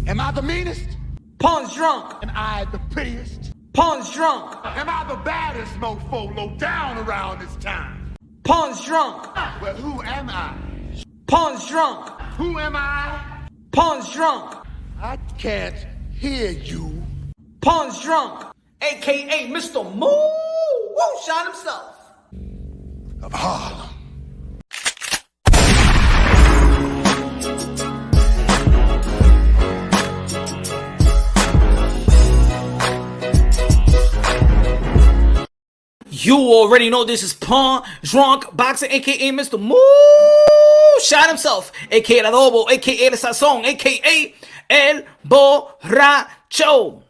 Am I the meanest? Pun's drunk. Am I the prettiest? Pun's drunk. Am I the baddest mofo low down around this time? Pun's drunk. Well, who am I? Pun's drunk. Who am I? Pun's drunk. I can't hear you. Pun's drunk. AKA Mr. Moo Woo Shot himself. Of Harlem. You already know this is Pun Drunk Boxing, aka Mr. Moo Shot himself, aka El Adobo, aka El Sazón, aka El Borracho.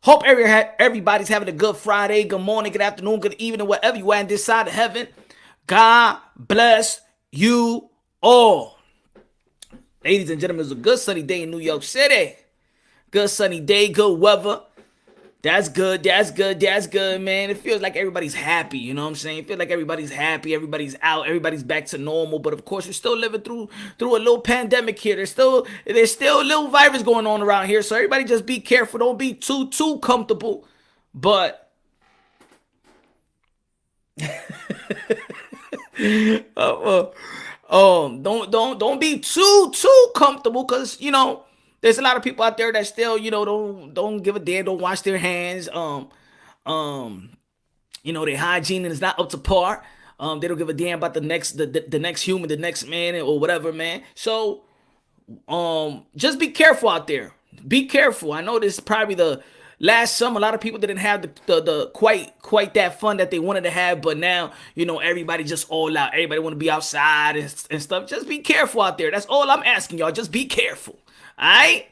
Hope everybody's having a good Friday, good morning, good afternoon, good evening, wherever you are in this side of heaven. God bless you all. Ladies and gentlemen, it's a good sunny day in New York City. Good sunny day, good weather. That's good, man. It feels like everybody's happy, you know what I'm saying? It feels like everybody's happy, everybody's out, everybody's back to normal. But of course, we're still living through a little pandemic here. There's still a little virus going on around here. So everybody just be careful. Don't be too comfortable. But don't be too comfortable, because there's a lot of people out there that still, don't give a damn, don't wash their hands. Their hygiene is not up to par. They don't give a damn about the next human, the next man, or whatever, man. So, just be careful out there. Be careful. I know this is probably the last summer. A lot of people didn't have the quite that fun that they wanted to have, but now, everybody just all out. Everybody want to be outside and stuff. Just be careful out there. That's all I'm asking y'all. Just be careful. Alright?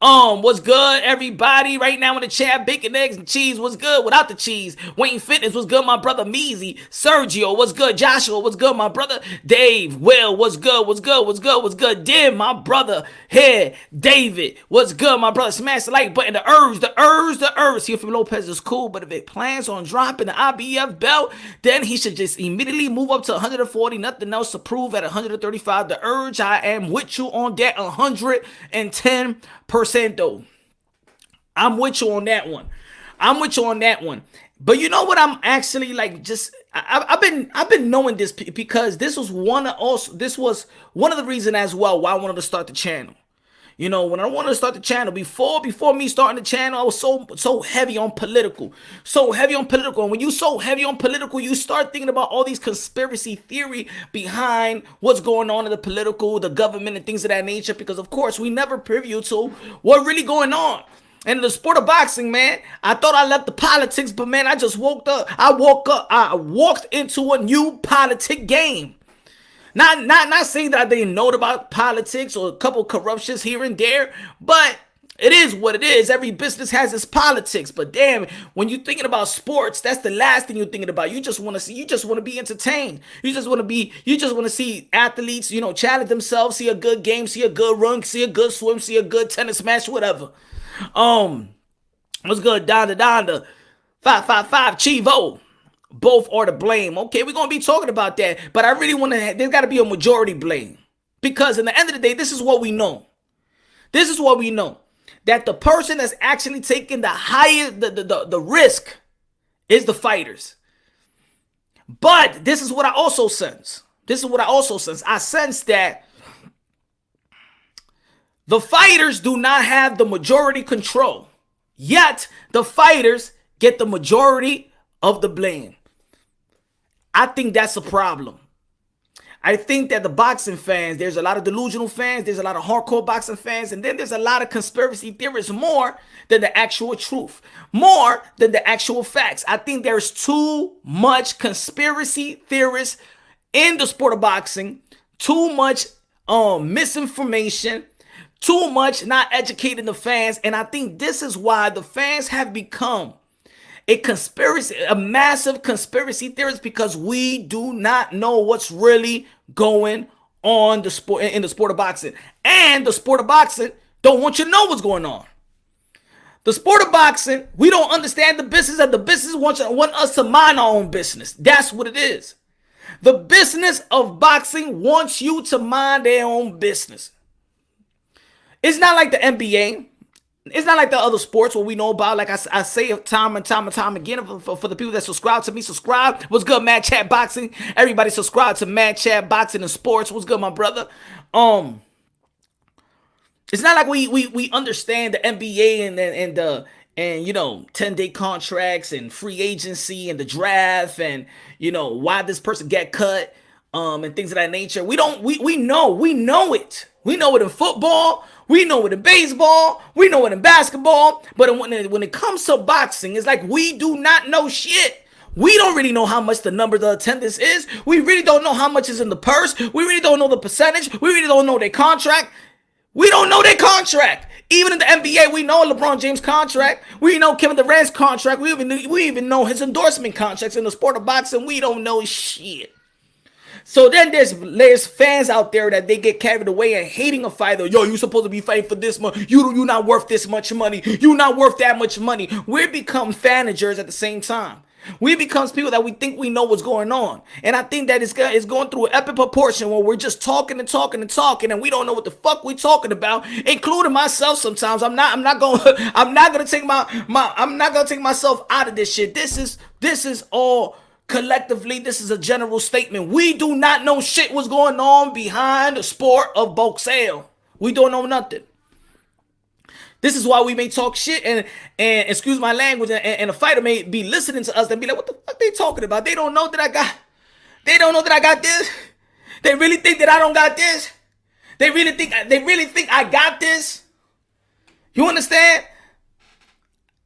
What's good, everybody? Right now in the chat, bacon, eggs, and cheese. What's good without the cheese? Wayne Fitness, what's good, my brother? Measy, Sergio, what's good? Joshua, what's good, my brother? Dave, Will, what's good? What's good? Dim, my brother. Here, David, what's good, my brother? Smash the like button. The urge. Teofimo Lopez is cool, but if it plans on dropping the IBF belt, then he should just immediately move up to 140. Nothing else to prove at 135. The urge, I am with you on that 110%. Though I'm with you on that one. But you know what? I'm actually like, I've been knowing this because this was one of the reasons as well why I wanted to start the channel. When I wanted to start the channel, before me starting the channel, I was so heavy on political. And when you so heavy on political, you start thinking about all these conspiracy theory behind what's going on in the political, the government, and things of that nature. Because of course, we never preview to what really going on. And in the sport of boxing, man, I thought I left the politics, but man, I just woke up. I walked into a new politic game. Not saying that I didn't know about politics or a couple corruptions here and there, but it is what it is. Every business has its politics. But damn, when you're thinking about sports, that's the last thing you're thinking about. You just want to be entertained. You just want to see athletes, challenge themselves, see a good game, see a good run, see a good swim, see a good tennis match, whatever. What's good, Donda, 555 Chivo. Both are to blame. Okay, we're going to be talking about that. But I really want to, there's got to be a majority blame. Because in the end of the day, this is what we know. That the person that's actually taking the highest, the risk is the fighters. But this is what I also sense. I sense that the fighters do not have the majority control. Yet, the fighters get the majority of the blame. I think that's a problem. I think that the boxing fans, there's a lot of delusional fans, there's a lot of hardcore boxing fans, and then there's a lot of conspiracy theorists more than the actual truth, more than the actual facts. I think there's too much conspiracy theorists in the sport of boxing, too much misinformation, too much not educating the fans, and I think this is why the fans have become a massive conspiracy theorist, because we do not know what's really going on in the sport of boxing. And the sport of boxing don't want you to know what's going on. The sport of boxing, we don't understand the business, and the business want us to mind our own business. That's what it is. The business of boxing wants you to mind their own business. It's not like the NBA. It's not like the other sports what we know about. Like I say time and time again for the people that subscribe to me, subscribe. What's good, Mad Chat Boxing? Everybody subscribe to Mad Chat Boxing and Sports. What's good, my brother? It's not like we understand the NBA and you know 10-day contracts and free agency and the draft and you know why this person get cut and things of that nature. We know it. We know it in football. We know it in baseball. We know it in basketball. But when it comes to boxing, it's like we do not know shit. We don't really know how much the number of the attendance is. We really don't know how much is in the purse. We really don't know the percentage. We really don't know their contract. We don't know their contract. Even in the NBA, we know LeBron James' contract. We know Kevin Durant's contract. We even know his endorsement contracts. In the sport of boxing, we don't know shit. So then there's fans out there that they get carried away and hating a fighter. Yo, you supposed to be fighting for this much. You not worth this much money. You not worth that much money. We become fanagers at the same time. We become people that we think we know what's going on. And I think that it's going through an epic proportion where we're just talking and we don't know what the fuck we're talking about, including myself sometimes. I'm not gonna take myself out of this shit. This is all collectively, this is a general statement. We do not know shit what's going on behind the sport of boxing. We don't know nothing. This is why we may talk shit and excuse my language and a fighter may be listening to us and be like, what the fuck they talking about? They don't know that I got this. They really think that I don't got this. They really think I got this. You understand?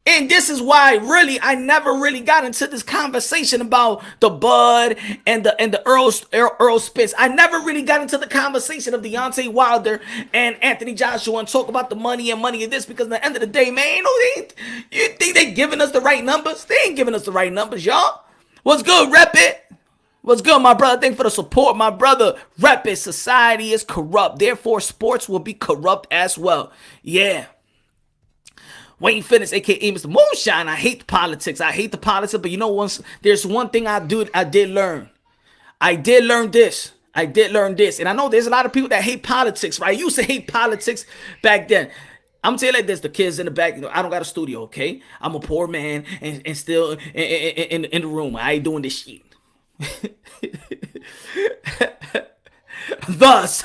And this is why really I never really got into this conversation about the Bud and the Earl Spitz. I never really got into the conversation of Deontay Wilder and Anthony Joshua and talk about the money and this because at the end of the day, man, you think they giving us the right numbers? They ain't giving us the right numbers, y'all. What's good, Rep It? What's good, my brother? Thank you for the support, my brother. Rep It. Society is corrupt. Therefore, sports will be corrupt as well. Yeah. Wayne Fitness, aka Mr. Moonshine. I hate the politics. But you know, there's one thing I did learn. I did learn this. And I know there's a lot of people that hate politics, right? I used to hate politics back then. I'm gonna tell you like this: the kids in the back, you know, I don't got a studio, okay? I'm a poor man and still in the room. I ain't doing this shit. Thus.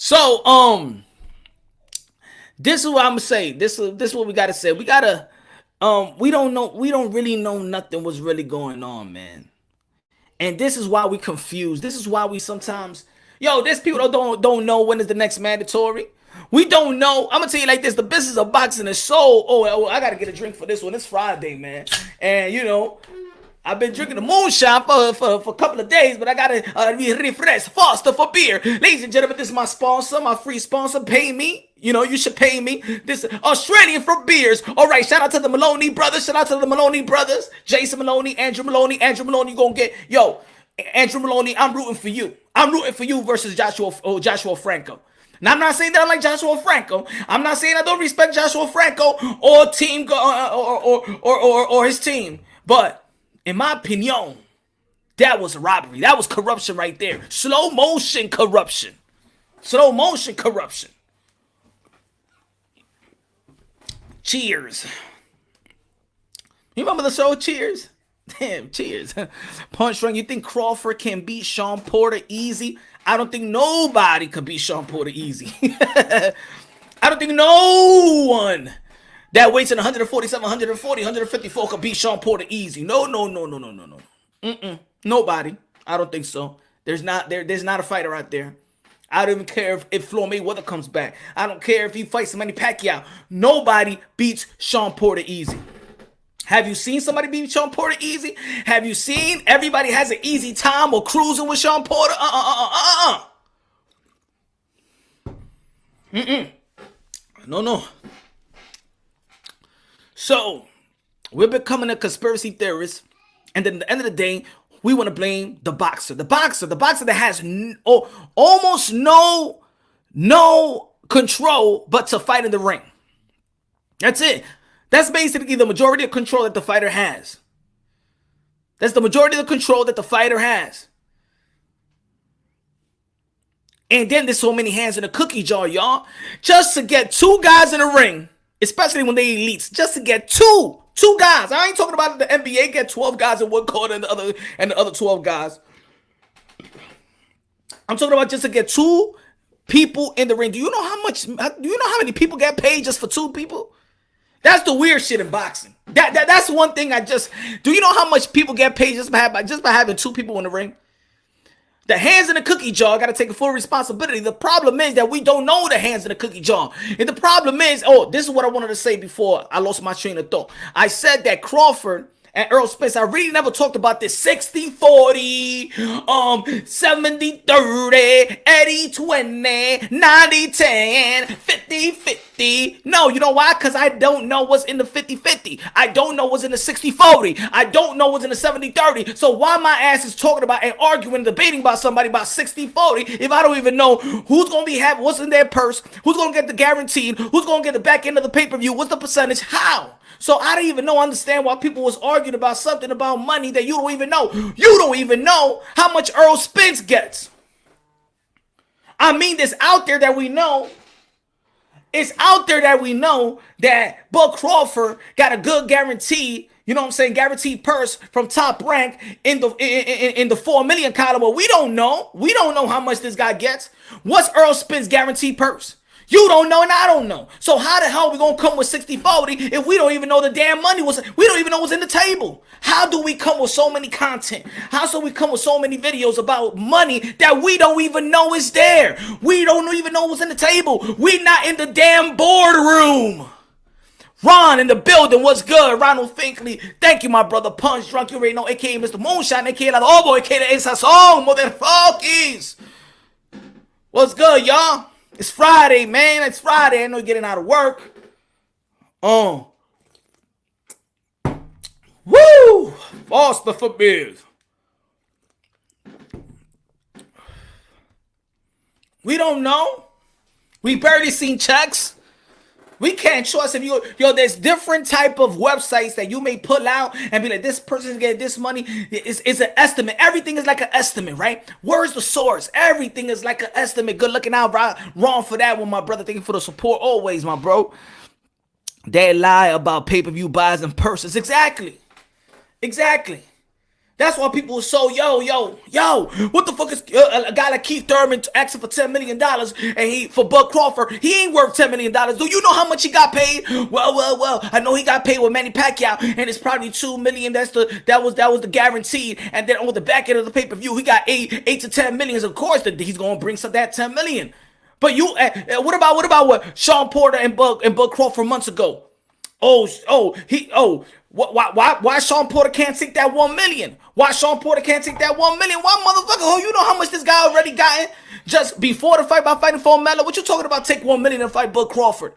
So, this is what I'm gonna say. This is what we gotta say. We don't really know nothing what's really going on, man. And this is why we confused. This is why we sometimes, there's people that don't know when is the next mandatory. We don't know. I'm gonna tell you like this: the business of boxing is so. Oh, I gotta get a drink for this one. It's Friday, man, and you know. I've been drinking the moonshine for a couple of days, but I gotta refresh Foster for beer. Ladies and gentlemen, this is my sponsor, my free sponsor. Pay me. You know, you should pay me. This Australian for beers. All right, shout out to the Maloney brothers. Jason Maloney, Andrew Maloney. Andrew Maloney, you gonna get, Andrew Maloney, I'm rooting for you. I'm rooting for you versus Joshua Franco. Now, I'm not saying that I like Joshua Franco. I'm not saying I don't respect Joshua Franco or team or his team, but in my opinion, that was a robbery. That was corruption right there. Slow motion corruption. Cheers. You remember the show Cheers? Damn, Cheers. Punch Drunk, you think Crawford can beat Sean Porter easy? I don't think nobody could beat Sean Porter easy. I don't think no one that weights in 147, 140, 154 could beat Sean Porter easy. No. Nobody. I don't think so. There's not a fighter out there. I don't even care if Floyd Mayweather comes back. I don't care if he fights Manny Pacquiao. Nobody beats Sean Porter easy. Have you seen somebody beat Sean Porter easy? Have you seen everybody has an easy time or cruising with Sean Porter? No. So, we're becoming a conspiracy theorist, and then at the end of the day, we want to blame the boxer. The boxer that has almost no control but to fight in the ring. That's it. That's basically the majority of control that the fighter has. That's the majority of the control that the fighter has. And then there's so many hands in the cookie jar, y'all. Just to get 2 guys in the ring, especially when they elites, just to get two guys. I ain't talking about the NBA get 12 guys in one corner and the other 12 guys. I'm talking about just to get 2 people in the ring. Do you know how many people get paid just for 2 people? That's the weird shit in boxing. That's one thing do you know how much people get paid just by having 2 people in the ring? The hands in the cookie jar got to take a full responsibility. The problem is that we don't know the hands in the cookie jar. And the problem is, this is what I wanted to say before I lost my train of thought. I said that Crawford and Earl Spence, I really never talked about this 60-40, 70-30, 80-20, 90-10, 50-50. No, you know why? Because I don't know what's in the 50-50. I don't know what's in the 60-40. I don't know what's in the 70-30. So why my ass is talking about and arguing, debating about somebody about 60-40 if I don't even know who's going to be having, what's in their purse, who's going to get the guaranteed, who's going to get the back end of the pay-per-view, what's the percentage, how? So I don't even understand why people was arguing about something about money that you don't even know. You don't even know how much Earl Spence gets. I mean, it's out there that we know. It's out there that we know that Bud Crawford got a good guarantee, you know what I'm saying, guaranteed purse from Top Rank in the 4 million column. But we don't know. We don't know how much this guy gets. What's Earl Spence guaranteed purse? You don't know and I don't know. So how the hell are we going to come with 60-40 if we don't even know the damn money we don't even know what's in the table? How do we come with so many content? How do we come with so many videos about money that we don't even know is there? We don't even know what's in the table. We not in the damn boardroom. Ron in the building, what's good? Ronald Finkley, thank you, my brother. Punch Drunk, you already know, a.k.a. Mr. Moonshine, a.k.a. La Obo, a.k.a. El Sazón, motherfuckers. What's good, y'all? It's Friday, man. It's Friday. I know you're getting out of work. Woo! Foster forbid. We don't know. We barely seen checks. We can't trust if there's different type of websites that you may pull out and be like, this person's getting this money. It's an estimate. Everything is like an estimate, right? Where's the source? Everything is like an estimate. Good looking out, wrong for that one, my brother. Thank you for the support always, my bro. They lie about pay-per-view buys and purses. Exactly. That's why people are so, what the fuck is a guy like Keith Thurman asking for $10 million and for Bud Crawford, he ain't worth $10 million. Do you know how much he got paid? Well, I know he got paid with Manny Pacquiao and it's probably $2 million. That was the guaranteed. And then on the back end of the pay-per-view, he got $8 to $10 million. Of course, he's going to bring some that $10 million. But what about what Sean Porter and Bud Crawford months ago? Why Sean Porter can't take that $1 million? Why Sean Porter can't take that $1 million? Why, motherfucker? You know how much this guy already gotten just before the fight by fighting for Mello? What you talking about? Take $1 million and fight Bud Crawford.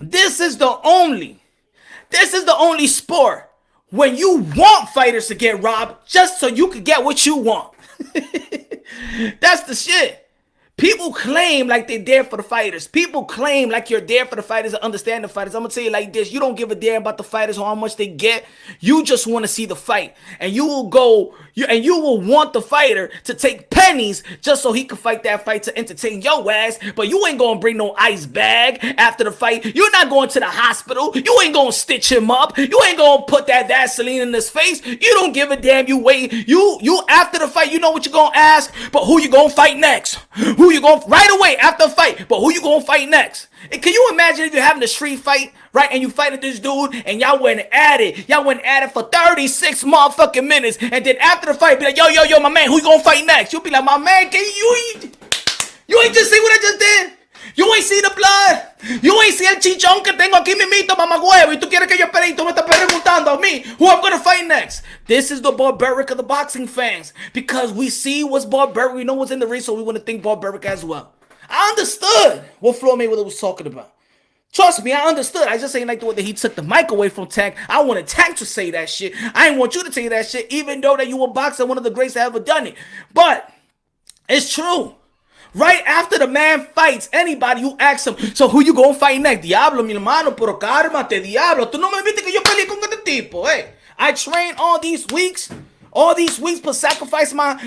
This is the only sport when you want fighters to get robbed just so you can get what you want. That's the shit. People claim like they're there for the fighters. People claim like you're there for the fighters and understand the fighters. I'm going to tell you like this. You don't give a damn about the fighters or how much they get. You just want to see the fight. And you will want the fighter to take pennies just so he can fight that fight to entertain your ass. But you ain't going to bring no ice bag after the fight. You're not going to the hospital. You ain't going to stitch him up. You ain't going to put that Vaseline in his face. You don't give a damn. You wait. You after the fight, you know what you're going to ask. But who you going to fight next? Who you going right away after the fight, but who you gonna fight next? And can you imagine if you're having a street fight, right, and you fighting this dude, and y'all went at it for 36 motherfucking minutes, and then after the fight, be like, yo, my man, who you gonna fight next? You'll be like, my man, you ain't just see what I just did? You ain't see the blood. You ain't see el chichón que tengo aquí mimito, mamagüevo. Y tú quieres que yo pelee y tú me estás preguntando a mí who I'm going to fight next. This is the barbaric of the boxing fans. Because we see what's barbaric. We know what's in the ring, so we want to think barbaric as well. I understood what Floyd Mayweather was talking about. Trust me, I understood. I just ain't like the way that he took the mic away from Tank. I wanted Tank to say that shit. I ain't want you to say that shit, even though that you were boxing one of the greats that ever done it. But it's true. Right after the man fights anybody, you ask him, so who you gonna fight next? Diablo, mi hermano, pero cálmate, Diablo. Tú no me viste que yo peleé con este tipo, eh? I trained all these weeks. All these weeks, but sacrifice my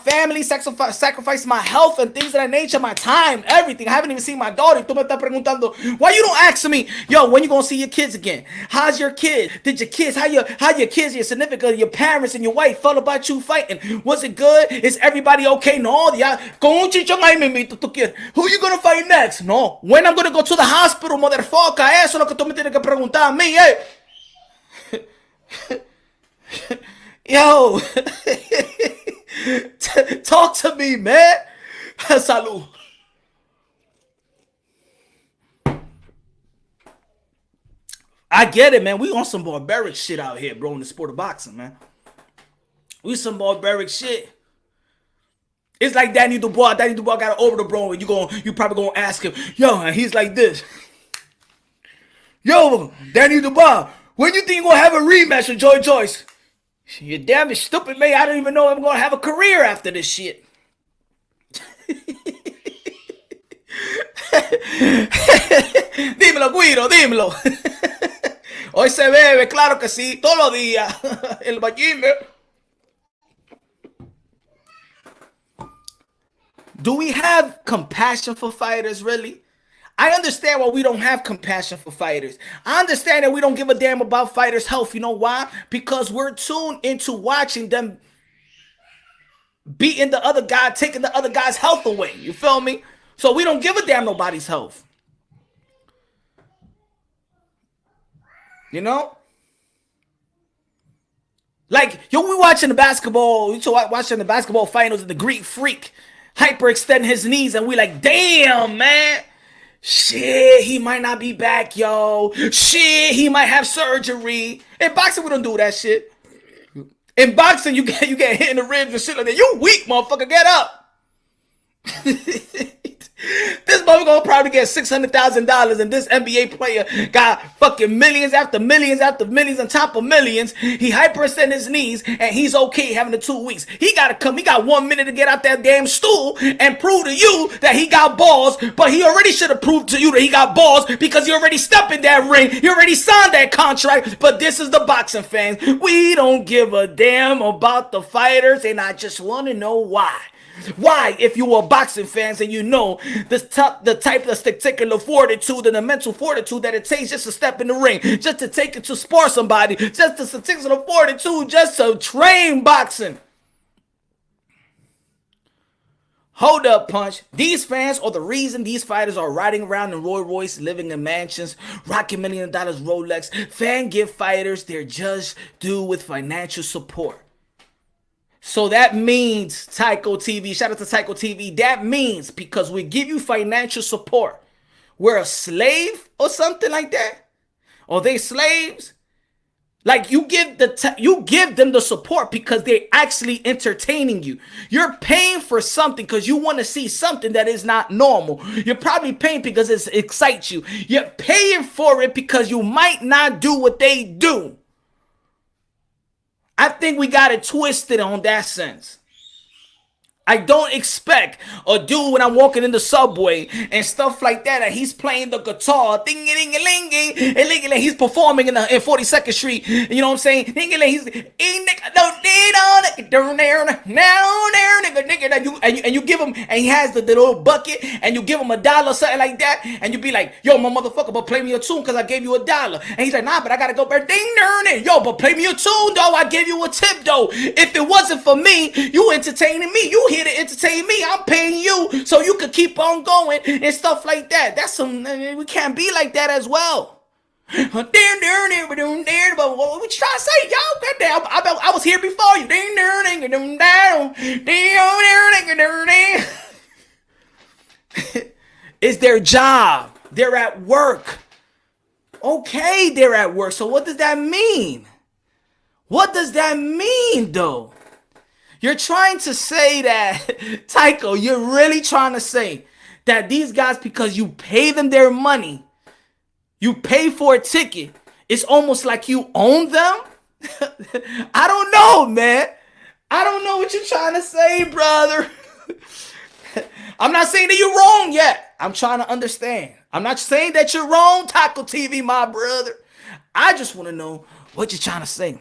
family, sacrifice my health and things of that nature, my time, everything. I haven't even seen my daughter. Tú me estás preguntando, why you don't ask me, yo, when you gonna see your kids again? How's your kid? Did your kids, how your kids, your significant, your parents and your wife felt about you fighting? Was it good? Is everybody okay? No, ya, con un chichón ahí mismito, tú quieres. Who you gonna fight next? No. When I'm gonna go to the hospital, motherfucker? Eso es lo que tú me tienes que preguntar a mí, Yo, talk to me, man. Salud. I get it, man. We on some barbaric shit out here, bro, in the sport of boxing, man. We some barbaric shit. It's like Danny Dubois. Danny Dubois got an over the bro, and you probably gonna ask him, yo, and he's like this. Yo, Danny Dubois, when you think you gonna have a rematch with Joy Joyce? You're damn stupid, man. I don't even know if I'm going to have a career after this shit. Dímelo, Guido, dímelo. Hoy se bebe, claro que sí, todos los días. El ballime. Do we have compassion for fighters, really? I understand why we don't have compassion for fighters. I understand that we don't give a damn about fighters' health. You know why? Because we're tuned into watching them beating the other guy, taking the other guy's health away. You feel me? So we don't give a damn nobody's health. You know? Like, yo, we watching the basketball, watching the basketball finals and the Greek freak hyperextend his knees and we like, damn, man. Shit, he might not be back, yo. Shit, he might have surgery. In boxing, we don't do that shit. In boxing, you get hit in the ribs and shit like that. You weak, motherfucker. Get up. This motherfucker gonna probably get $600,000, and this NBA player got fucking millions after millions after millions on top of millions. He hyperextend his knees, and he's okay having the 2 weeks. He gotta come. He got 1 minute to get out that damn stool and prove to you that he got balls. But he already should have proved to you that he got balls because he already stepped in that ring. He already signed that contract. But this is the boxing fans. We don't give a damn about the fighters, and I just want to know why. Why, if you are boxing fans and you know the type of particular fortitude and the mental fortitude that it takes just to step in the ring, just to take it to spar somebody, just the particular fortitude just to train boxing. Hold up, Punch. These fans are the reason these fighters are riding around in Rolls Royce, living in mansions, rocking $1 million Rolex. Fan give fighters their just due with financial support. So that means, Tyco TV, shout out to Tyco TV, that means because we give you financial support, we're a slave or something like that? Or they slaves? Like you give them the support because they're actually entertaining you. You're paying for something because you want to see something that is not normal. You're probably paying because it excites you. You're paying for it because you might not do what they do. I think we got it twisted on that sense. I don't expect a dude when I'm walking in the subway and stuff like that, and he's playing the guitar, ding-a-ling-a-ling-a, and he's performing in 42nd Street. You know what I'm saying? He's and you give him, and he has the little bucket, and you give him $1 or something like that, and you be like, yo, my motherfucker, but play me a tune because I gave you $1. And he's like, nah, but I gotta go back, yo, but play me a tune though. I gave you a tip though. If it wasn't for me, you entertaining me. You here to entertain me. I'm paying you so you could keep on going and stuff like that. That's some, we can't be like that as well. But what we trying to say, y'all? Goddamn, I was here before you. It's their job. They're at work. Okay, they're at work. So what does that mean? What does that mean, though? You're trying to say that, Tycho, you're really trying to say that these guys, because you pay them their money, you pay for a ticket, it's almost like you own them? I don't know, man. I don't know what you're trying to say, brother. I'm not saying that you're wrong yet. I'm trying to understand. I'm not saying that you're wrong, Taco TV, my brother. I just want to know what you're trying to say.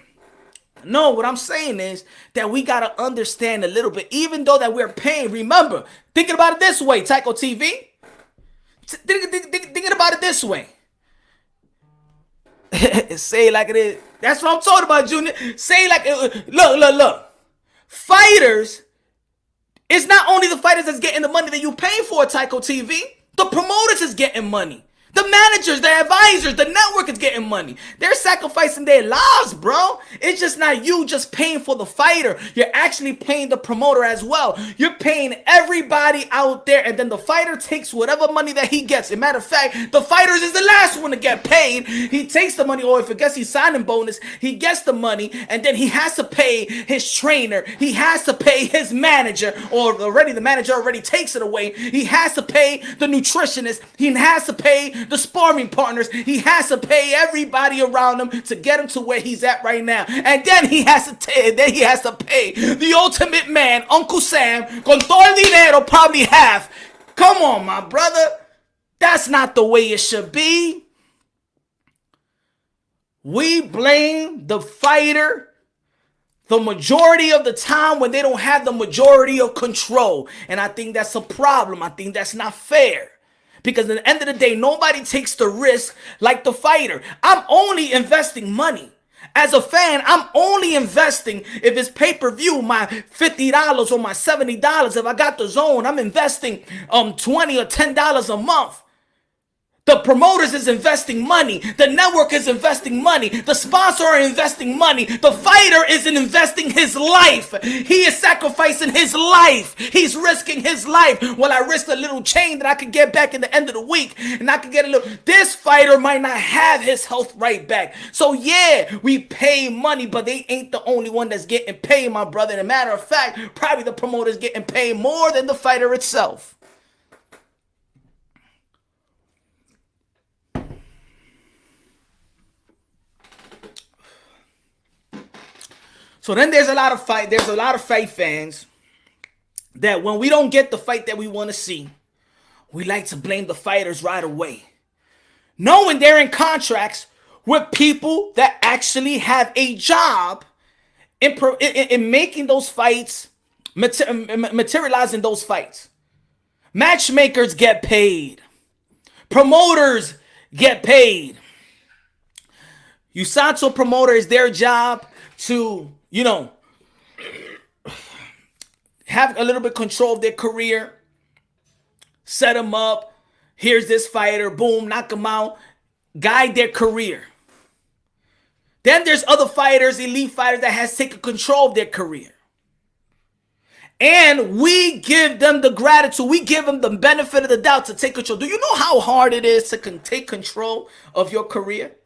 No, what I'm saying is that we gotta understand a little bit, even though that we're paying. Remember, thinking about it this way, Tycho TV. Thinking about it this way. Say it like it is. That's what I'm talking about, Junior. Say it like it. Look. Fighters. It's not only the fighters that's getting the money that you pay for, Tycho TV. The promoters is getting money. The managers, the advisors, the network is getting money. They're sacrificing their lives, bro. It's just not you just paying for the fighter. You're actually paying the promoter as well. You're paying everybody out there, and then the fighter takes whatever money that he gets. As a matter of fact, the fighters is the last one to get paid. He takes the money, or if it gets his signing bonus, he gets the money, and then he has to pay his trainer. He has to pay his manager, or already the manager already takes it away. He has to pay the nutritionist. He has to pay the sparring partners. He has to pay everybody around him to get him to where he's at right now. And then he has to pay the ultimate man, Uncle Sam, con todo el dinero, probably half. Come on, my brother. That's not the way it should be. We blame the fighter the majority of the time when they don't have the majority of control. And I think that's a problem. I think that's not fair. Because at the end of the day, nobody takes the risk like the fighter. I'm only investing money. As a fan, I'm only investing if it's pay-per-view, my $50 or my $70. If I got the zone, I'm investing $20 or $10 a month. The promoters is investing money. The network is investing money. The sponsor are investing money. The fighter is investing his life. He is sacrificing his life. He's risking his life. Well, I risk a little chain that I could get back in the end of the week. And I could get a little... This fighter might not have his health right back. So yeah, we pay money, but they ain't the only one that's getting paid, my brother. And a matter of fact, probably the promoter's getting paid more than the fighter itself. So then there's a lot of fight fans that when we don't get the fight that we want to see, we like to blame the fighters right away. Knowing they're in contracts with people that actually have a job in making those fights, materializing those fights. Matchmakers get paid. Promoters get paid. You sign to a promoter, it's their job to, have a little bit control of their career, set them up. Here's this fighter, boom, knock them out, guide their career. Then there's other fighters, elite fighters that has taken control of their career. And we give them the gratitude. We give them the benefit of the doubt to take control. Do you know how hard it is to take control of your career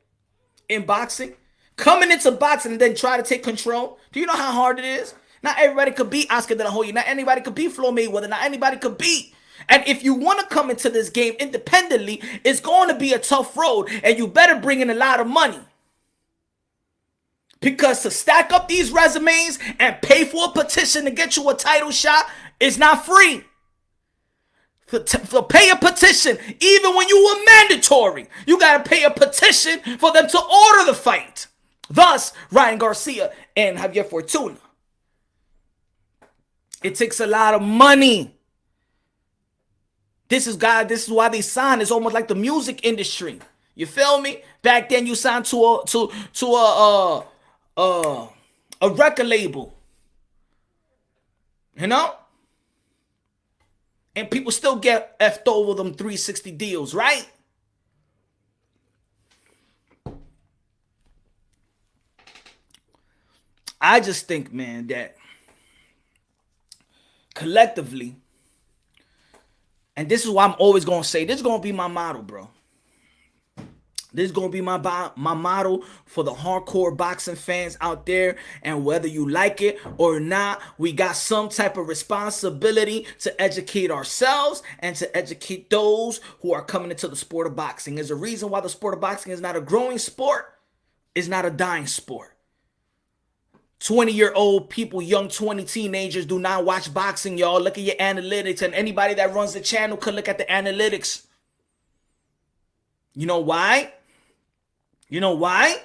in boxing? Coming into boxing and then try to take control. Do you know how hard it is? Not everybody could beat Oscar De La Hoya. Not anybody could beat Floyd Mayweather. Not anybody could beat. And if you want to come into this game independently, it's going to be a tough road. And you better bring in a lot of money. Because to stack up these resumes and pay for a petition to get you a title shot is not free. To pay a petition, even when you were mandatory, you got to pay a petition for them to order the fight. Thus, Ryan Garcia and Javier Fortuna. It takes a lot of money. This is why they sign. It's almost like the music industry. You feel me? Back then, you signed to a record label. You know? And people still get effed over them 360 deals, right? I just think, man, that collectively, and this is why I'm always going to say, this is going to be my motto, bro. This is going to be my motto for the hardcore boxing fans out there. And whether you like it or not, we got some type of responsibility to educate ourselves and to educate those who are coming into the sport of boxing. There's a reason why the sport of boxing is not a growing sport. It's not a dying sport. 20-year-old people, young 20 teenagers do not watch boxing, y'all. Look at your analytics. And anybody that runs the channel could look at the analytics. You know why? You know why?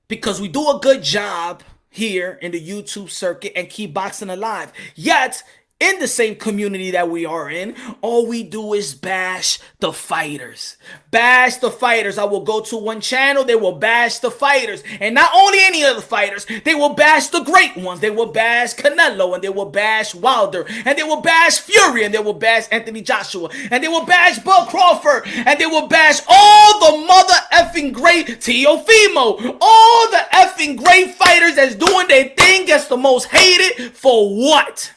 Because we do a good job here in the YouTube circuit and keep boxing alive. Yet, in the same community that we are in, all we do is bash the fighters. Bash the fighters. I will go to one channel, they will bash the fighters. And not only any other fighters, they will bash the great ones. They will bash Canelo, and they will bash Wilder, and they will bash Fury, and they will bash Anthony Joshua, and they will bash Bud Crawford, and they will bash all the mother effing great Teofimo. All the effing great fighters that's doing their thing gets the most hated for what?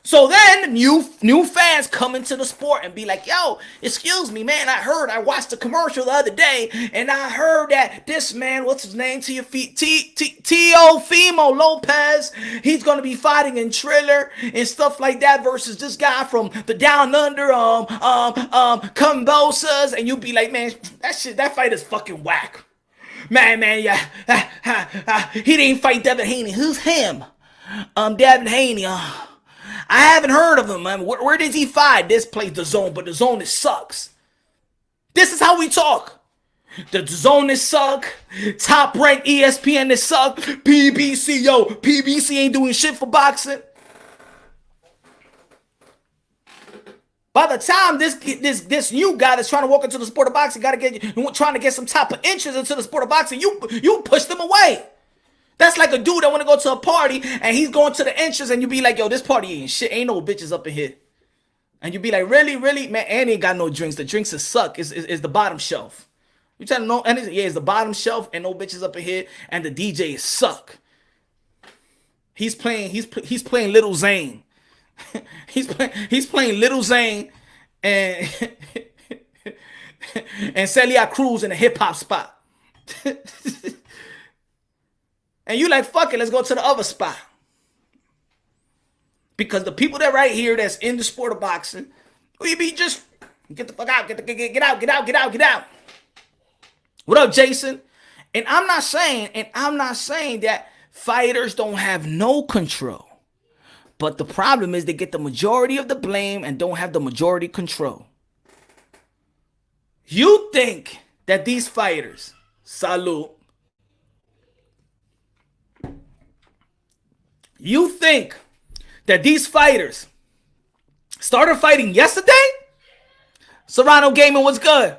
So then new fans come into the sport and be like, yo, excuse me, man, I watched the commercial the other day, and I heard that this man, what's his name, Teofimo Lopez, he's going to be fighting in Triller and stuff like that versus this guy from the down under, Combosas, and you be like, man, that fight is fucking whack. Man, yeah, he didn't fight Devin Haney. Who's him? Devin Haney, I haven't heard of him, man. Where did he fight? This place, The Zone, but The Zone, it sucks. This is how we talk. The Zone, it suck. Top ranked ESPN, it suck. PBC, PBC ain't doing shit for boxing. By the time this new guy that's trying to walk into the sport of boxing trying to get some type of interest into the sport of boxing, you push them away. That's like a dude that want to go to a party and he's going to the entrance and you be like, yo, this party ain't shit. Ain't no bitches up in here. And you be like, really? Man, and ain't got no drinks. The drinks is suck. Is the bottom shelf. You tell them no, and it's the bottom shelf and no bitches up in here, and the DJ is suck. He's playing Little Zane. he's playing Little Zane and and Celia Cruz in a hip hop spot. And you like, fuck it, let's go to the other spot. Because the people that right here that's in the sport of boxing, we be just, get the fuck out, get out. What up, Jason? And I'm not saying that fighters don't have no control. But the problem is they get the majority of the blame and don't have the majority control. You think that these fighters, salute, you think that these fighters started fighting yesterday? Serrano Gaming, what's good?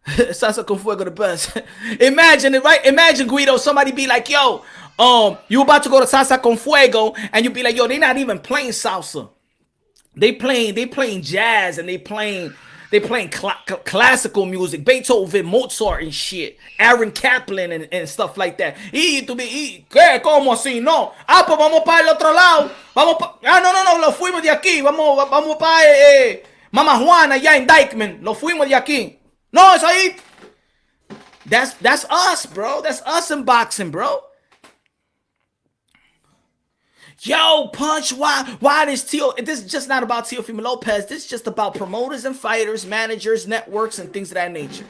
Salsa con Fuego the best. Imagine it, right? Imagine, Guido, somebody be like, yo, you about to go to Salsa con Fuego, and you be like, yo, they not even playing salsa. They playing jazz, and they playing classical music, Beethoven, Mozart and shit, Aaron Kaplan and stuff like that. ¿Qué? ¿Cómo así? No. Pues vamos para el otro lado. No, lo fuimos de aquí. Vamos para Mama Juana allá en Dykeman. Lo fuimos de aquí. No, es ahí. That's us, bro. That's us in boxing, bro. Yo, Punch, why this is just not about Teofimo Lopez. This is just about promoters and fighters, managers, networks, and things of that nature.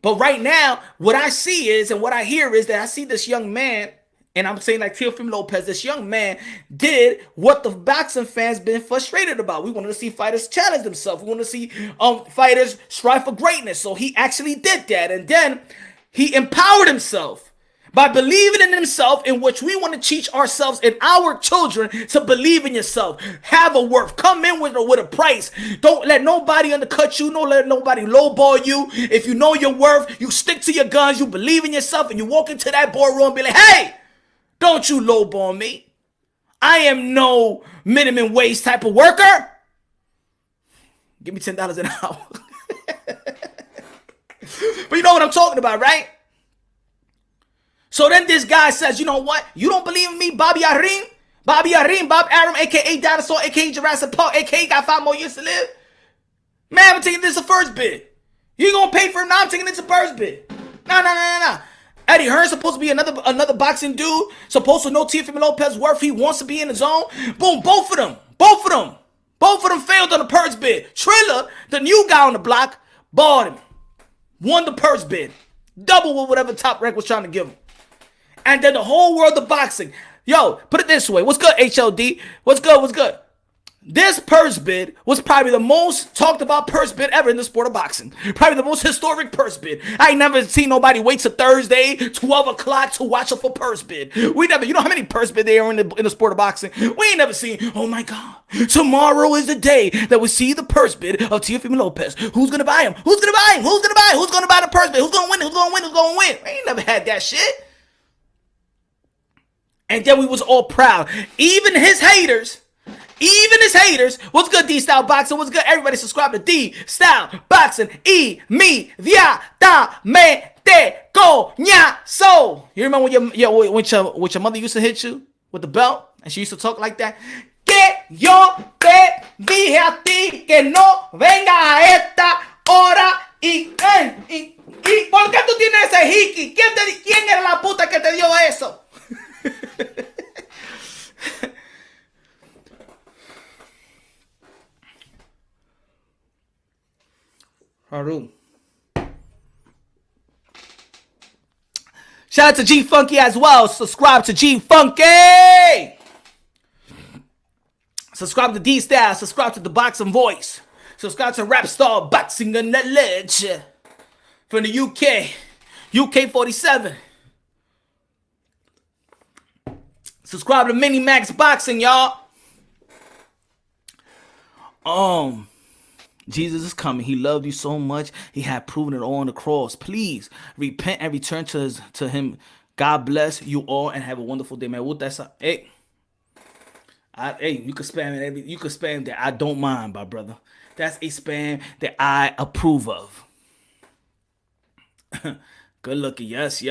But right now, what I see is, and what I hear is that I see this young man, and I'm saying like Teofimo Lopez, this young man did what the boxing fans been frustrated about. We wanted to see fighters challenge themselves. We want to see fighters strive for greatness. So he actually did that. And then he empowered himself by believing in himself, in which we want to teach ourselves and our children to believe in yourself. Have a worth. Come in with a price. Don't let nobody undercut you. Don't let nobody lowball you. If you know your worth, you stick to your guns. You believe in yourself, and you walk into that boardroom and be like, hey, don't you lowball me. I am no minimum wage type of worker. Give me $10 an hour. But you know what I'm talking about, right? So then this guy says, you know what? You don't believe in me, Bob Arum, a.k.a. Dinosaur, a.k.a. Jurassic Park, a.k.a. got 5 more years to live. Man, I'm taking this a first bid. You gonna pay for it? No, I'm taking this a first bid. No. Eddie Hearn's supposed to be another boxing dude, supposed to know Teofimo Lopez worth. He wants to be in the zone. Boom, both of them failed on the purse bid. Triller, the new guy on the block, bought him. Won the purse bid. Double with whatever Top Rank was trying to give him. And then the whole world of boxing. Yo, put it this way. What's good, HLD? What's good? This purse bid was probably the most talked about purse bid ever in the sport of boxing. Probably the most historic purse bid. I ain't never seen nobody wait till Thursday, 12 o'clock to watch a full purse bid. We never, you know how many purse bid there are in the sport of boxing? We ain't never seen, oh my God, tomorrow is the day that we see the purse bid of Teofimo Lopez. Who's going to buy him? Who's going to buy him? Who's going to buy him? Who's going to buy the purse bid? Who's going to win? Who's going to win? Who's going to win? We ain't never had that shit. And then we was all proud. Even his haters, what's good, D-Style Boxing? What's good? Everybody subscribe to D-Style Boxing. Inmediatamente coñazo. You remember when your mother used to hit you with the belt? And she used to talk like that? Que yo te dije a ti que no venga a esta hora y ¿por qué tú tienes ese hiki? ¿Quién era la puta que te dio eso? Haru. Shout out to G Funky as well. Subscribe to G Funky. Subscribe to D Style. Subscribe to the Boxing Voice. Subscribe to Rap Star Boxing and Knowledge from the UK. UK 47. Subscribe to Mini Max Boxing, y'all. Jesus is coming. He loved you so much. He had proven it all on the cross. Please repent and return to him. God bless you all and have a wonderful day, man. What that's hey. You can spam it. You can spam that. I don't mind, my brother. That's a spam that I approve of. Good looking. Yes.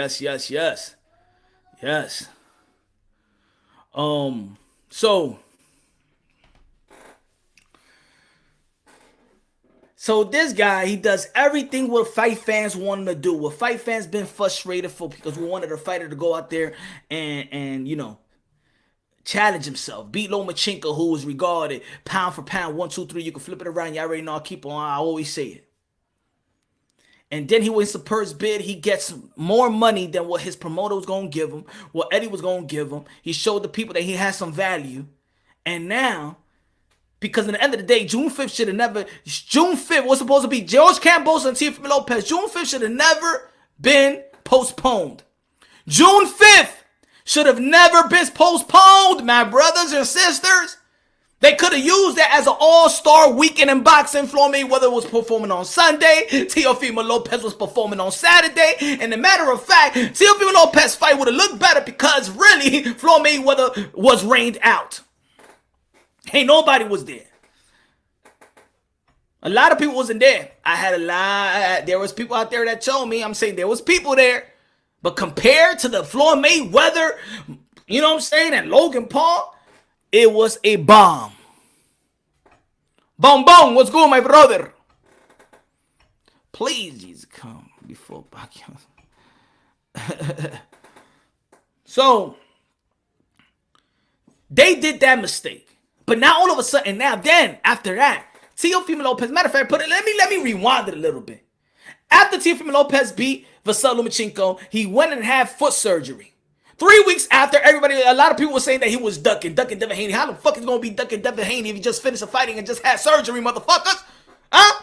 So this guy, he does everything what fight fans want him to do. What fight fans been frustrated for because we wanted a fighter to go out there and you know, challenge himself. Beat Lomachenko, who was regarded pound for pound, 1, 2, 3. You can flip it around. Y'all already know. I'll keep on. I always say it. And then he wins the purse bid. He gets more money than what his promoter was going to give him, what Eddie was going to give him. He showed the people that he has some value. And now, because at the end of the day, June 5th should have never, June 5th was supposed to be George Campos and Teofimo Lopez. June 5th should have never been postponed. June 5th should have never been postponed, my brothers and sisters. They could have used that as an all-star weekend in boxing. Floyd Mayweather was performing on Sunday. Teofimo Lopez was performing on Saturday. And as a matter of fact, Teofimo Lopez fight would have looked better because really, Floyd Mayweather was rained out. Ain't nobody was there. A lot of people wasn't there. I had a lot. There was people out there that told me. I'm saying there was people there. But compared to the Floyd Mayweather, you know what I'm saying, and Logan Paul, it was a bomb. Boom, boom. What's going, my brother? Please, Jesus, come before Pacquiao. So, they did that mistake. But now all of a sudden, after that, Teofimo Lopez, matter of fact, let me rewind it a little bit. After Teofimo Lopez beat Vasily Lomachenko, he went and had foot surgery. 3 weeks after, a lot of people were saying that he was ducking Devin Haney. How the fuck is he going to be ducking Devin Haney if he just finished a fighting and just had surgery, motherfuckers? Huh?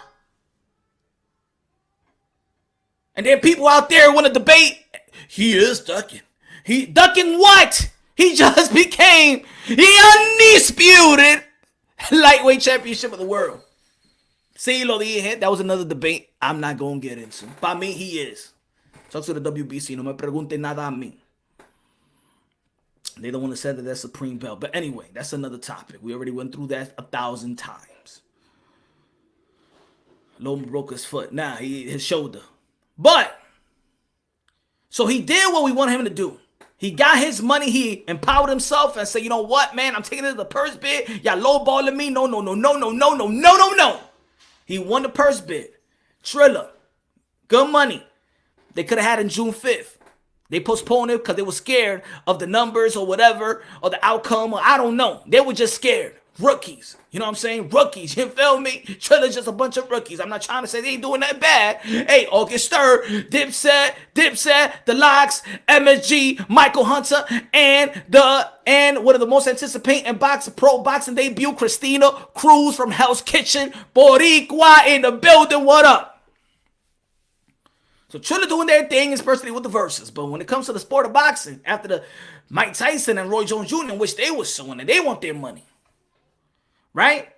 And then people out there want to debate, he is ducking. He ducking what? He just became the undisputed lightweight championship of the world. See, lo dije, that was another debate I'm not going to get into. Para mí, he is. Talk to the WBC. No me pregunte nada a mí. They don't want to say that that's Supreme Belt. But anyway, that's another topic. We already went through that 1,000 times. Loma broke his foot. Nah, his shoulder. But, so he did what we wanted him to do. He got his money. He empowered himself and said, you know what, man? I'm taking it to the purse bid. Y'all lowballing me. No. He won the purse bid. Triller. Good money. They could have had in June 5th. They postponed it because they were scared of the numbers or whatever, or the outcome, or I don't know. They were just scared. Rookies. You know what I'm saying? Rookies. You feel me? Trilla's just a bunch of rookies. I'm not trying to say they ain't doing that bad. Hey, August 3rd, Dipset, The Locks, MSG, Michael Hunter, and one of the most anticipated pro boxing debut, Christina Cruz from Hell's Kitchen, Boricua in the building. What up? So Trilla doing their thing, especially with the verses. But when it comes to the sport of boxing, after the Mike Tyson and Roy Jones Jr., in which they were suing and they want their money, right?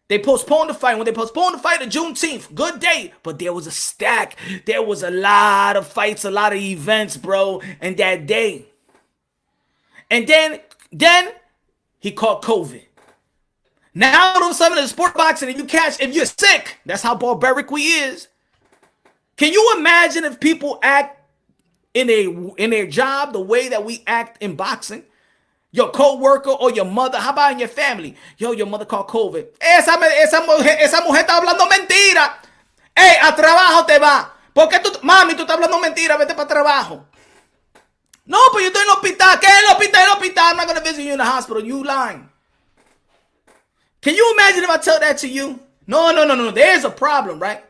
They postponed the fight. When they postponed the fight to Juneteenth, good day. But there was a stack. There was a lot of fights, a lot of events, bro, in that day. And then he caught COVID. Now all of a sudden in sport boxing, and if you're sick, that's how barbaric we is. Can you imagine if people act in their job the way that we act in boxing? Your co-worker or your mother, how about in your family? Yo, your mother caught COVID. Esa mujer está hablando mentira. Hey, a trabajo te va. ¿Por qué mami, tú estás hablando mentira? Vete para trabajo. No, pero yo estoy en el hospital. ¿Qué es el hospital? El hospital. I'm not going to visit you in the hospital. You lying. Can you imagine if I tell that to you? No. There's a problem, right?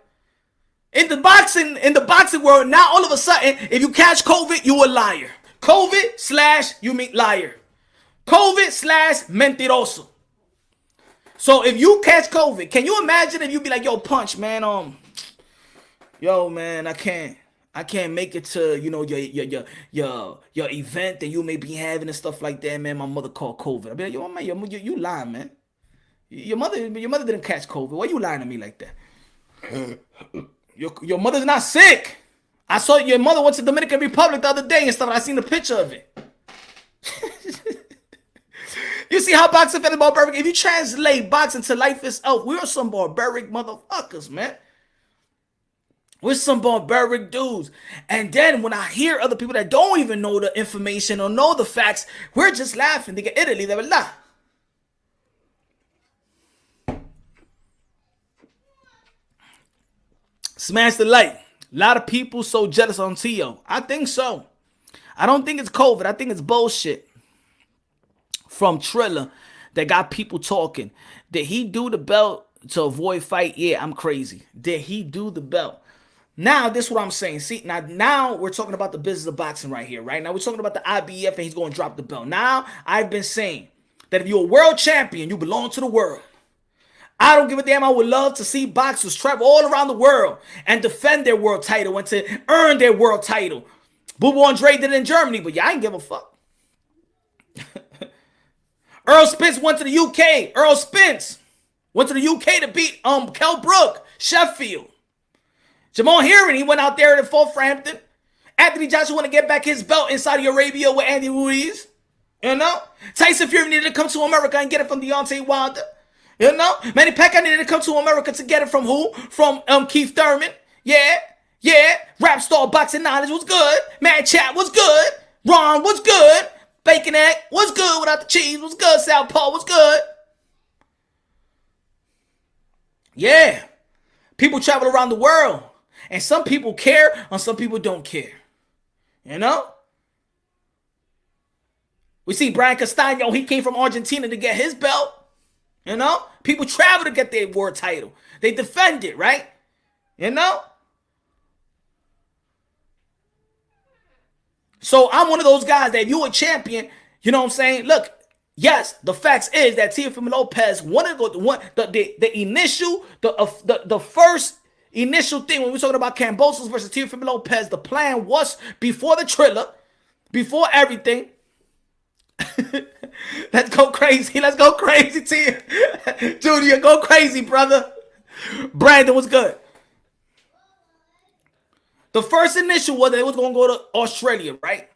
In the boxing world, now all of a sudden, if you catch COVID, you a liar. COVID / you mean liar. COVID / mentiroso. So if you catch COVID, can you imagine if you be like, yo, Punch, man, yo, man, I can't make it to, you know, your event that you may be having and stuff like that, man. My mother caught COVID. I'll be like, yo, man, you lying, man. Your mother didn't catch COVID. Why you lying to me like that? Your mother's not sick. I saw your mother went to the Dominican Republic the other day and stuff. I seen the picture of it. You see how boxing felt barbaric? If you translate boxing to life itself, we are some barbaric motherfuckers, man. We're some barbaric dudes. And then when I hear other people that don't even know the information or know the facts, we're just laughing. They get Italy, they will laugh. Smash the like. A lot of people so jealous on Tio. I think so. I don't think it's COVID. I think it's bullshit from Trilla that got people talking. Did he do the belt to avoid fight? Yeah, I'm crazy. Did he do the belt? Now, this is what I'm saying. See, now we're talking about the business of boxing right here, right? Now we're talking about the IBF and he's going to drop the belt. Now, I've been saying that if you're a world champion, you belong to the world. I don't give a damn. I would love to see boxers travel all around the world and defend their world title and to earn their world title. Boo Boo Andre did it in Germany, but yeah, I ain't give a fuck. Earl Spence went to the UK. Earl Spence went to the UK to beat Kell Brook, Sheffield. Jamal Herring, he went out there and fought Frampton. Anthony Joshua want to get back his belt in Saudi Arabia with Andy Ruiz. You know? Tyson Fury needed to come to America and get it from Deontay Wilder. You know? Manny Pacquiao needed to come to America to get it from who? From Keith Thurman. Yeah. Rap star boxing knowledge was good. Man Chat was good. Ron was good. Bacon egg was good without the cheese. Was good. Southpaw was good. Yeah. People travel around the world. And some people care and some people don't care. You know? We see Brian Castaño. He came from Argentina to get his belt. You know? People travel to get their world title. They defend it, right? You know? So I'm one of those guys that if you're a champion, you know what I'm saying? Look, yes, the facts is that Teofimo Lopez, the first initial thing when we're talking about Kambosos versus Teofimo Lopez, the plan was before the Triller, before everything. Let's go crazy. Let's go crazy, T. Junior, go crazy, brother. Brandon was good. The first initial was that they was going to go to Australia, right?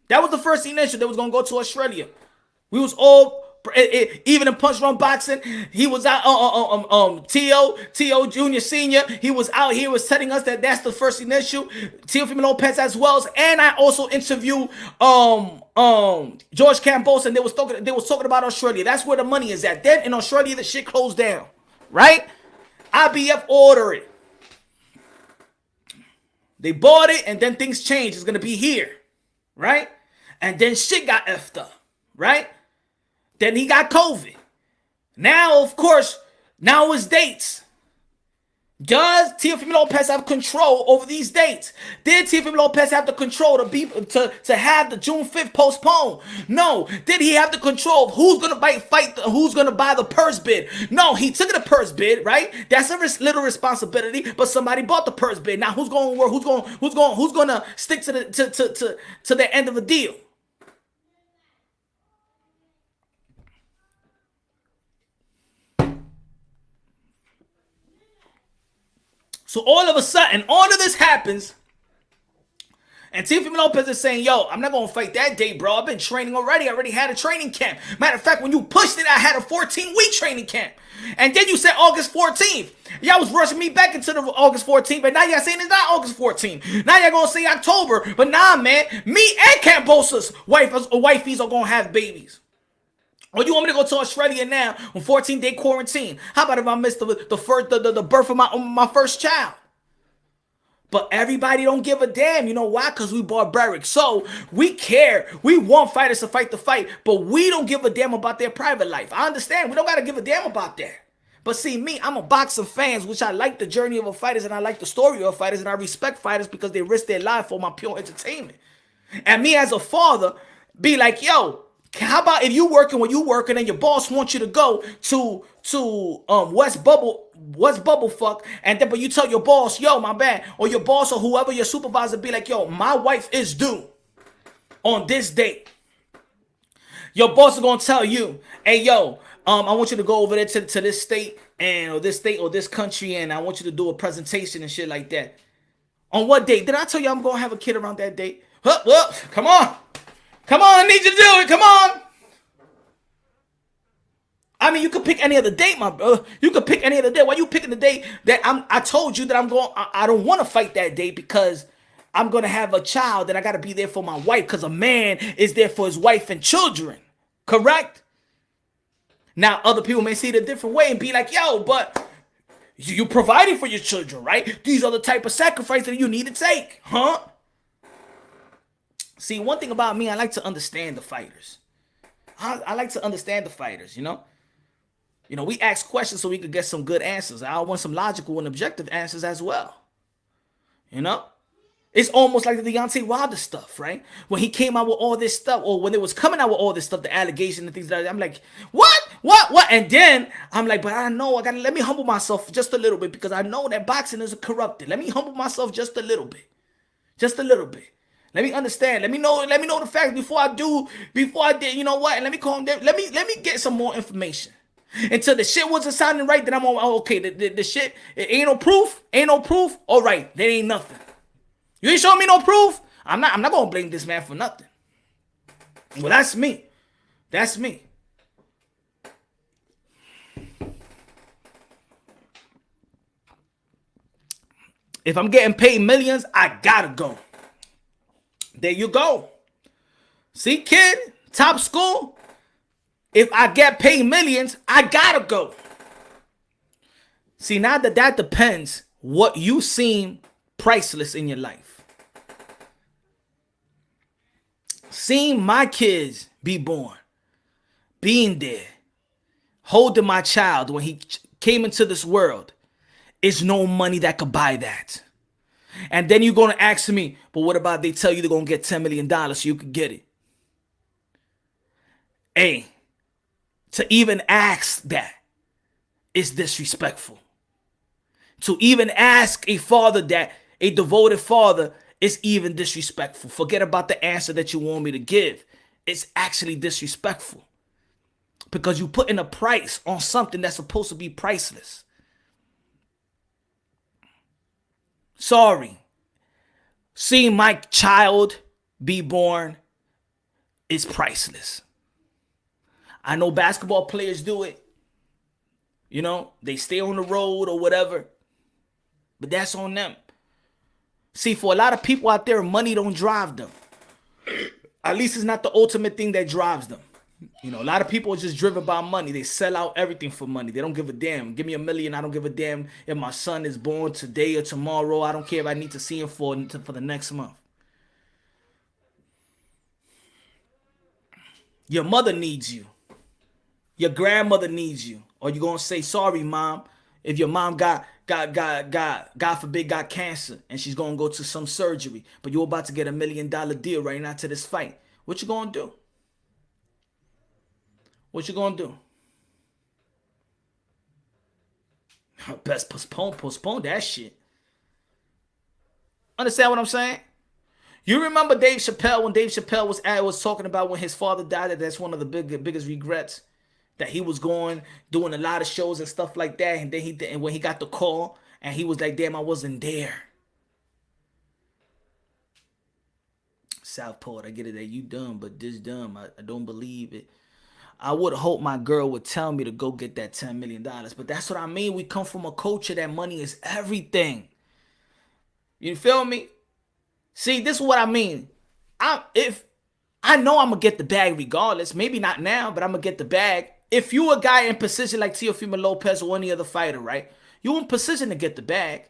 That was the first initial. They was going to go to Australia. We was all, even in Punch Run Boxing, he was out, T.O. Junior Senior, he was out here, was telling us that that's the first initial. Teofimo Lopez as well. And I also interviewed George Campos, and they was talking about Australia. That's where the money is at. Then in Australia, the shit closed down, right? IBF ordered it. They bought it, and then things changed. It's going to be here, right? And then shit got effed up, right? Then he got COVID. Now, of course, now it's dates. Does Teofimo Lopez have control over these dates? Did Teofimo Lopez have the control to have the June 5th postponed? No. Did he have the control of who's gonna who's gonna buy the purse bid? No, he took the purse bid, right? That's a little responsibility, but somebody bought the purse bid. Now who's gonna work? Who's gonna stick to the end of the deal? So all of a sudden, all of this happens, and Teofimo Lopez is saying, yo, I'm not going to fight that day, bro. I've been training already. I already had a training camp. Matter of fact, when you pushed it, I had a 14-week training camp. And then you said August 14th. Y'all was rushing me back into the August 14th, but now y'all saying it's not August 14th. Now y'all going to say October. But nah, man, me and Cambosa's wifeys are going to have babies. Or you want me to go to Australia now on 14-day quarantine? How about if I miss the birth of my first child? But everybody don't give a damn. You know why? Because we barbaric. So we care. We want fighters to fight the fight, but we don't give a damn about their private life. I understand. We don't got to give a damn about that. But see, me, I'm a boxing fan, which I like the journey of a fighters, and I like the story of fighters, and I respect fighters because they risk their life for my pure entertainment. And me as a father, be like, yo, how about if you working when you working and your boss wants you to go to West Bubblefuck, and then but you tell your boss, yo, my bad, or your boss or whoever your supervisor be like, yo, my wife is due on this date. Your boss is gonna tell you, hey, yo, I want you to go over there to this state or this country, and I want you to do a presentation and shit like that. On what date? Did I tell you I'm gonna have a kid around that date? Huh, come on. Come on, I need you to do it. Come on. I mean, you could pick any other date, my brother. You could pick any other day. Why you picking the date that I told you that I don't want to fight that day because I'm going to have a child and I got to be there for my wife because a man is there for his wife and children. Correct? Now, other people may see it a different way and be like, yo, but you providing for your children, right? These are the type of sacrifices that you need to take, huh? See, one thing about me, I like to understand the fighters. I like to understand the fighters, you know? You know, we ask questions so we could get some good answers. I want some logical and objective answers as well. You know? It's almost like the Deontay Wilder stuff, right? When he came out with all this stuff, or when it was coming out with all this stuff, the allegation and things like that, I'm like, what? And then I'm like, but I know, let me humble myself just a little bit because I know that boxing is corrupted. Let me humble myself just a little bit. Just a little bit. Let me understand. Let me know the facts before I did, you know what? And let me calm down. Let me get some more information. Until the shit wasn't sounding right, then I'm okay. The shit, it ain't no proof. All right, there ain't nothing. You ain't showing me no proof. I'm not gonna blame this man for nothing. Well, that's me. That's me. If I'm getting paid millions, I gotta go. There you go. See, kid, top school. If I get paid millions, I gotta go. See, now that depends what you seem priceless in your life. Seeing my kids be born, being there, holding my child when he came into this world, is no money that could buy that. And then you're going to ask me, but what about they tell you they're going to get $10 million so you can get it? Hey, to even ask that is disrespectful. To even ask a father that, a devoted father, is even disrespectful. Forget about the answer that you want me to give. It's actually disrespectful. Because you put in a price on something that's supposed to be priceless. Sorry. Seeing my child be born is priceless. I know basketball players do it. You know, they stay on the road or whatever. But that's on them. See, for a lot of people out there, money don't drive them. At least it's not the ultimate thing that drives them. You know, a lot of people are just driven by money. They sell out everything for money. They don't give a damn. Give me $1 million. I don't give a damn if my son is born today or tomorrow. I don't care if I need to see him for the next month. Your mother needs you. Your grandmother needs you, or you gonna say sorry, mom, if your mom God forbid got cancer and she's gonna go to some surgery, but you're about to get $1 million deal right now to this fight. What you gonna do? What you gonna do? Best postpone that shit. Understand what I'm saying? You remember Dave Chappelle when Dave Chappelle was talking about when his father died, that's one of the biggest regrets, that he was doing a lot of shows and stuff like that, and then when he got the call and he was like, damn, I wasn't there. Southport, I get it that you dumb, but this dumb, I don't believe it. I would hope my girl would tell me to go get that $10 million. But that's what I mean. We come from a culture that money is everything. You feel me? See, this is what I mean. If I know I'm going to get the bag regardless. Maybe not now, but I'm going to get the bag. If you a guy in position like Teofimo Lopez or any other fighter, right? You in position to get the bag.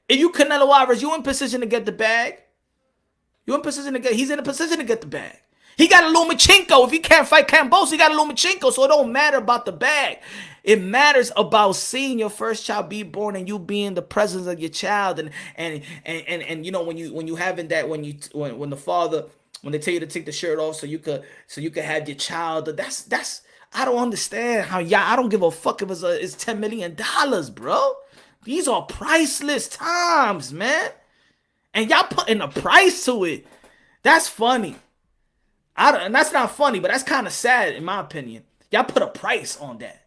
If you Canelo Alvarez, you in position to get the bag. He's in a position to get the bag. He got a Lomachenko. If he can't fight Kambosos, he got a Lomachenko. So it don't matter about the bag. It matters about seeing your first child be born and you being the presence of your child. And you know, when you having that, when the father, when they tell you to take the shirt off so you could have your child. That's I don't understand how y'all. I don't give a fuck if it's $10 million, bro. These are priceless times, man. And y'all putting a price to it. That's funny. And that's not funny, but that's kind of sad in my opinion. Y'all put a price on that.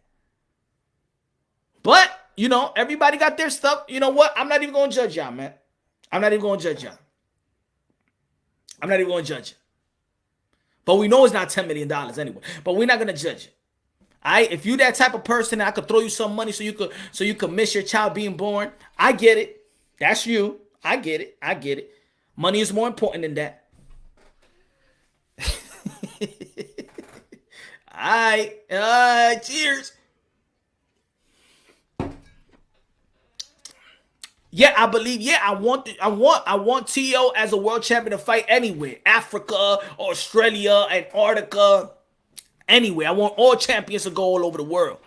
But, you know, everybody got their stuff. You know what? I'm not even going to judge y'all, man. I'm not even going to judge y'all. I'm not even going to judge it. But we know it's not $10 million anyway. But we're not going to judge it. Alright? If you that type of person, I could throw you some money so you could miss your child being born. I get it. That's you. I get it. I get it. Money is more important than that. Alright. Cheers. Yeah, I believe. Yeah, I want T.O. as a world champion to fight anywhere. Africa, Australia, Antarctica, anywhere. I want all champions to go all over the world.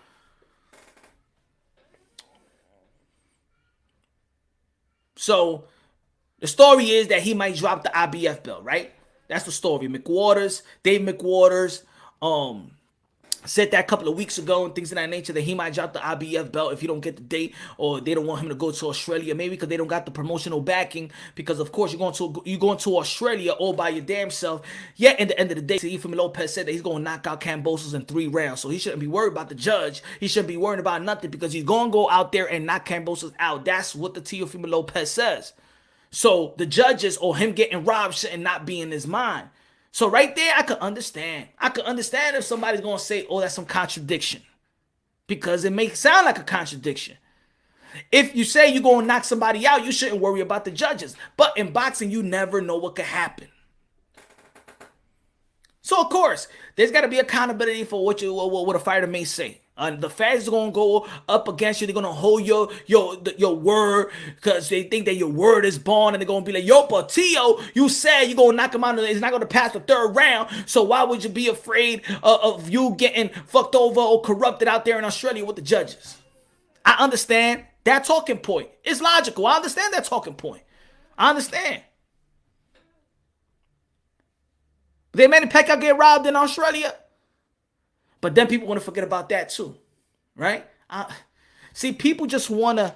So, the story is that he might drop the IBF belt, right? That's the story. Dave McWaters, said that a couple of weeks ago and things of that nature, that he might drop the IBF belt if he don't get the date, or they don't want him to go to Australia, maybe because they don't got the promotional backing, because of course you're going to Australia all by your damn self. Yet in the end of the day, Teofimo Lopez said that he's going to knock out Kambosos in 3 rounds, so he shouldn't be worried about the judge. He shouldn't be worried about nothing, because he's going to go out there and knock Kambosos out. That's what the Teofimo Lopez says. So the judges or him getting robbed shouldn't not be in his mind. So right there, I could understand. I could understand if somebody's going to say, oh, that's some contradiction. Because it may sound like a contradiction. If you say you're going to knock somebody out, you shouldn't worry about the judges. But in boxing, you never know what could happen. So, of course, there's got to be accountability for what a fighter may say. The fans are going to go up against you. They're going to hold your word because they think that your word is bond. And they're going to be like, yo, but Tio, you said you're going to knock him out. He's not going to pass the 3rd round. So why would you be afraid of you getting fucked over or corrupted out there in Australia with the judges? I understand that talking point. It's logical. I understand that talking point. I understand. Did Manny Pacquiao get robbed in Australia? But then people want to forget about that too, right? See, people just want to,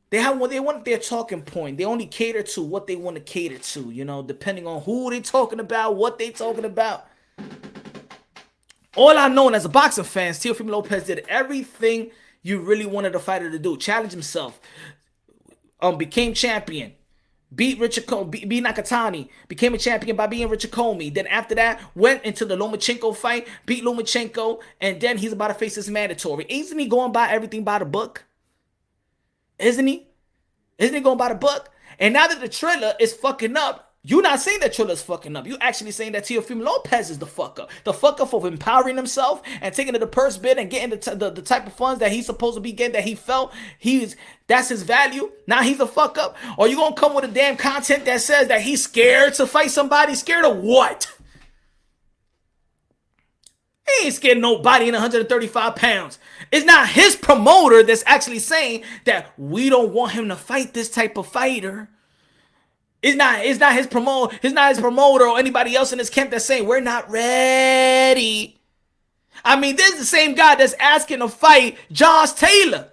they want their talking point. They only cater to what they want to cater to, you know, depending on who they talking about, what they talking about. All I know, and as a boxing fan, Teofimo Lopez did everything you really wanted a fighter to do. Challenge himself, became champion. Beat Nakatani, became a champion by being Richard Comey. Then after that, went into the Lomachenko fight, beat Lomachenko, and then he's about to face his mandatory. Isn't he going by everything by the book? Isn't he? Isn't he going by the book? And now that the trailer is fucking up, you're not saying that Trilla's fucking up. You're actually saying that Teofimo Lopez is the fuck up. The fuck up for empowering himself and taking to the purse bid and getting the type of funds that he's supposed to be getting, that he felt that's his value. Now he's the fuck up. Or you gonna come with a damn content that says that he's scared to fight somebody? Scared of what? He ain't scared of nobody in 135 pounds. It's not his promoter that's actually saying that we don't want him to fight this type of fighter. It's not his promoter. It's not his promoter or anybody else in his camp that's saying we're not ready. I mean, this is the same guy that's asking to fight Josh Taylor.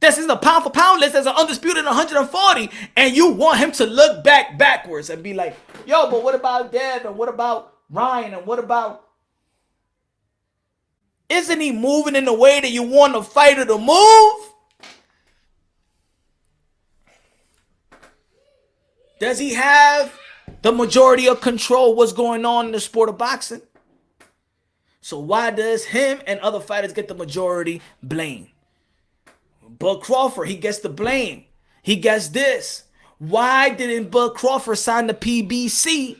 This is a pound for pound list that's an undisputed 140, and you want him to look backwards and be like, yo, but what about Dev and what about Ryan and what about? Isn't he moving in the way that you want the fighter to move? Does he have the majority of control what's going on in the sport of boxing? So why does him and other fighters get the majority blame? Bud Crawford, he gets the blame. He gets this. Why didn't Bud Crawford sign the PBC?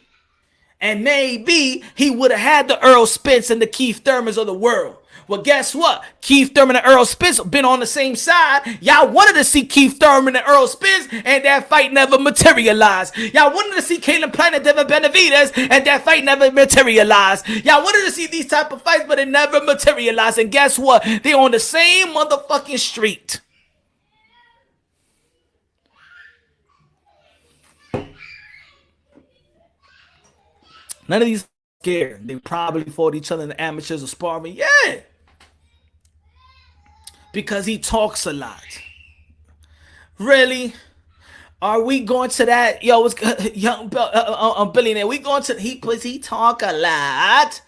And maybe he would have had the Earl Spence and the Keith Thurmans of the world. Well, guess what? Keith Thurman and Earl Spence been on the same side. Y'all wanted to see Keith Thurman and Earl Spence, and that fight never materialized. Y'all wanted to see Caleb Plant and Devin Benavidez, and that fight never materialized. Y'all wanted to see these type of fights, but it never materialized. And guess what? They on the same motherfucking street. None of these scared. They probably fought each other in the amateurs or sparring. Yeah. Because he talks a lot. Really? Are we going to that? Yo, what's young billionaire? We going to he talk a lot?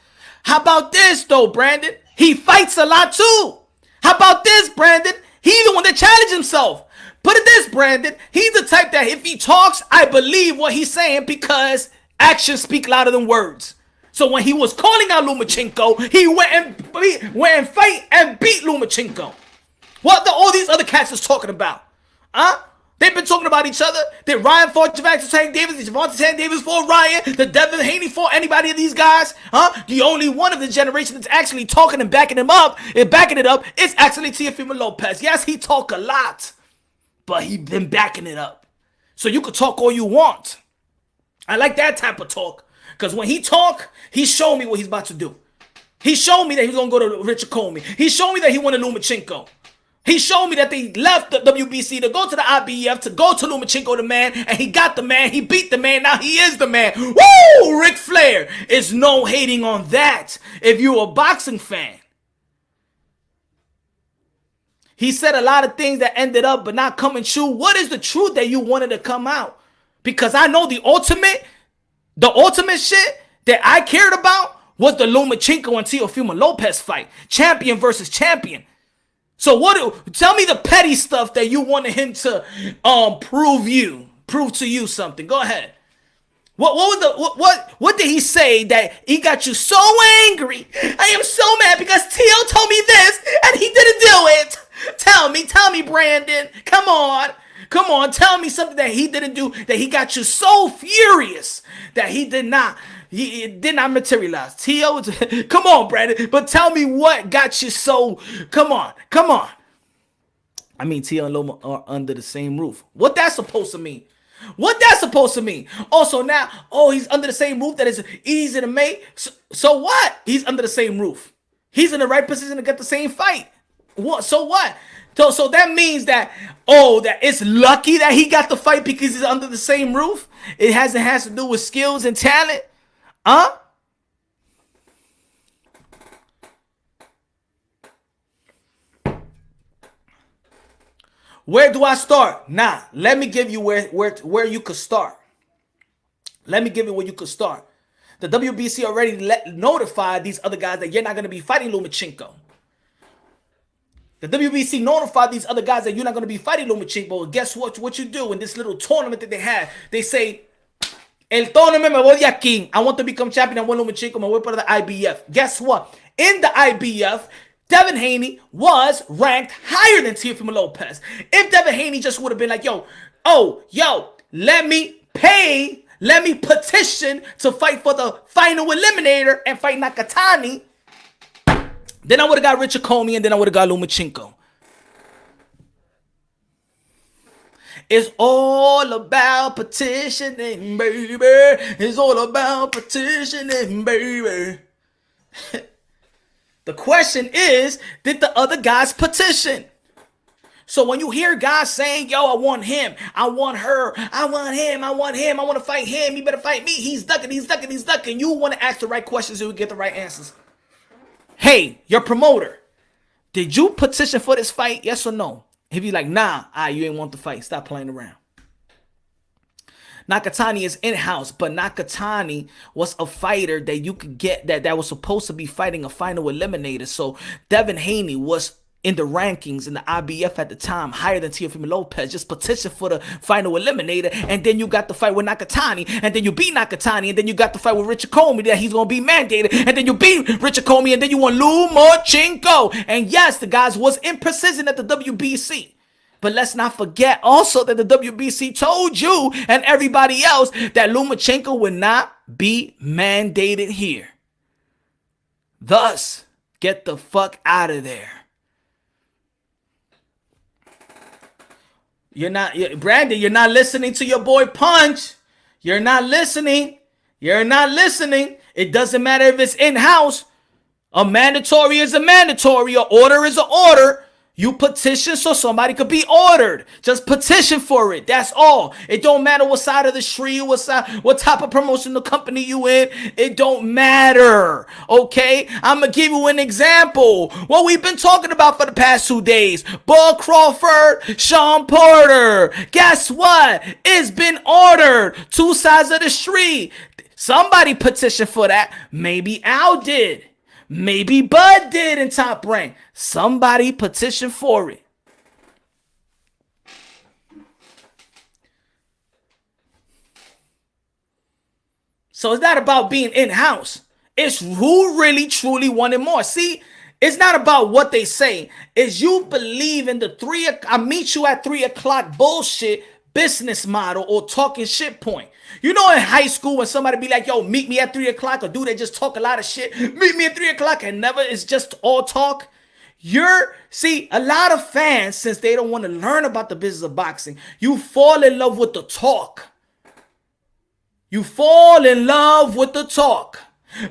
How about this though, Brandon? He fights a lot too. How about this, Brandon? He's the one that challenged himself. Put it this, Brandon. He's the type that if he talks, I believe what he's saying because actions speak louder than words. So when he was calling out Lomachenko, he went and fight and beat Lomachenko. What all these other cats is talking about? Huh? They've been talking about each other. Did Ryan fought Gervonta Tank Davis? Did Gervonta Tank Davis fought Ryan? Did Devin Haney fought anybody of these guys? Huh? The only one of the generation that's actually talking and backing it up is actually Teofimo Lopez. Yes, he talk a lot, but he been backing it up. So you could talk all you want. I like that type of talk. Because when he talk, he showed me what he's about to do. He showed me that he's going to go to Richard Comey. He showed me that he wanted Lomachenko. He showed me that they left the WBC to go to the IBF, to go to Lomachenko, the man, and he got the man. He beat the man. Now he is the man. Woo! Ric Flair. It's no hating on that if you're a boxing fan. He said a lot of things that ended up but not coming true. What is the truth that you wanted to come out? Because I know the ultimate shit that I cared about was the Lomachenko and Teofimo Lopez fight. Champion versus champion. So tell me the petty stuff that you wanted him to prove to you something. Go ahead. What did he say that he got you so angry? I am so mad because Teo told me this and he didn't do it. Tell me, Brandon. Come on, tell me something that he didn't do that he got you so furious that it did not materialize. Teo, come on, Brandon. But tell me what got you so. Come on. I mean, Teo and Loma are under the same roof. What that's supposed to mean? Also now, he's under the same roof that is easy to make. So what? He's under the same roof. He's in the right position to get the same fight. What? So what? So that means that it's lucky that he got the fight because he's under the same roof. It has to do with skills and talent. Huh? Where do I start? Nah, let me give you where you could start. Let me give you where you could start. The WBC already notified these other guys that you're not going to be fighting Lomachenko. The WBC notified these other guys that you're not going to be fighting Lomachenko. And guess what you do in this little tournament that they have? They say, El tournament me voy de aquí. I want to become champion. I want Lomachenko. Me voy para the IBF. Guess what? In the IBF, Devin Haney was ranked higher than Teofimo Lopez. If Devin Haney just would have been like, let me petition to fight for the final eliminator and fight Nakatani, then I would have got Richard Comey and then I would have got Lomachenko. It's all about petitioning, baby. It's all about petitioning, baby. The question is, did the other guys petition? So when you hear guys saying, yo, I want him, I want her, I want him, I want him, I want to fight him, he better fight me, he's ducking, you want to ask the right questions so you get the right answers. Hey, your promoter, did you petition for this fight, yes or no? If you're like, nah, you ain't want the fight, stop playing around. Nakatani is in-house, but Nakatani was a fighter that you could get that was supposed to be fighting a final eliminator. So Devin Haney was in the rankings in the IBF at the time, higher than Teofimo Lopez, just petition for the final eliminator, and then you got the fight with Nakatani, and then you beat Nakatani, and then you got the fight with Richard Comey that he's going to be mandated, and then you beat Richard Comey, and then you want Lomachenko. And yes, the guys was in precision at the WBC. But let's not forget also that the WBC told you and everybody else that Lomachenko would not be mandated here. Thus, get the fuck out of there. Brandon, you're not listening to your boy Punch. You're not listening. It doesn't matter if it's in-house. A mandatory is a mandatory. An order is an order. You petition so somebody could be ordered. Just petition for it. That's all. It don't matter what side of the street, what type of promotional company you in. It don't matter. Okay? I'm going to give you an example. What we've been talking about for the past 2 days. Bud Crawford, Sean Porter. Guess what? It's been ordered. 2 sides of the street. Somebody petitioned for that. Maybe Al did. Maybe Bud did in Top Rank. Somebody petitioned for it. So it's not about being in-house. It's who really truly wanted more. See, it's not about what they say. It's you believe in the I meet you at 3 o'clock bullshit business model or talking shit point. You know, in high school when somebody be like, yo, meet me at 3 o'clock, or dude, they just talk a lot of shit. Meet me at 3 o'clock and never, it's just all talk. See, a lot of fans, since they don't want to learn about the business of boxing, you fall in love with the talk. You fall in love with the talk.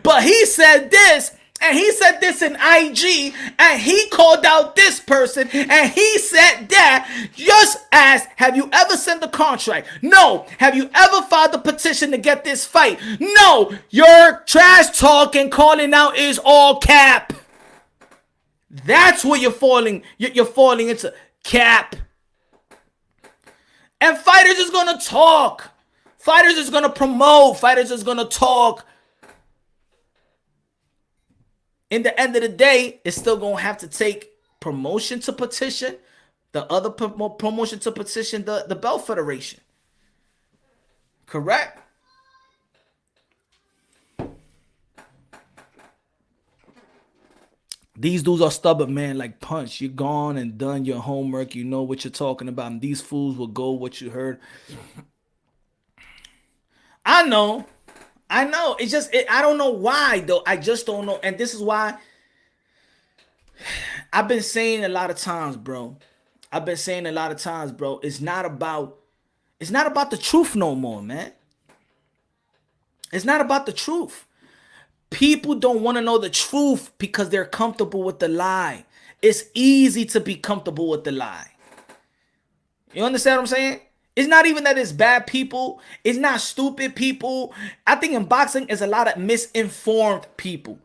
But he said this, and he said this in IG, and he called out this person, and he said that. Just ask, have you ever sent a contract? No. Have you ever filed a petition to get this fight? No. Your trash talk and calling out is all cap. That's what you're falling into, cap. And fighters is going to talk. Fighters is going to promote. Fighters is going to talk. In the end of the day, it's still going to have to take promotion to petition, the other promotion to petition the Belt Federation. Correct? These dudes are stubborn, man, like Punch. You're gone and done your homework. You know what you're talking about. And these fools will go what you heard. I know. It's just, I don't know why, though. I just don't know. And this is why I've been saying a lot of times, bro. It's not about the truth no more, man. It's not about the truth. People don't want to know the truth because they're comfortable with the lie. It's easy to be comfortable with the lie. You understand what I'm saying? It's not even that it's bad people. It's not stupid people. I think in boxing is a lot of misinformed people.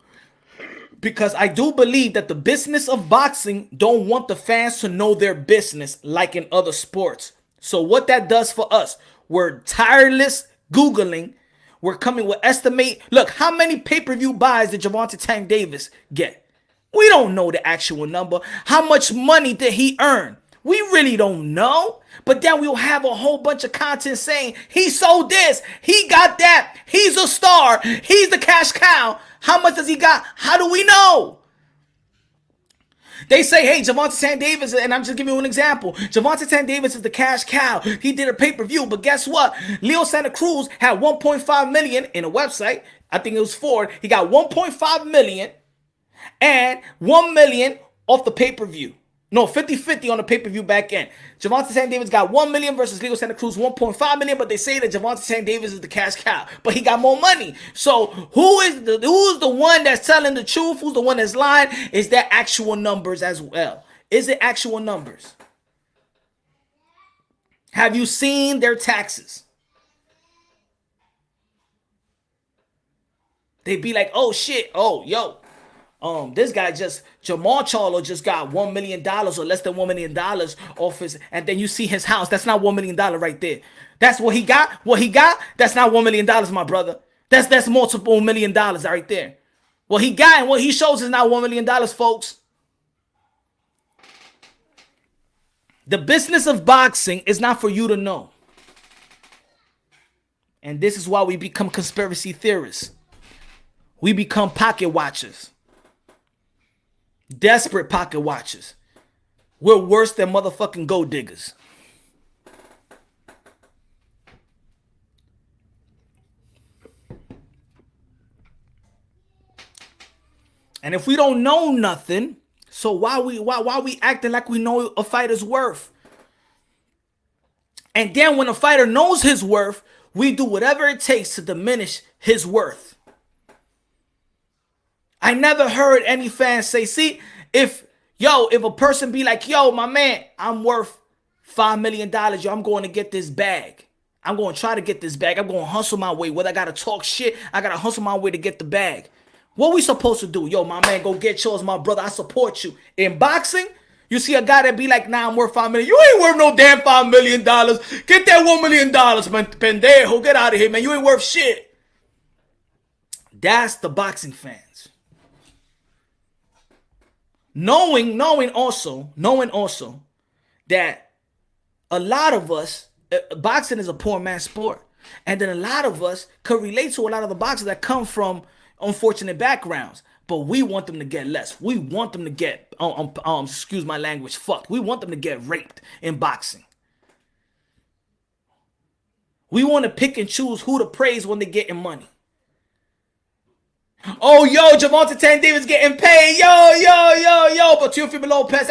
Because I do believe that the business of boxing don't want the fans to know their business like in other sports. So what that does for us, we're tireless Googling. We're coming with estimate. Look, how many pay-per-view buys did Gervonta Tank Davis get? We don't know the actual number. How much money did he earn? We really don't know. But then we'll have a whole bunch of content saying, he sold this, he got that, he's a star, he's the cash cow. How much does he got? How do we know? They say, hey, Gervonta Tank Davis, and I'm just giving you an example. Gervonta Tank Davis is the cash cow. He did a pay-per-view, but guess what? Leo Santa Cruz had 1.5 million in a website. I think it was Ford. He got 1.5 million and 1 million off the pay-per-view. No, 50-50 on the pay-per-view back end. Gervonta St. Davis got $1 million versus Leo Santa Cruz $1.5 million, but they say that Gervonta St. Davis is the cash cow, but he got more money. So who's the one that's telling the truth? Who's the one that's lying? Is that actual numbers as well? Is it actual numbers? Have you seen their taxes? They be like, oh shit, oh yo. This guy Jamal Charlo just got $1 million or less than $1 million off his, and then you see his house. That's not $1 million right there. That's what he got. What he got, that's not $1 million, my brother. That's multiple $1 million right there. What he got and what he shows is not $1 million, folks. The business of boxing is not for you to know. And this is why we become conspiracy theorists. We become pocket watchers. Desperate pocket watchers. We're worse than motherfucking gold diggers. And if we don't know nothing, so why we acting like we know a fighter's worth? And then when a fighter knows his worth, we do whatever it takes to diminish his worth. I never heard any fans say, see, if a person be like, yo, my man, I'm worth $5 million, yo, I'm going to get this bag. I'm going to try to get this bag. I'm going to hustle my way. Whether I got to talk shit, I got to hustle my way to get the bag. What we supposed to do? Yo, my man, go get yours, my brother. I support you. In boxing, you see a guy that be like, nah, I'm worth $5 million. You ain't worth no damn $5 million. Get that $1 million, man. Pendejo, get out of here, man. You ain't worth shit. That's the boxing fans. Knowing also that a lot of us, boxing is a poor man's sport. And then a lot of us could relate to a lot of the boxers that come from unfortunate backgrounds. But we want them to get less. We want them to get, excuse my language, fucked. We want them to get raped in boxing. We want to pick and choose who to praise when they're getting money. Oh, yo, Gervonta St. Davis getting paid. Yo. But Teofimo Lopez,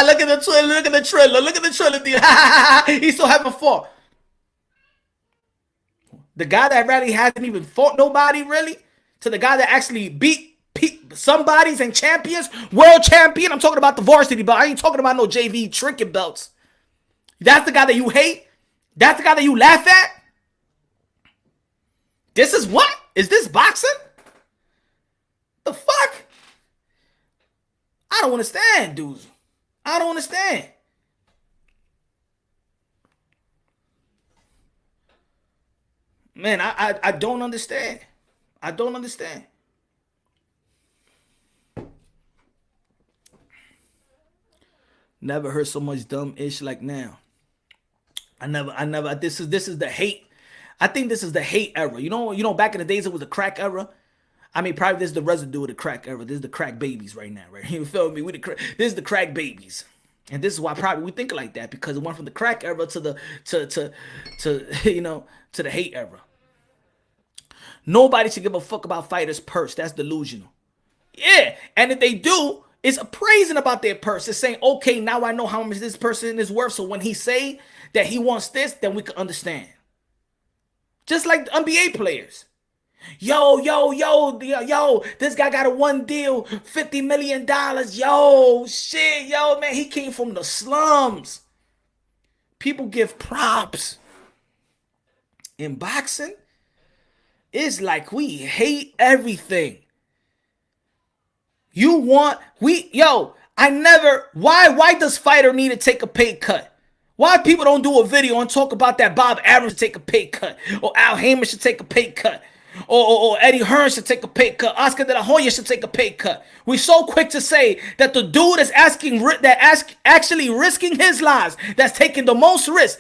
look at the Triller deal. He's still having fun. The guy that really hasn't even fought nobody, really, to the guy that actually beat somebodies and champions, world champion. I'm talking about the varsity belt. I ain't talking about no JV trinket belts. That's the guy that you hate? That's the guy that you laugh at? This is what? Is this boxing? The fuck? I don't understand, dudes. I don't understand. Man, I don't understand. I don't understand. Never heard so much dumb ish like now. I never. This is the hate. I think this is the hate era. You know, back in the days it was the crack era. I mean, probably this is the residue of the crack era. This is the crack babies right now, right? You feel me? This is the crack babies, and this is why probably we think like that, because it went from the crack era to the to the hate era. Nobody should give a fuck about fighters' purse. That's delusional. Yeah, and if they do, it's appraising about their purse. It's saying, okay, now I know how much this person is worth. So when he say that he wants this, then we can understand. Just like NBA players. Yo, this guy got a one deal, $50 million. Yo, shit, yo, man, he came from the slums. People give props. In boxing, it's like we hate everything. Why does fighter need to take a pay cut? Why people don't do a video and talk about that Bob Arum should take a pay cut, or Al Haymon should take a pay cut, or Eddie Hearn should take a pay cut, Oscar De La Hoya should take a pay cut. We're so quick to say that the dude is actually risking his lives, that's taking the most risk,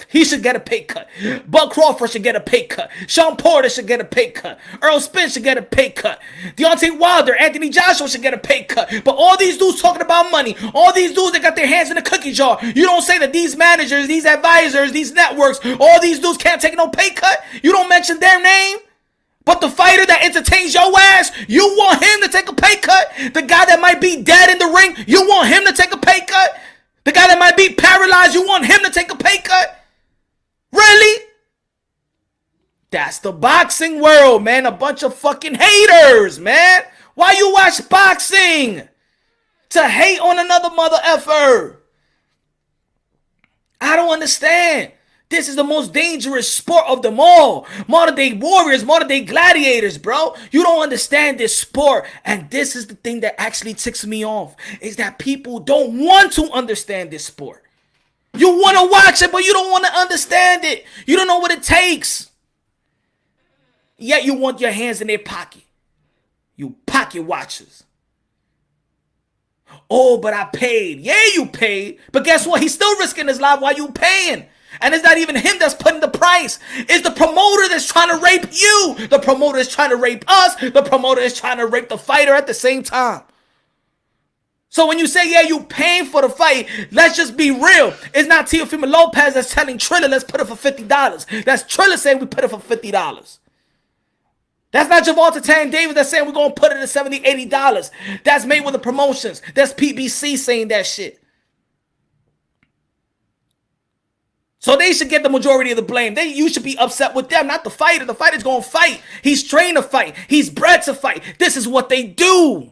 he should get a pay cut. Bud Crawford should get a pay cut. Sean Porter should get a pay cut. Earl Spence should get a pay cut. Deontay Wilder, Anthony Joshua should get a pay cut. But all these dudes talking about money, all these dudes that got their hands in the cookie jar, you don't say that these managers, these advisors, these networks, all these dudes can't take no pay cut? You don't mention their name? But the fighter that entertains your ass, you want him to take a pay cut? The guy that might be dead in the ring, you want him to take a pay cut? The guy that might be paralyzed, you want him to take a pay cut? Really? That's the boxing world, man. A bunch of fucking haters, man. Why you watch boxing? To hate on another mother effer. I don't understand. This is the most dangerous sport of them all. Modern day warriors, modern day gladiators, bro. You don't understand this sport. And this is the thing that actually ticks me off. Is that people don't want to understand this sport. You want to watch it, but you don't want to understand it. You don't know what it takes. Yet you want your hands in their pocket. You pocket watchers. Oh, but I paid. Yeah, you paid. But guess what? He's still risking his life while you paying. And it's not even him that's putting the price. It's the promoter that's trying to rape you. The promoter is trying to rape us. The promoter is trying to rape the fighter at the same time. So when you say, yeah, you paying for the fight, let's just be real. It's not Teofimo Lopez that's telling Triller, let's put it for $50. That's Triller saying we put it for $50. That's not Gervonta Tank Davis that's saying we're going to put it at $70, $80. That's Mayweather Promotions. That's PBC saying that shit. So they should get the majority of the blame. You should be upset with them, not the fighter. The fighter's going to fight. He's trained to fight. He's bred to fight. This is what they do.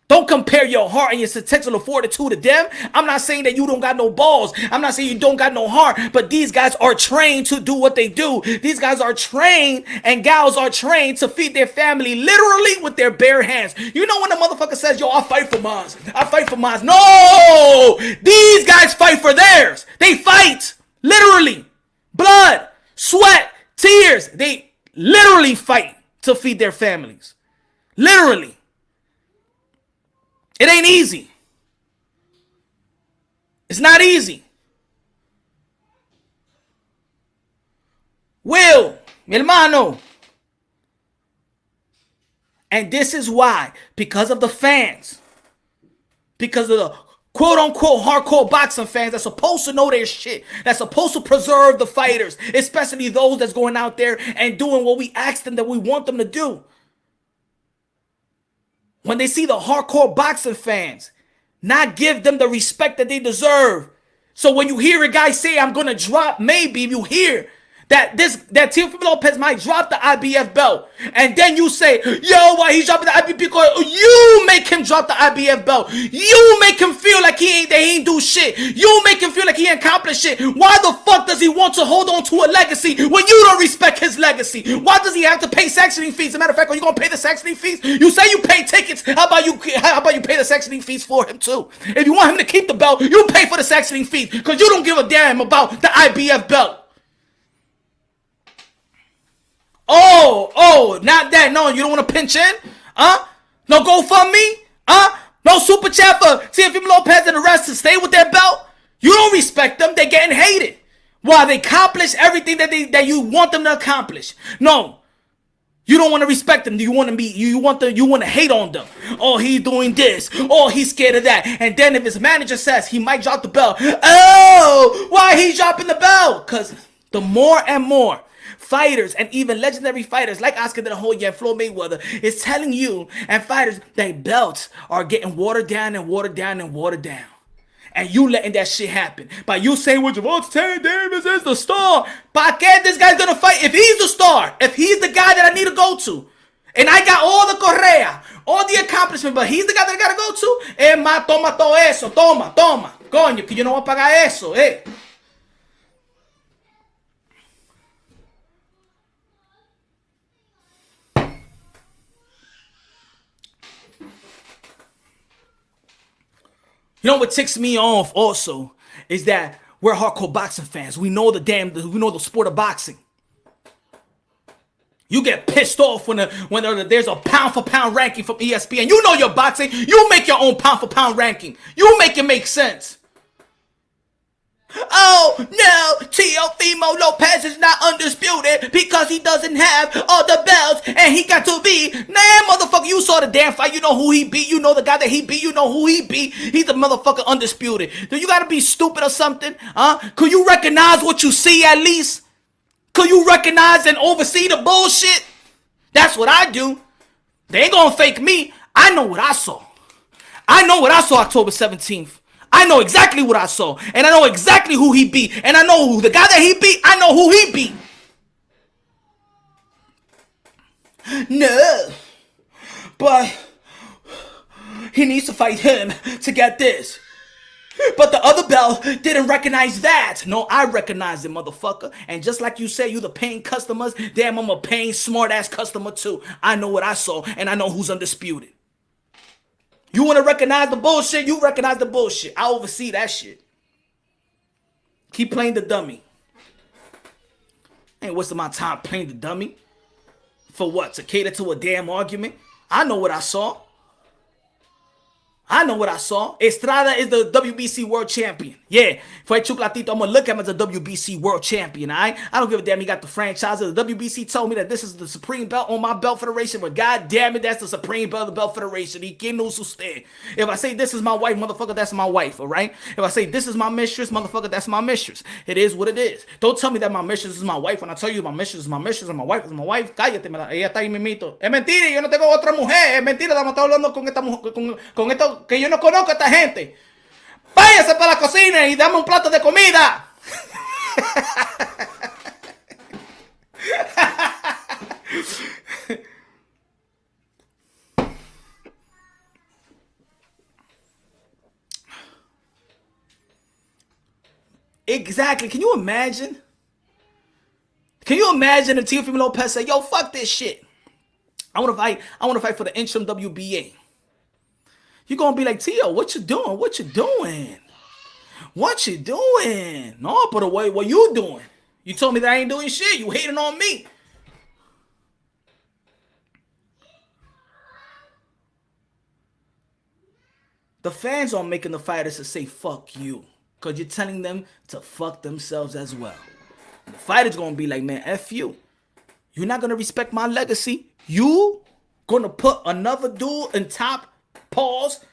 Don't compare your heart and your statistical fortitude to them. I'm not saying that you don't got no balls. I'm not saying you don't got no heart. But these guys are trained to do what they do. These guys are trained and gals are trained to feed their family literally with their bare hands. You know when the motherfucker says, yo, I fight for mine. I fight for mine. No! These guys fight for theirs. They fight. Literally. Blood, sweat, tears. They literally fight to feed their families. Literally. It ain't easy. It's not easy. Will, mi hermano. And this is why, because of the fans, because of the quote-unquote hardcore boxing fans that's supposed to know their shit, that's supposed to preserve the fighters, especially those that's going out there and doing what we ask them that we want them to do. When they see the hardcore boxing fans not give them the respect that they deserve. So when you hear a guy say, I'm going to drop, maybe if you hear that Teofimo Lopez might drop the IBF belt, and then you say, yo, why he's dropping the IBF? Because you make him drop the IBF belt. You make him feel like they ain't do shit. You make him feel like he ain't accomplished shit. Why the fuck does he want to hold on to a legacy when you don't respect his legacy? Why does he have to pay sanctioning fees? As a matter of fact, are you gonna pay the sanctioning fees? You say you pay tickets. How about you pay the sanctioning fees for him too? If you want him to keep the belt, you pay for the sanctioning fees because you don't give a damn about the IBF belt. Oh, not that. No, you don't want to pinch in? No GoFundMe? No super chat for Teofimo Lopez and the rest to stay with their belt? You don't respect them. They're getting hated. Why? They accomplish everything that you want them to accomplish. No. You don't want to respect them. You want to hate on them. Oh, he's doing this. Oh, he's scared of that. And then if his manager says he might drop the belt. Oh, why he's dropping the belt? Because the more and more fighters and even legendary fighters like Oscar De La Hoya and Floyd Mayweather is telling you and fighters that belts are getting watered down and watered down and watered down. And you letting that shit happen. By you saying, well, Gervonta Tank Davis is the star. Pa' que this guy's gonna fight? If he's the star, if he's the guy that I need to go to, and I got all the correa, all the accomplishment, but he's the guy that I gotta go to, toma todo eso, toma. Coño, que yo no voy a pagar eso, You know what ticks me off also is that we're hardcore boxing fans. We know the sport of boxing. You get pissed off when there's a pound for pound ranking from ESPN. You know your boxing. You make your own pound for pound ranking. You make it make sense. Oh, no, Teofimo Lopez is not undisputed because he doesn't have all the belts and he got to be. Nah, motherfucker, you saw the damn fight. You know who he beat. You know the guy that he beat. You know who he beat. He's a motherfucker undisputed. Do you got to be stupid or something? Could you recognize what you see at least? Could you recognize and oversee the bullshit? That's what I do. They ain't gonna fake me. I know what I saw. I know what I saw October 17th. I know exactly what I saw. And I know exactly who he beat. And I know who the guy that he beat, I know who he beat. No. But he needs to fight him to get this. But the other belt didn't recognize that. No, I recognize it, motherfucker. And just like you said, you the paying customers. Damn, I'm a paying smart-ass customer too. I know what I saw, and I know who's undisputed. You want to recognize the bullshit? You recognize the bullshit. I oversee that shit. Keep playing the dummy. Ain't wasting my time playing the dummy. For what? To cater to a damn argument? I know what I saw. I know what I saw. Estrada is the WBC World Champion. Yeah, for Chocolatito, I'm going to look at him as a WBC World Champion, all right? I don't give a damn he got the franchise. The WBC told me that this is the supreme belt on my belt federation, but god damn it, that's the supreme belt of the belt federation. Y quien no usted. If I say this is my wife, motherfucker, that's my wife, all right? If I say this is my mistress, motherfucker, that's my mistress. It is what it is. Don't tell me that my mistress is my wife when I tell you my mistress is my mistress and my wife is my wife. Cállate, ella está ahí mimito. Es mentira, yo no tengo otra mujer. Es mentira, estamos hablando con esta mujer, con esto que yo no conozco a esta gente. Váyase para la cocina y dame un plato de comida. Exactly. Can you imagine? Can you imagine if Teofimo Lopez said, yo, fuck this shit. I want to fight for the interim WBA. You're going to be like, Tio, what you doing? What you doing? What you doing? No, but what you doing? You told me that I ain't doing shit. You hating on me. The fans are making the fighters to say fuck you. Because you're telling them to fuck themselves as well. And the fighter's going to be like, man, F you. You're not going to respect my legacy. You going to put another dude in top pause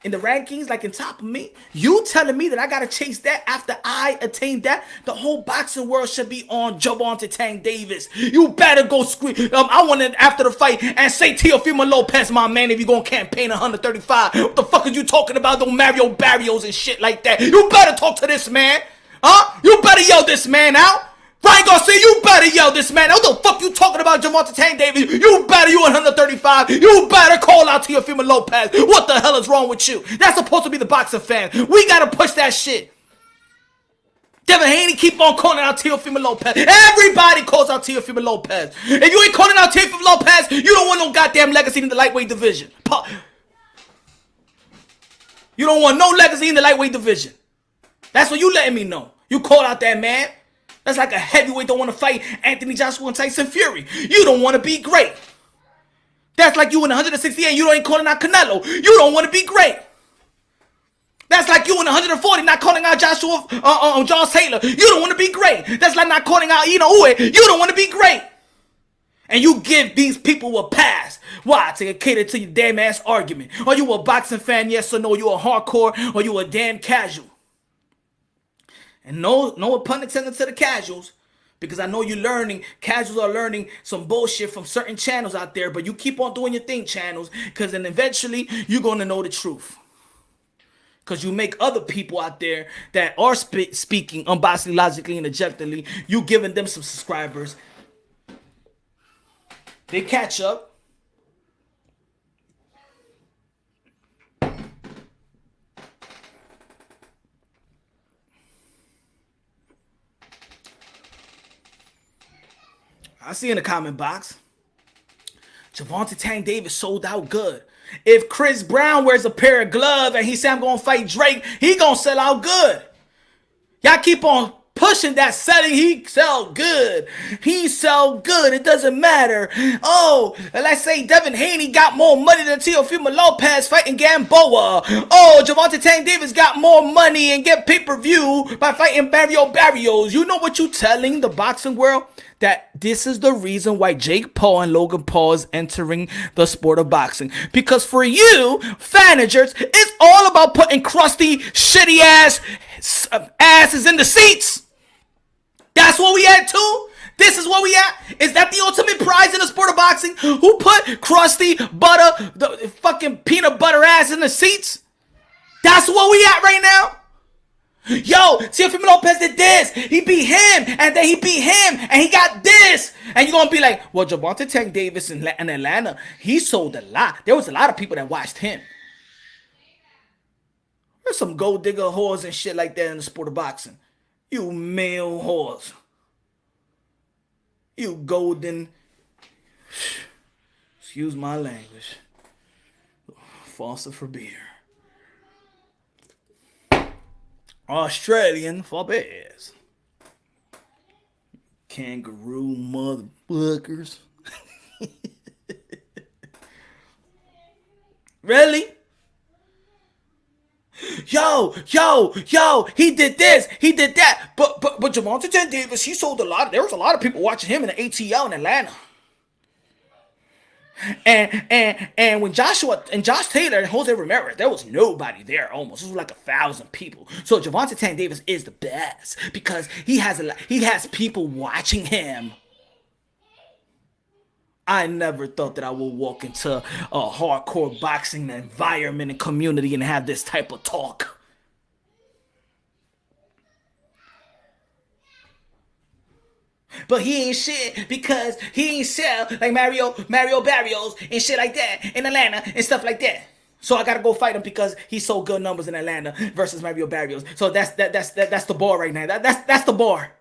in the rankings like in top of me. You telling me that I gotta chase that after I attain that? The whole boxing world should be on Gervonta Tank Davis. You better go scream. I want it after the fight and say Teofimo Lopez, my man, if you gonna campaign 135. What the fuck are you talking about? Don't Mario Barrios and shit like that. You better talk to this man. Huh? You better yell this man out. Ryan Garcia, you better yell this man. What the fuck you talking about, Gervonta Tank Davis? You better, you 135. You better call out to Teofimo Lopez. What the hell is wrong with you? That's supposed to be the boxing fan. We gotta push that shit. Devin Haney keep on calling out Teofimo Lopez. Everybody calls out Teofimo Lopez. If you ain't calling out Teofimo Lopez, you don't want no goddamn legacy in the lightweight division. You don't want no legacy in the lightweight division. That's what you letting me know. You call out that man. That's like a heavyweight don't want to fight Anthony Joshua and Tyson Fury. You don't want to be great. That's like you in 168, you ain't calling out Canelo. You don't want to be great. That's like you in 140 not calling out Joshua, John Taylor. You don't want to be great. That's like not calling out Ino Uwe. You don't want to be great. And you give these people a pass. Why? To cater to your damn ass argument. Are you a boxing fan? Yes or no? Are you a hardcore or you a damn casual? And no pun intended to the casuals, because I know you're learning, casuals are learning some bullshit from certain channels out there, but you keep on doing your thing, channels, because then eventually you're going to know the truth. Because you make other people out there that are speaking unbiasedly, logically, and objectively, you giving them some subscribers. They catch up. I see in the comment box, Gervonta Tank Davis sold out good. If Chris Brown wears a pair of gloves and he say I'm going to fight Drake, he going to sell out good. Y'all keep on pushing that selling. He sell good. He sell good. It doesn't matter. Oh, let's say Devin Haney got more money than Teofimo Lopez fighting Gamboa. Oh, Gervonta Tank Davis got more money and get pay-per-view by fighting Mario Barrios. You know what you telling the boxing world? That this is the reason why Jake Paul and Logan Paul is entering the sport of boxing. Because for you, fanagers, it's all about putting crusty, shitty asses in the seats. That's what we at too. This is where we at? Is that the ultimate prize in the sport of boxing? Who put crusty butter, the fucking peanut butter ass in the seats? That's where we at right now? Yo, Teofimo Lopez did this. He beat him, and then he beat him, and he got this. And you're going to be like, well, Gervonta Tank Davis in Atlanta, he sold a lot. There was a lot of people that watched him. There's some gold digger whores and shit like that in the sport of boxing. You male whores. You golden, excuse my language, Foster for beer. Australian for bears. Kangaroo motherfuckers. Really? Yo, he did this, he did that. But Gervonta Tank Davis, he sold a lot. There was a lot of people watching him in the ATL in Atlanta. And when Josh Taylor and Jose Ramirez, there was nobody there almost. It was like 1,000 people. So Gervonta Tank Davis is the best because he has people watching him. I never thought that I would walk into a hardcore boxing environment and community and have this type of talk. But he ain't shit because he ain't sell like Mario Barrios and shit like that in Atlanta and stuff like that. So I gotta go fight him because he sold good numbers in Atlanta versus Mario Barrios. So that's the bar right now. That's the bar.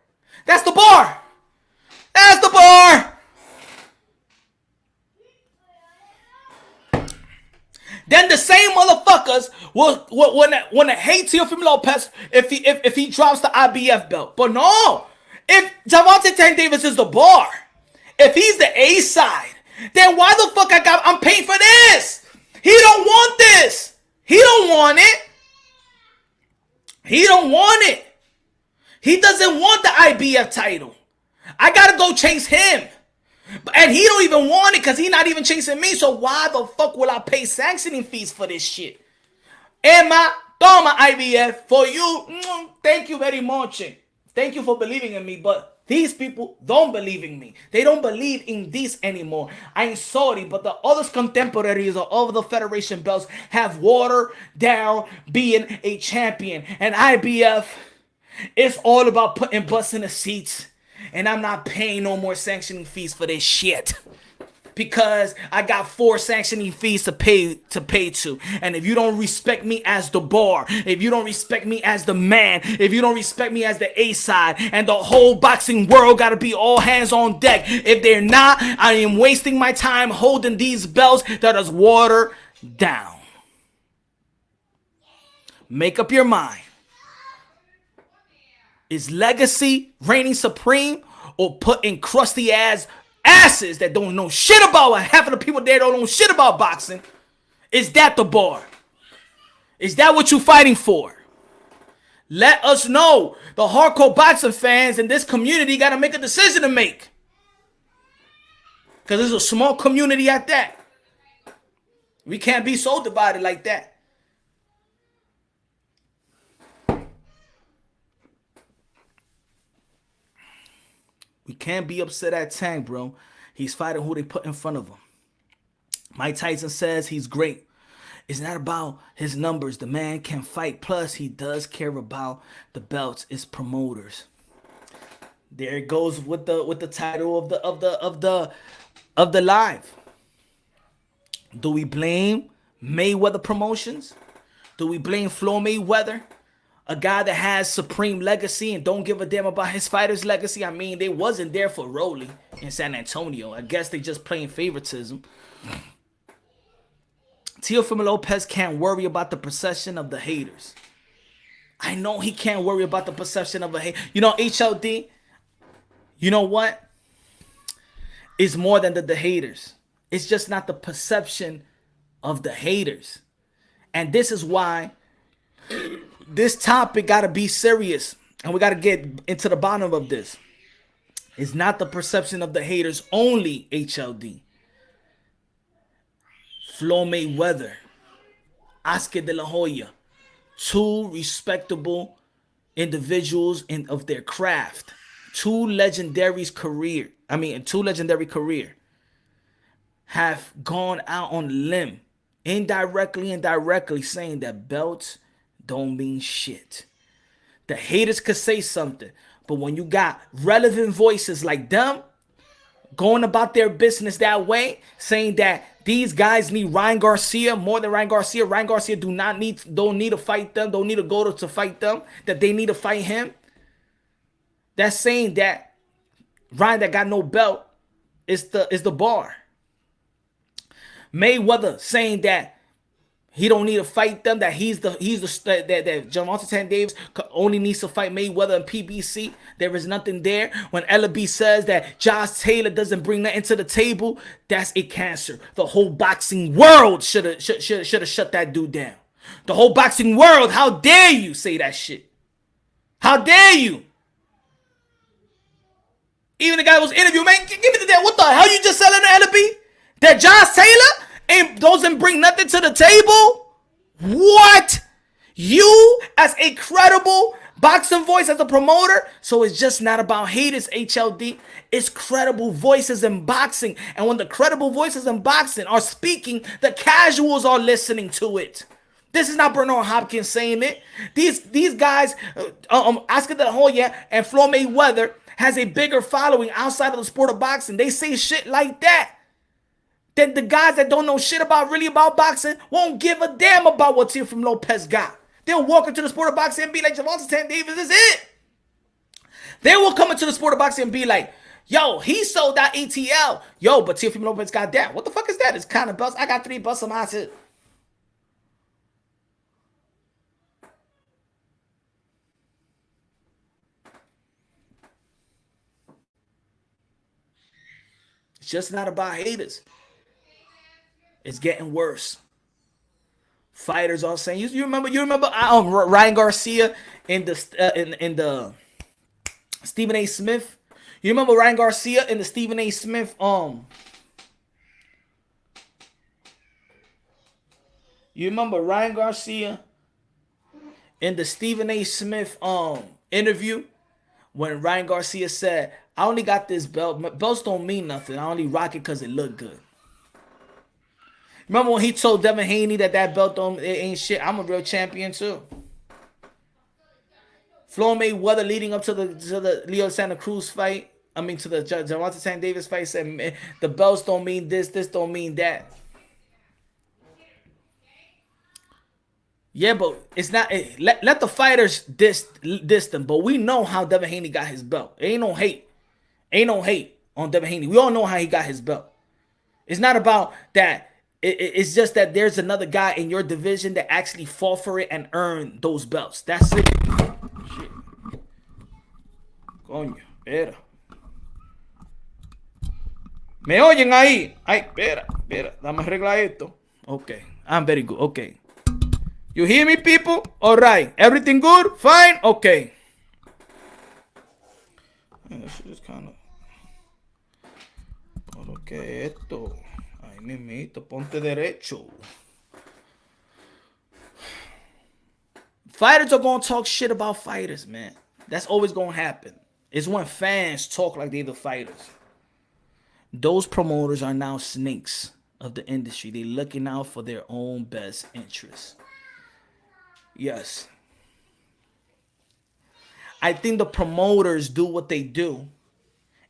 That's the bar. That's the bar. Then the same motherfuckers will wanna hate Teofimo Lopez if he drops the IBF belt. But no, if Gervonta Tank Davis is the bar, if he's the A side, then why the fuck I'm paying for this? He don't want this. He don't want it. He don't want it. He doesn't want the IBF title. I gotta go chase him. And he don't even want it because he's not even chasing me. So why the fuck will I pay sanctioning fees for this shit? Emma, toma IBF for you. Thank you very much. Thank you for believing in me. But these people don't believe in me. They don't believe in this anymore. I'm sorry, but the other contemporaries of all the federation belts have watered down being a champion. And IBF is all about putting butts in the seats. And I'm not paying no more sanctioning fees for this shit. Because I got 4 sanctioning fees to pay to. And if you don't respect me as the bar, if you don't respect me as the man, if you don't respect me as the A side, and the whole boxing world gotta be all hands on deck. If they're not, I am wasting my time holding these belts that is watered down. Make up your mind. Is legacy reigning supreme or putting crusty asses that don't know shit about it? Half of the people there don't know shit about boxing. Is that the bar? Is that what you're fighting for? Let us know. The hardcore boxing fans in this community got to make a decision to make. Because it's a small community at that. We can't be so divided like that. We can't be upset at Tank, bro. He's fighting who they put in front of him. Mike Tyson says he's great. It's not about his numbers. The man can fight. Plus, he does care about the belts. It's promoters. There it goes with the title of the live. Do we blame Mayweather Promotions? Do we blame Flo Mayweather? A guy that has supreme legacy and don't give a damn about his fighter's legacy. I mean, they wasn't there for Rolly in San Antonio. I guess they just playing favoritism. Teofimo Lopez can't worry about the perception of the haters. I know he can't worry about the perception of a hate. You know, HLD, you know what? It's more than the haters. It's just not the perception of the haters. And this is why this topic got to be serious. And we got to get into the bottom of this. It's not the perception of the haters only, HLD. Flo Mayweather, Oscar De La Hoya, 2 respectable individuals of their craft. two legendary career have gone out on limb, indirectly and directly, saying that belts don't mean shit. The haters could say something, but when you got relevant voices like them going about their business that way, saying that these guys need Ryan Garcia more than Ryan Garcia. Ryan Garcia don't need to fight them, don't need to go to fight them, that they need to fight him. That's saying that Ryan that got no belt is the bar. Mayweather saying that he don't need to fight them, that that Gervonta Tank Davis only needs to fight Mayweather and PBC. There is nothing there. When Ellaby says that Josh Taylor doesn't bring nothing to the table, that's a cancer. The whole boxing world should have shut that dude down. The whole boxing world, how dare you say that shit? How dare you? Even the guy was interviewed, man, give me the damn, what the hell you just selling to Ellaby? That Josh Taylor doesn't bring nothing to the table? What? You, as a credible boxing voice, as a promoter, so it's just not about haters, HLD. It's credible voices in boxing. And when the credible voices in boxing are speaking, the casuals are listening to it. This is not Bernard Hopkins saying it. These guys, Oscar De La Hoya and Floyd Mayweather, has a bigger following outside of the sport of boxing. They say shit like that. Then the guys that don't know shit about boxing won't give a damn about what Teofimo Lopez got. They'll walk into the sport of boxing and be like, Gervonta Tank Davis is it. They will come into the sport of boxing and be like, yo, he sold that ATL. Yo, but Teofimo Lopez got that. What the fuck is that? It's kind of belts. I got 3 belts on my head. It's just not about haters. It's getting worse. Fighters are saying, you remember Ryan Garcia in the Stephen A. Smith. You remember Ryan Garcia in the Stephen A. Smith You remember Ryan Garcia in the Stephen A. Smith interview when Ryan Garcia said, I only got this belt. Belts don't mean nothing. I only rock it because it looked good. Remember when he told Devin Haney that belt it ain't shit? I'm a real champion too. Floyd Mayweather leading up to the Leo Santa Cruz fight. To the Gervonta Tank Davis fight, said the belts don't mean this don't mean that. Yeah, but it's not. Let the fighters diss them. But we know how Devin Haney got his belt. Ain't no hate. Ain't no hate on Devin Haney. We all know how he got his belt. It's not about that. It's just that there's another guy in your division that actually fought for it and earned those belts. That's it. Shit. Coño, espera. ¿Me oyen ahí? Ay, espera. Dame arreglar esto. Okay. I'm very good. Okay. You hear me, people? All right. Everything good? Fine? Okay. Man, that shit is kind of... ¿Por qué esto? Ay, mimito, ponte derecho. Fighters are going to talk shit about fighters, man. That's always going to happen. It's when fans talk like they're the fighters. Those promoters are now snakes of the industry. They're looking out for their own best interests. Yes. I think the promoters do what they do,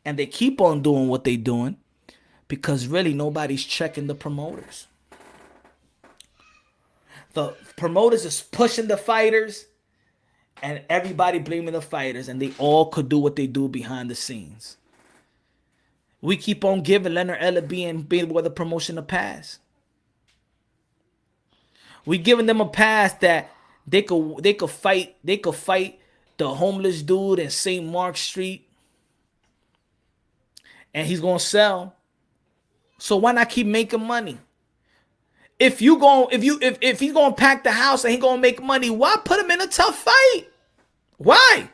and they keep on doing what they're doing because really nobody's checking the promoters. The promoters is pushing the fighters, and everybody blaming the fighters, and they all could do what they do behind the scenes. We keep on giving Leonard Ellaby and Mayweather promotion a pass. We giving them a pass that they could fight the homeless dude in St. Mark Street, and he's gonna sell. So why not keep making money? If he's gonna pack the house and he gonna make money, why put him in a tough fight? Why?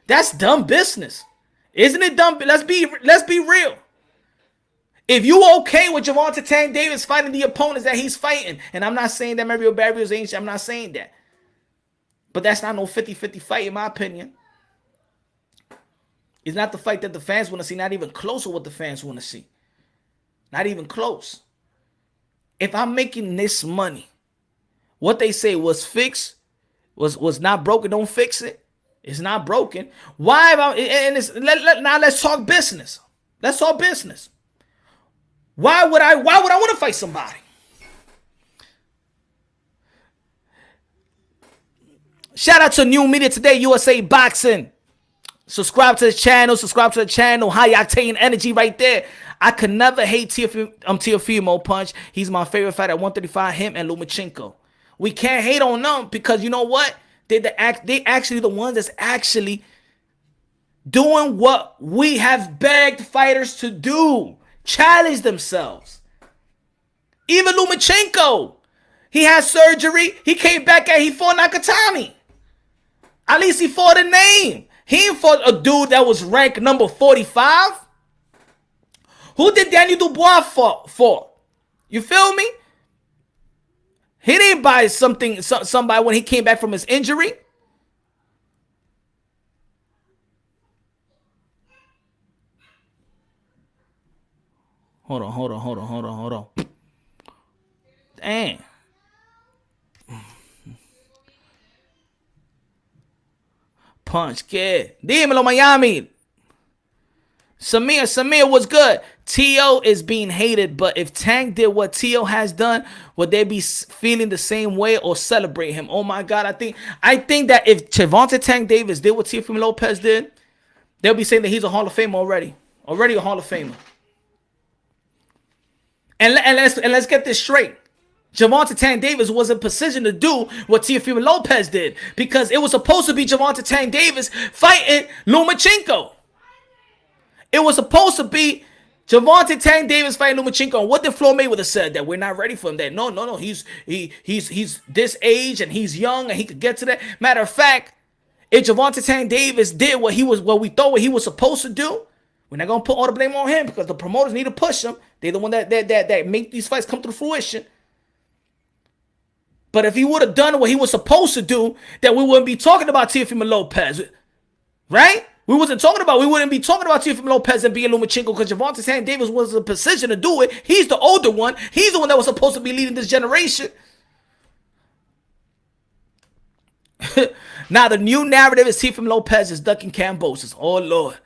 That's dumb business, isn't it? Dumb. Let's be real. If you okay with Gervonta Tank Davis fighting the opponents that he's fighting, and I'm not saying that Mario Barrios ain't, I'm not saying that. But that's not no 50-50 fight in my opinion. It's not the fight that the fans want to see. Not even close to what the fans want to see. Not even close. If I'm making this money, what they say was fixed, was not broken, don't fix it. It's not broken. Why? Now let's talk business. Let's talk business. Why would I want to fight somebody? Shout out to New Media Today, USA Boxing. Subscribe to the channel. High octane energy right there. I could never hate Teofimo Punch. He's my favorite fighter at 135. Him and Lomachenko. We can't hate on them because you know what? They actually the ones that's actually doing what we have begged fighters to do. Challenge themselves. Even Lomachenko. He had surgery. He came back and he fought Nakatani. At least he fought a name. He ain't fought a dude that was ranked number 45. Who did Daniel Dubois for? You feel me? He didn't buy somebody when he came back from his injury. Hold on. Damn. Punch, kid. Dímelo, Miami. Samir was good. Tio is being hated, but if Tank did what Tio has done, would they be feeling the same way or celebrate him? Oh my God, I think that if Gervonta Tank Davis did what Teofimo Lopez did, they'll be saying that he's a Hall of Famer already. Already a Hall of Famer. And let's get this straight. Gervonta Tank Davis was in position to do what Teofimo Lopez did because it was supposed to be Gervonta Tank Davis fighting Lomachenko. It was supposed to be Gervonta Tank Davis fighting Lomachenko. And what did Floyd Mayweather said? That we're not ready for him. That no. He's this age and he's young and he could get to that. Matter of fact, if Gervonta Tank Davis did what we thought he was supposed to do, we're not gonna put all the blame on him because the promoters need to push him. They're the one that make these fights come to fruition. But if he would have done what he was supposed to do, then we wouldn't be talking about Teofimo Lopez, right? We wouldn't be talking about Teofimo Lopez and being Lomachenko because Gervonta Tank Davis was in a position to do it. He's the older one. He's the one that was supposed to be leading this generation. Now the new narrative is Teofimo Lopez is ducking Kambosos. Oh Lord.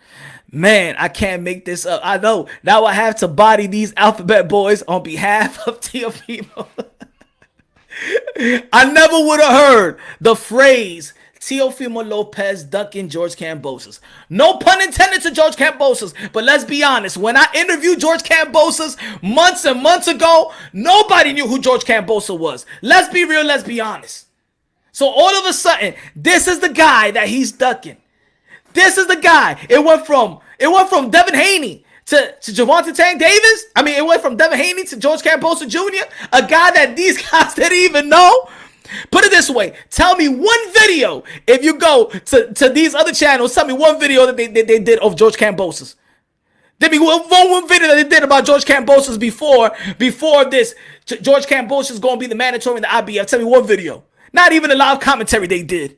Man, I can't make this up. I know. Now I have to body these alphabet boys on behalf of Teofimo. I never would have heard the phrase Teofimo Lopez ducking George Kambosos. No pun intended to George Kambosos, but let's be honest. When I interviewed George Kambosos months and months ago, nobody knew who George Kambosos was. Let's be real, let's be honest. So all of a sudden, this is the guy that he's ducking. This is the guy. It went from Devin Haney to Gervonta Tank Davis. I mean, it went from Devin Haney to George Kambosos Jr., a guy that these guys didn't even know. Put it this way. Tell me one video. If you go to these other channels, tell me one video that they did of George Kambosos. Tell me one video that they did about George Kambosos before this. George Kambosos is going to be the mandatory in the IBF. Tell me one video. Not even a live commentary they did.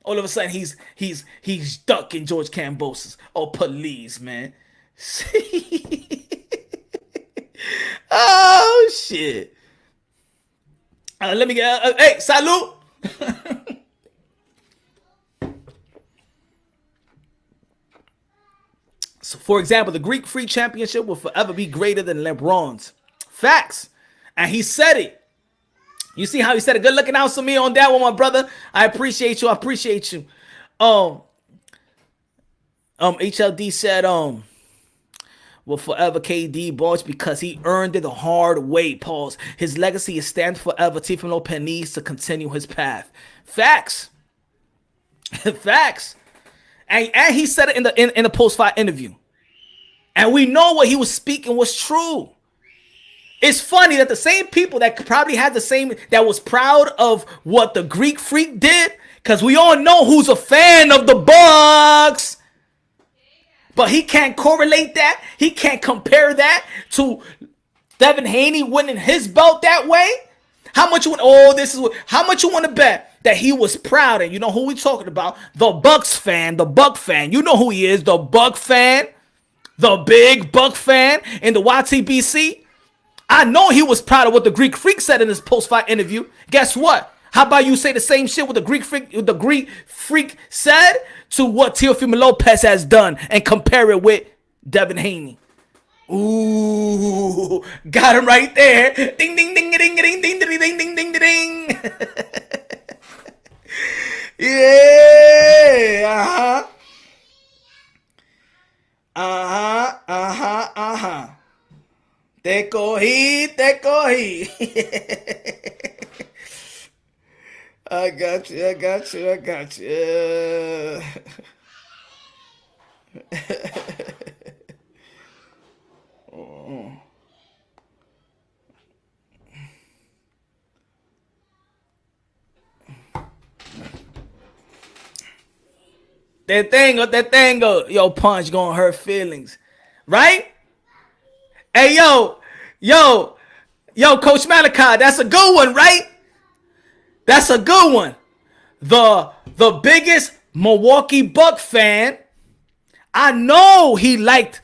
All of a sudden, he's ducking George Kambosos. Oh, please, man. Oh, shit. Let me get... hey, salute. So, for example, the Greek Free Championship will forever be greater than LeBron's. Facts. And he said it. You see how he said it? Good looking out for me on that one, my brother. I appreciate you. HLD said, will forever KD boys because he earned it the hard way. Pause. His legacy is stand forever. Teofimo Lopez needs to continue his path. Facts. Facts. And he said it in the post-fight interview. And we know what he was speaking was true. It's funny that the same people that probably had the same, that was proud of what the Greek Freak did, because we all know who's a fan of the Bucks, but he can't correlate that. He can't compare that to Devin Haney winning his belt that way. How much you want? Oh, this is how much you want to bet that he was proud. And you know who we talking about? The Bucks fan, the Buck fan. You know who he is, the Buck fan, the big Buck fan in the YTBC. I know he was proud of what the Greek Freak said in his post-fight interview. Guess what? How about you say the same shit what the Greek Freak said to what Teofimo Lopez has done and compare it with Devin Haney? Ooh, got him right there. Ding ding ding ding ding ding ding ding ding ding ding. Yeah. Te cogí. I got you. Te tengo. Yo, Punch gonna hurt feelings. Right? Hey, yo, Coach Malachi, that's a good one, right? That's a good one. The biggest Milwaukee Buck fan, I know he liked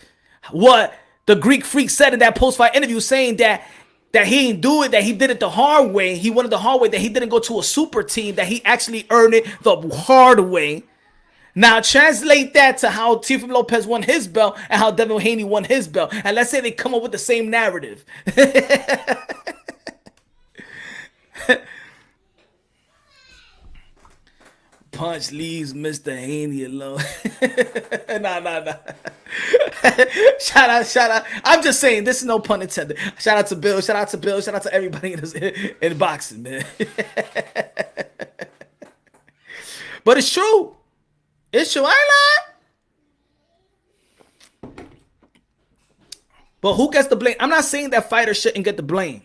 what the Greek Freak said in that post-fight interview, saying that he didn't do it, that he did it the hard way. He wanted the hard way, that he didn't go to a super team, that he actually earned it the hard way. Now translate that to how Teofimo Lopez won his belt and how Devin Haney won his belt. And let's say they come up with the same narrative. Punch leaves Mr. Haney alone. Nah. Shout out. I'm just saying, this is no pun intended. Shout out to Bill. Shout out to everybody in boxing, man. But it's true. It's true. I ain't lying. But who gets the blame? I'm not saying that fighters shouldn't get the blame.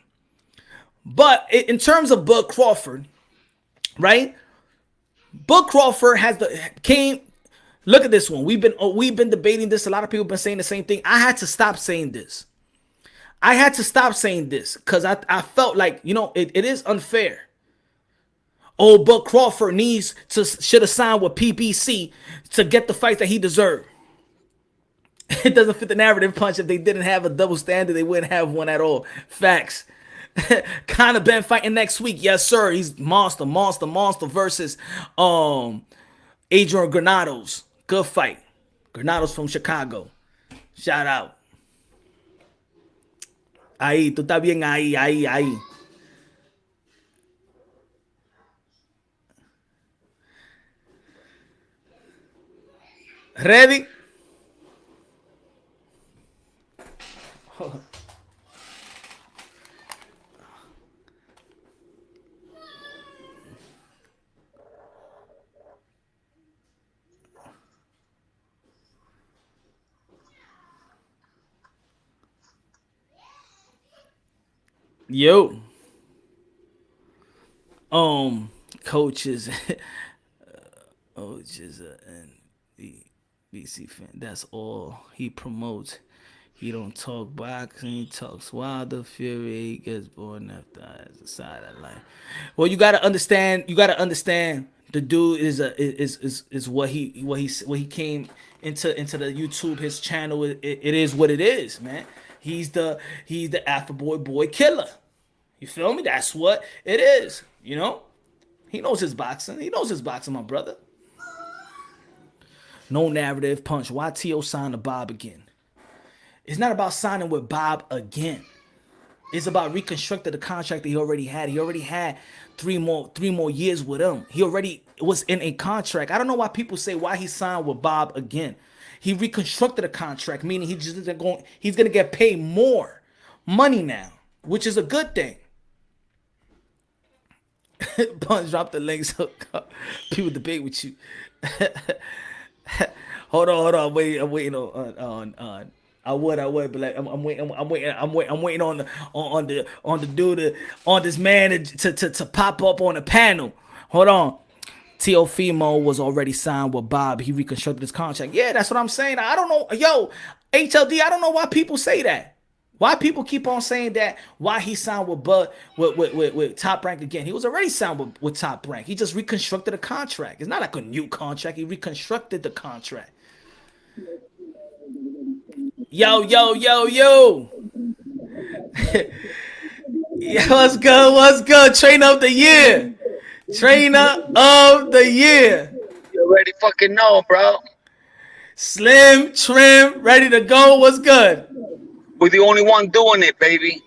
But in terms of Bud Crawford, right? Bud Crawford look at this one. We've been debating this. A lot of people have been saying the same thing. I had to stop saying this. Because I felt like, it is unfair. Oh, Bud Crawford should have signed with PBC to get the fights that he deserved. It doesn't fit the narrative, Punch. If they didn't have a double standard, they wouldn't have one at all. Facts. Conor Ben fighting next week. Yes, sir. He's monster versus Adrian Granados. Good fight. Granados from Chicago. Shout out. Ahí, tú estás bien ahí. Ready? Yo. Coaches and the BC fan. That's all he promotes. He don't talk boxing. He talks Wilder, Fury. He gets born after as a side of life. Well, you gotta understand. The dude is what he came into the YouTube, his channel. It is what it is, man. He's the Alpha boy killer. You feel me? That's what it is. He knows his boxing. My brother. No narrative, Punch. Why T.O. signed to Bob again? It's not about signing with Bob again. It's about reconstructing the contract that he already had. He already had three more years with him. He already was in a contract. I don't know why people say why he signed with Bob again. He reconstructed a contract, meaning he's gonna get paid more money now, which is a good thing. Punch, drop the link so people debate with you. Hold on. I'm waiting on. I would, but like I'm waiting on the dude on this man to pop up on the panel. Hold on. Teofimo was already signed with Bob. He reconstructed his contract. Yeah, that's what I'm saying. I don't know. Yo, HLD, I don't know why people say that. Why people keep on saying that? Why he signed with Bud with Top Rank again? He was already signed with Top Rank. He just reconstructed a contract. It's not like a new contract. He reconstructed the contract. Yo, yo, yo, yo. Yeah, what's good? What's good? Trainer of the year. Trainer of the year. You already fucking know, bro. Slim, trim, ready to go. What's good? We're the only one doing it, baby.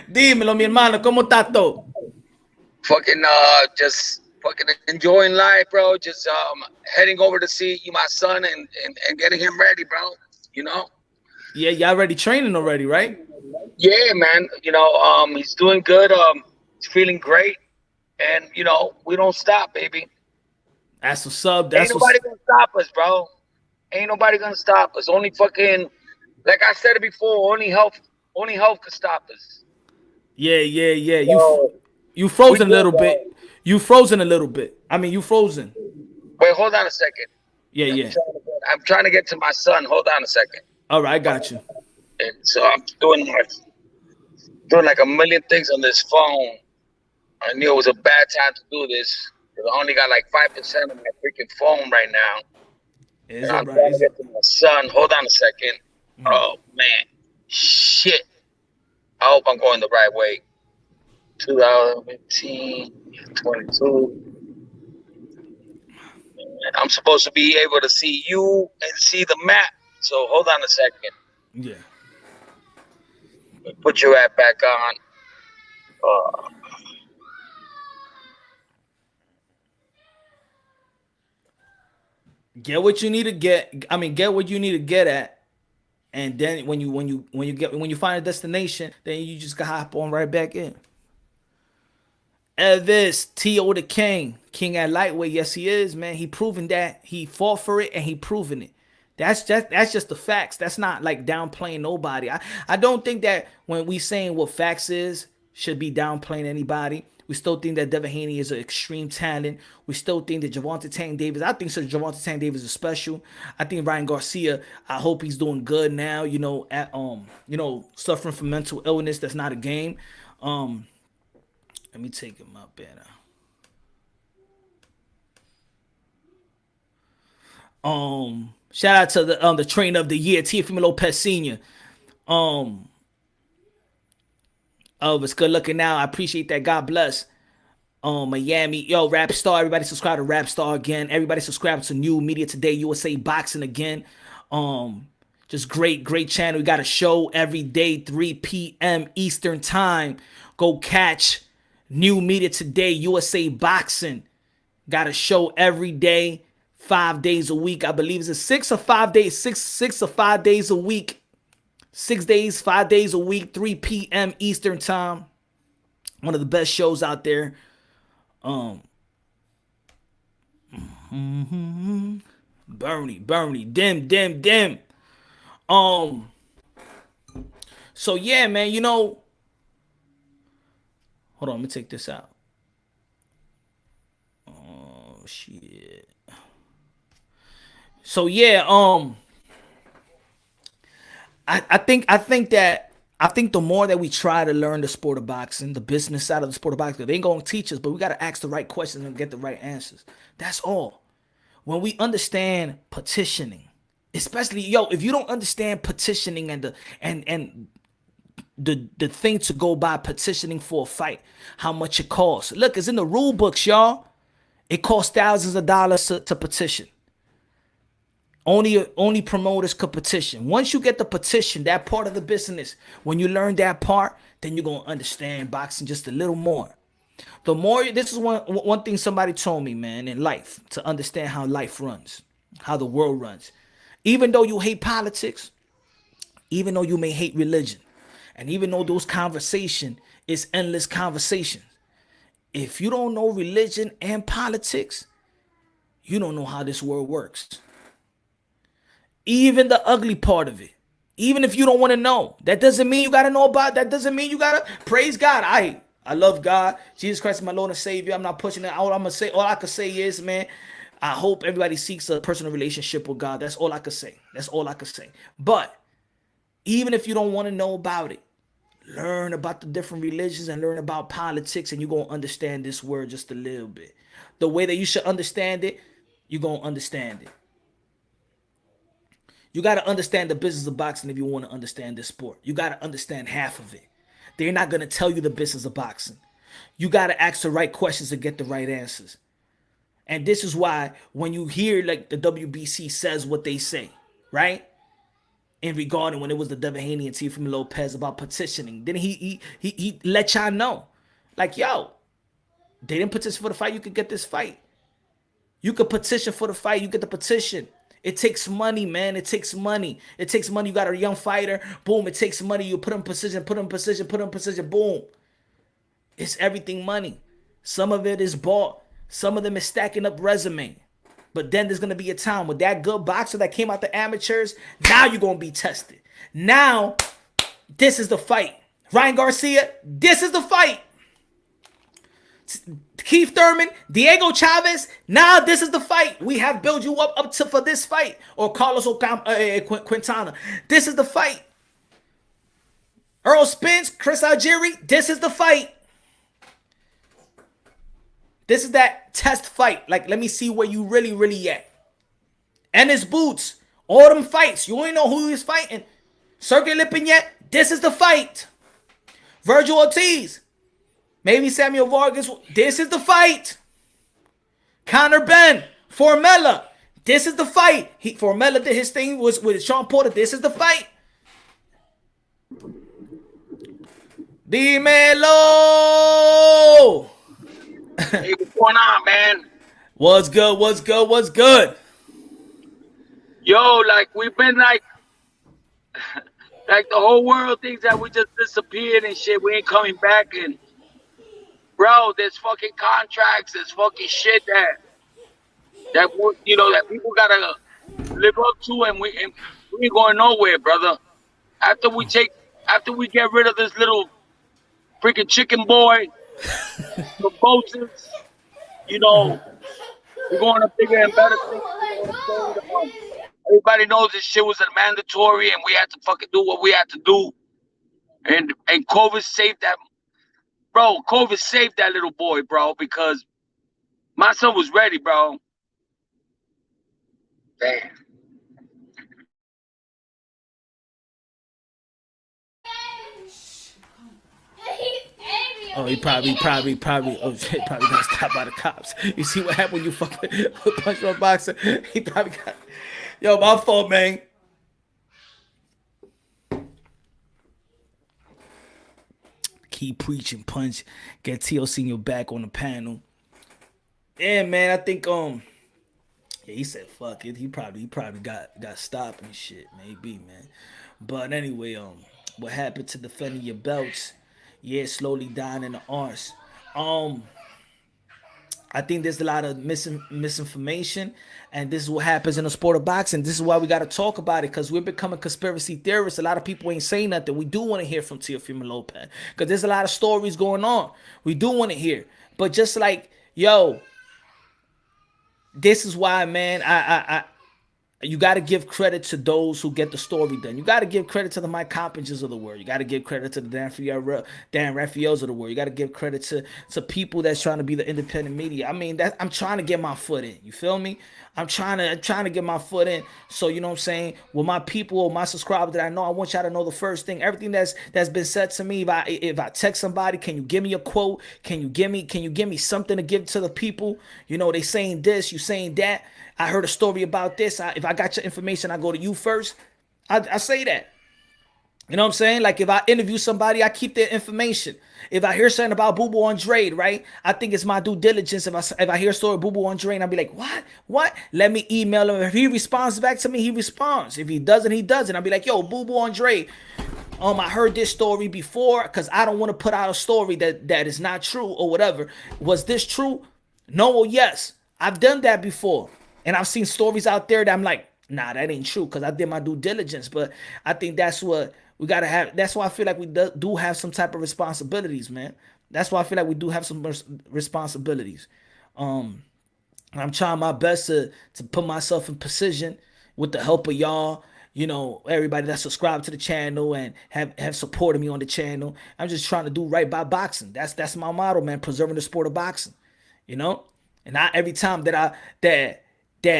Dímelo, mi hermano, ¿cómo está todo? Fucking just fucking enjoying life, bro. Just heading over to see you, my son, and getting him ready, bro. You know? Yeah, y'all already training already, right? Yeah, man. You know, he's doing good. He's feeling great, and you know, we don't stop, baby. That's what's up. Ain't That's nobody what's gonna stop us, bro. Ain't nobody gonna stop us. Only fucking, like I said it before, only health can stop us. yeah, yeah, yeah. So You we frozen a good, little bro. bit. You frozen a little bit. I mean, you frozen. Wait, hold on a second. Yeah, yeah. I'm trying to get to my son. Hold on a second. All right, I got you. And so I'm doing like a million things on this phone. I knew it was a bad time to do this. 'Cause I only got like 5% of my freaking phone right now. It's And all I'm right. trying to get to my son. Hold on a second. Oh man, shit. I hope I'm going the right way. 2015, 22. And I'm supposed to be able to see you and see the map. So hold on a second. Yeah. Put your app back on. Uh, Get what you need to get. I mean, get what you need to get at. And then when you find a destination, then you just gotta hop on right back in. Elvis, T.O. the King. King at lightweight. Yes, he is, man. He proven that. He fought for it and he proven it. That's just the facts. That's not like downplaying nobody. I don't think that when we saying what facts is should be downplaying anybody. We still think that Devin Haney is an extreme talent. We still think that Javante Tank Davis. I think so. Javante Tank Davis is special. I think Ryan Garcia. I hope he's doing good now. Suffering from mental illness. That's not a game. Let me take him up better. Shout out to the trainer of the year, Teofimo Lopez Sr. It's good looking now. I appreciate that. God bless. Miami, yo, Rap Star. Everybody subscribe to Rap Star again. Everybody subscribe to New Media Today, USA Boxing again. Just great channel. We got a show every day, 3 p.m. Eastern time. Go catch New Media Today, USA Boxing. Got a show every day, 5 days a week. I believe it's 6 or 5 days, six or 5 days a week. 6 days, 5 days a week, 3 p.m. Eastern time. One of the best shows out there. Bernie, dim. So yeah, man, hold on, let me take this out. Oh shit. So yeah, I think the more that we try to learn the sport of boxing, the business side of the sport of boxing, they ain't gonna teach us, but we gotta ask the right questions and get the right answers. That's all. When we understand petitioning, especially if you don't understand petitioning and the thing to go by petitioning for a fight, how much it costs. Look, it's in the rule books, y'all. It costs thousands of dollars to petition. Only promoters could petition. Once you get the petition, that part of the business, when you learn that part, then you're going to understand boxing just a little more. This is one thing somebody told me, man, in life, to understand how life runs, how the world runs. Even though you hate politics, even though you may hate religion, and even though those conversation is endless conversations, if you don't know religion and politics, you don't know how this world works. Even the ugly part of it. Even if you don't want to know. That doesn't mean you got to know about it. That doesn't mean you got to praise God. I love God. Jesus Christ is my Lord and Savior. I'm not pushing it. All I can say is, man, I hope everybody seeks a personal relationship with God. That's all I can say. But Even if you don't want to know about it, learn about the different religions and learn about politics, and you're going to understand this word just a little bit. The way that you should understand it, you're going to understand it. You got to understand the business of boxing if you want to understand this sport. You got to understand half of it. They're not going to tell you the business of boxing. You got to ask the right questions to get the right answers. And this is why when you hear like the WBC says what they say, right? In regarding when it was the Devin Haney and Teofimo Lopez about petitioning, then he let y'all know, like, yo, they didn't petition for the fight. You could get this fight. You could petition for the fight. You get the petition. It takes money, man. It takes money. It takes money. You got a young fighter. Boom. It takes money. You put him in position, put him in position, put him in position. Boom. It's everything money. Some of it is bought. Some of them is stacking up resume. But then there's going to be a time with that good boxer that came out the amateurs. Now you're going to be tested. Now, this is the fight. Ryan Garcia, this is the fight. Keith Thurman, Diego Chavez, now this is the fight. We have built you up to for this fight. Or Carlos Quintana, this is the fight. Earl Spence, Chris Algieri, this is the fight. This is that test fight. Like, let me see where you really at. And his boots, all them fights. You ain't know who he's fighting. Sergey Lipin yet? This is the fight. Virgil Ortiz, maybe Samuel Vargas. This is the fight. Conor Benn, Formella. This is the fight. Formella did his thing with Sean Porter. This is the fight. Dímelo. Hey, what's going on, man? What's good? What's good? What's good? Yo, like we've been like the whole world thinks that we just disappeared and shit. We ain't coming back. And bro, there's fucking contracts. There's fucking shit that you know that people gotta live up to, and we ain't going nowhere, brother. After we get rid of this little freaking chicken boy. The coaches, you know, we're going to bigger and better things. Everybody knows this shit was a mandatory, and we had to fucking do what we had to do. And COVID saved that, bro. COVID saved that little boy, bro, because my son was ready, bro. Damn. Oh, he probably. Oh shit, probably got stopped by the cops. You see what happened when you fuck with punch on boxer? He probably got. Yo, my fault, man. Keep preaching, punch. Get T.O. Senior back on the panel. Yeah, man. I think yeah, he said fuck it. He probably got stopped and shit. Maybe, man. But anyway, what happened to defending your belts? Yeah, slowly dying in the arse. I think there's a lot of misinformation, and this is what happens in the sport of boxing. This is why we got to talk about it, because we're becoming conspiracy theorists. A lot of people ain't saying nothing. We do want to hear from Teofimo Lopez, because there's a lot of stories going on. We do want to hear. But just like, yo, this is why, man, you got to give credit to those who get the story done. You got to give credit to the Mike Coppingers of the world. You got to give credit to the Dan Raphaels of the world. You got to give credit to people that's trying to be the independent media. I mean, I'm trying to get my foot in. You feel me? I'm trying to get my foot in. So, you know what I'm saying? With my people or my subscribers that I know, I want y'all to know the first thing. Everything that's been said to me. If I text somebody, can you give me a quote? Can you give me something to give to the people? You know, they saying this, you saying that. I heard a story about this. If I got your information, I go to you first. I say that. You know what I'm saying? Like, if I interview somebody, I keep their information. If I hear something about Boo Boo Andre, right? I think it's my due diligence. If I hear a story of Boo Boo Andre, and I'll be like, what? Let me email him. If he responds back to me, he responds. If he doesn't, he doesn't. I'll be like, yo, Boo Boo Andre, I heard this story before, because I don't want to put out a story that is not true or whatever. Was this true? No or yes. I've done that before. And I've seen stories out there that I'm like, nah, that ain't true, because I did my due diligence. But I think that's what we got to have. That's why I feel like we do have some type of responsibilities, man. That's why I feel like we do have some responsibilities. I'm trying my best to put myself in position with the help of y'all. you know, everybody that subscribed to the channel and have supported me on the channel. I'm just trying to do right by boxing. That's my motto, man. Preserving the sport of boxing, you know. And not every time that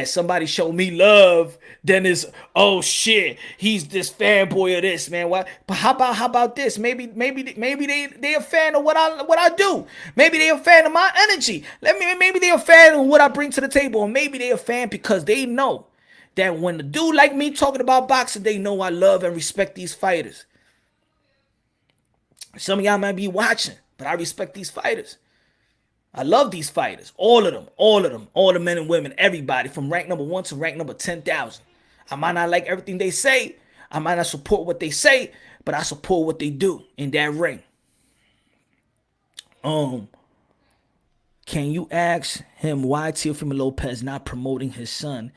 somebody show me love, then it's, oh shit, he's this fanboy of this, man. Why? But how about this? Maybe they a fan of what I do. Maybe they a fan of my energy. Maybe they a fan of what I bring to the table, or maybe they a fan because they know that when a dude like me talking about boxing, they know I love and respect these fighters. Some of y'all might be watching, but I respect these fighters. I love these fighters. All of them. All the men and women, everybody from rank number 1 to rank number 10,000. I might not like everything they say. I might not support what they say, but I support what they do in that ring. Can you ask him why Teofimo Lopez not promoting his son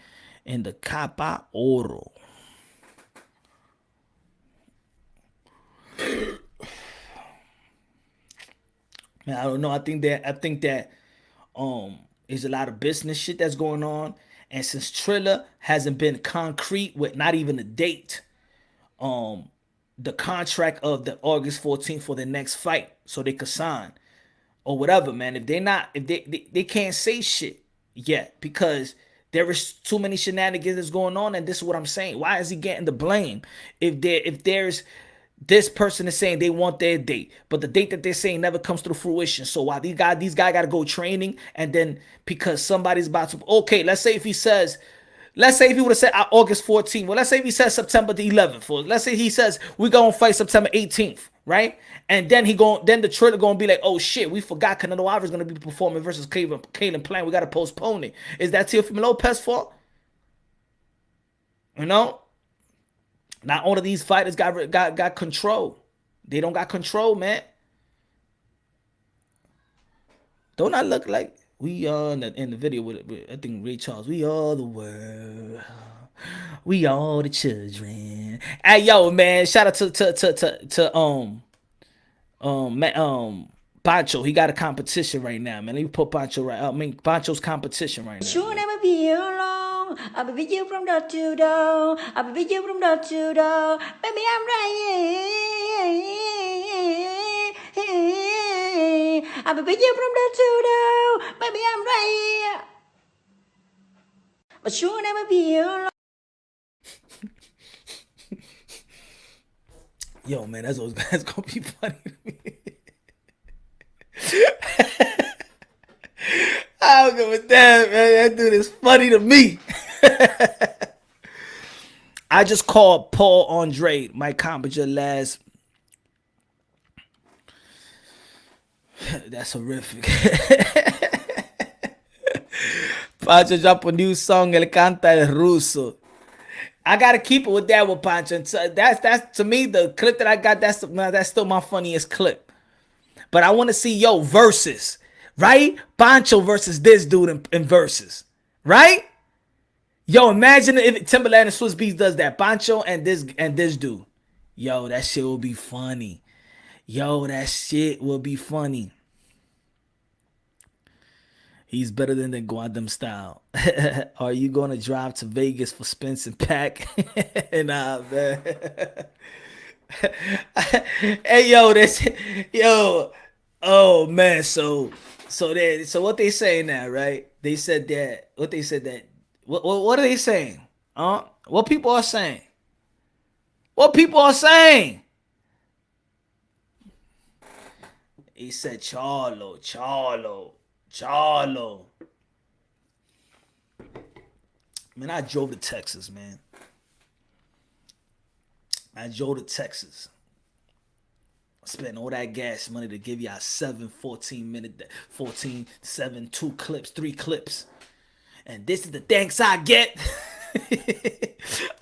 in the Capa Oro? Man, I don't know. I think that there's a lot of business shit that's going on. And since Triller hasn't been concrete with not even a date, the contract of the August 14th for the next fight, so they could sign or whatever, man. If they can't say shit yet because there is too many shenanigans that's going on, and this is what I'm saying. Why is he getting the blame? If there's this person is saying they want their date, but the date that they're saying never comes to fruition. So while these guys got to go training, and then because somebody's about to, okay, let's say if he would have said August 14th, well, let's say if he says September the 11th, or let's say he says we're gonna fight September 18th, right? And then then the Triller gonna be like, oh shit, we forgot Canelo Alvarez gonna be performing versus Caleb Plant. We gotta postpone it. Is that Teofimo Lopez's fault? You know? Not all of these fighters got control. They don't got control, man. Don't I look like we are in the video with I think Ray Charles? We are the world. We are the children. Hey yo, man! Shout out to Pancho. He got a competition right now, man. Let me put Pancho right. I mean Pancho's competition right now. You'll never be alone. I'll be with you from door to door. I'll be with you from door to door. Baby, I'm right here. I'll be with you from door to door. Baby, I'm right here. But you'll never be alone. Yo, man, that's gonna be funny to me. I don't give a damn, man. That dude is funny to me. I just called Paul Andre, my competitor last. That's horrific. Pancho dropped a new song, El Canta el Ruso. I gotta keep it with that with Pancho. That's to me the clip that I got. That's still my funniest clip. But I want to see verses, right? Pancho versus this dude in verses, right? Yo, imagine if Timberland and Swiss Beats does that. Pancho and this dude. Yo, that shit will be funny. Yo, that shit will be funny. He's better than the Guadam style. Are you going to drive to Vegas for Spence and Pack? Nah, man. Hey, yo, oh, man. So what they saying now, right? They said that, what are they saying? What people are saying? What people are saying? He said, Charlo. Man, I drove to Texas, man. I spent all that gas money to give y'all 7 14-minute, 7 2 clips, 3 clips. And this is the thanks I get.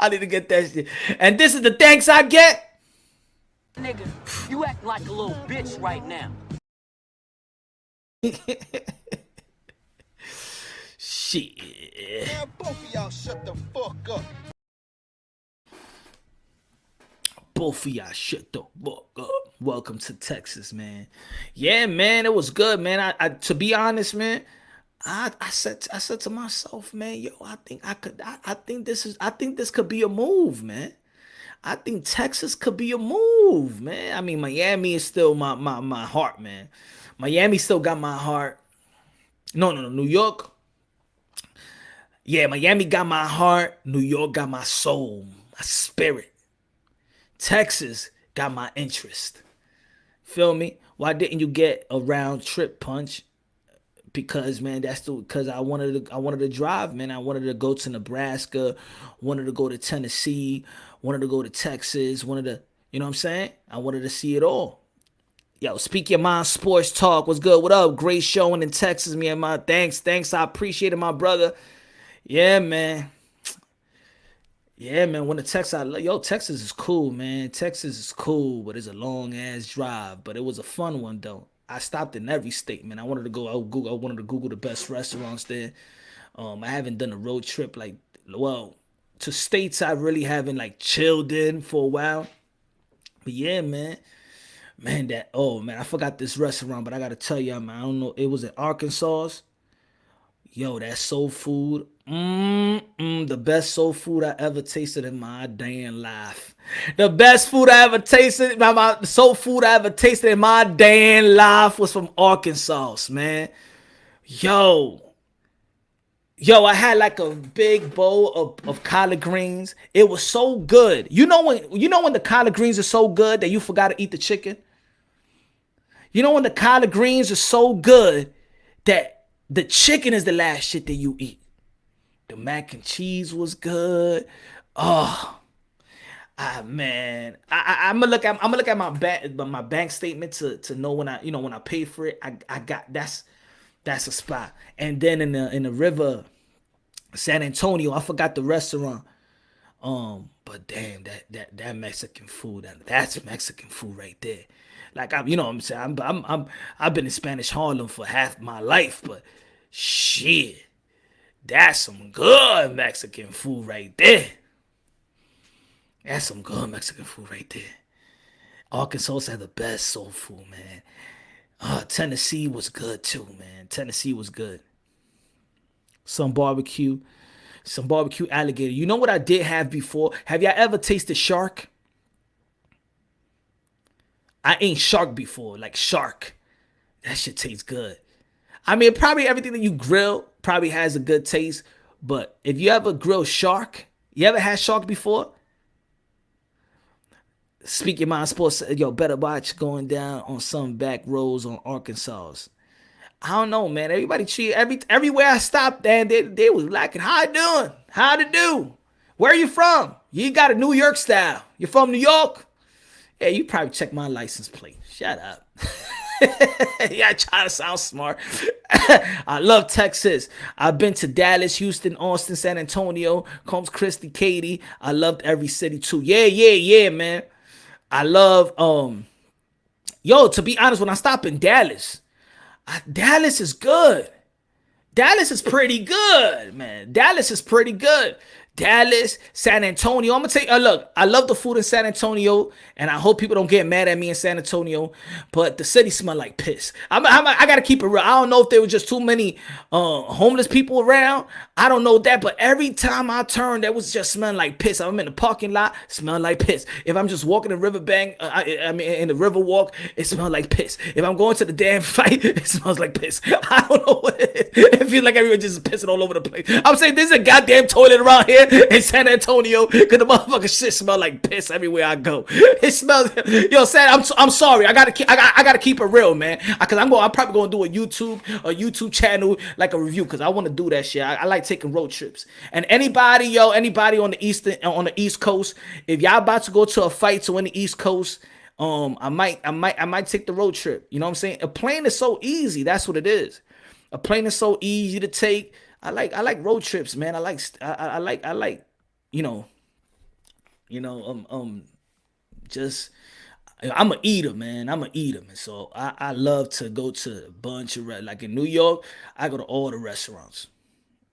I need to get that shit. And this is the thanks I get. Nigga, you act like a little bitch right now. Shit. Man, both of y'all shut the fuck up. Both of y'all shut the fuck up. Welcome to Texas, man. Yeah, man, it was good, man. I to be honest, man, I said to myself, man, yo, I think this could be a move, man. I think Texas could be a move, man. I mean, Miami is still my heart, man. Miami still got my heart. No, New York. Yeah, Miami got my heart. New York got my soul, my spirit. Texas got my interest. Feel me? Why didn't you get a round trip punch? Because man, because I wanted to drive, man. I wanted to go to Nebraska, wanted to go to Tennessee, wanted to go to Texas, wanted to, you know what I'm saying? I wanted to see it all. Yo, Speak Your Mind Sports Talk. What's good? What up? Great showing in Texas, man. My thanks. I appreciate it, my brother. Yeah, man. Yeah, man. When the Texas, Texas is cool, man. Texas is cool, but it's a long ass drive. But it was a fun one though. I stopped in every state, man. I wanted to go. I wanted to Google the best restaurants there. I haven't done a road trip to states I really haven't like chilled in for a while. But yeah, man. I forgot this restaurant, but I gotta tell you, man, I don't know. It was in Arkansas. Yo, that soul food. The best soul food I ever tasted in my damn life. The best food I ever tasted, my soul food I ever tasted in my damn life was from Arkansas, man. Yo, I had like a big bowl of collard greens. It was so good. You know when the collard greens are so good that you forgot to eat the chicken? You know when the collard greens are so good that the chicken is the last shit that you eat. The mac and cheese was good. Oh, man. I'm gonna look at my bank statement to know when I paid for it. I got that's a spot. And then in the river, San Antonio, I forgot the restaurant. But damn, that Mexican food, that's Mexican food right there. Like you know what I'm saying, I've been in Spanish Harlem for half my life, but shit, that's some good Mexican food right there. That's some good Mexican food right there. Arkansas had the best soul food, man. Tennessee was good too, man. Tennessee was good. Some barbecue alligator. You know what I did have before? Have y'all ever tasted shark? I ain't shark before, like shark. That shit tastes good. I mean, probably everything that you grill probably has a good taste. But if you ever grill shark, you ever had shark before? Speak Your Mind Sports, yo, better watch going down on some back roads on Arkansas. I don't know, man. Everybody cheat. Everywhere I stopped, man, they was like, how you doing? How to do? Where you from? You got a New York style. You from New York? Yeah, you probably check my license plate. Shut up. Yeah, I try to sound smart. I love Texas. I've been to Dallas, Houston, Austin, San Antonio, Corpus Christi, Katy. I loved every city too. Yeah, man. I love, to be honest, when I stop in Dallas, Dallas is good. Dallas is pretty good, man. Dallas is pretty good. Dallas, San Antonio. I'm gonna tell you, look, I love the food in San Antonio, and I hope people don't get mad at me in San Antonio, but the city smell like piss. I gotta keep it real. I don't know if there was just too many homeless people around. I don't know that, but every time I turned, that was just smelling like piss. I'm in the parking lot, smelling like piss. If I'm just walking the riverbank, in the river walk, it smells like piss. If I'm going to the damn fight, it smells like piss. I don't know what it feels like. Everyone just pissing all over the place. I'm saying there's a goddamn toilet around here in San Antonio, because the motherfucking shit smell like piss everywhere I go. It smells. Yo, San, I'm sorry. I gotta keep it real, man. Because I'm probably gonna do a YouTube channel, like a review, because I want to do that shit. I like taking road trips. And anybody on the East Coast, if y'all about to go to a fight to on the East Coast, I might take the road trip. You know what I'm saying? A plane is so easy. That's what it is. A plane is so easy to take. I like road trips, man. I like, just, I'm a eater, man. I'm a eater, man. So I love to go to a bunch of, like in New York, I go to all the restaurants.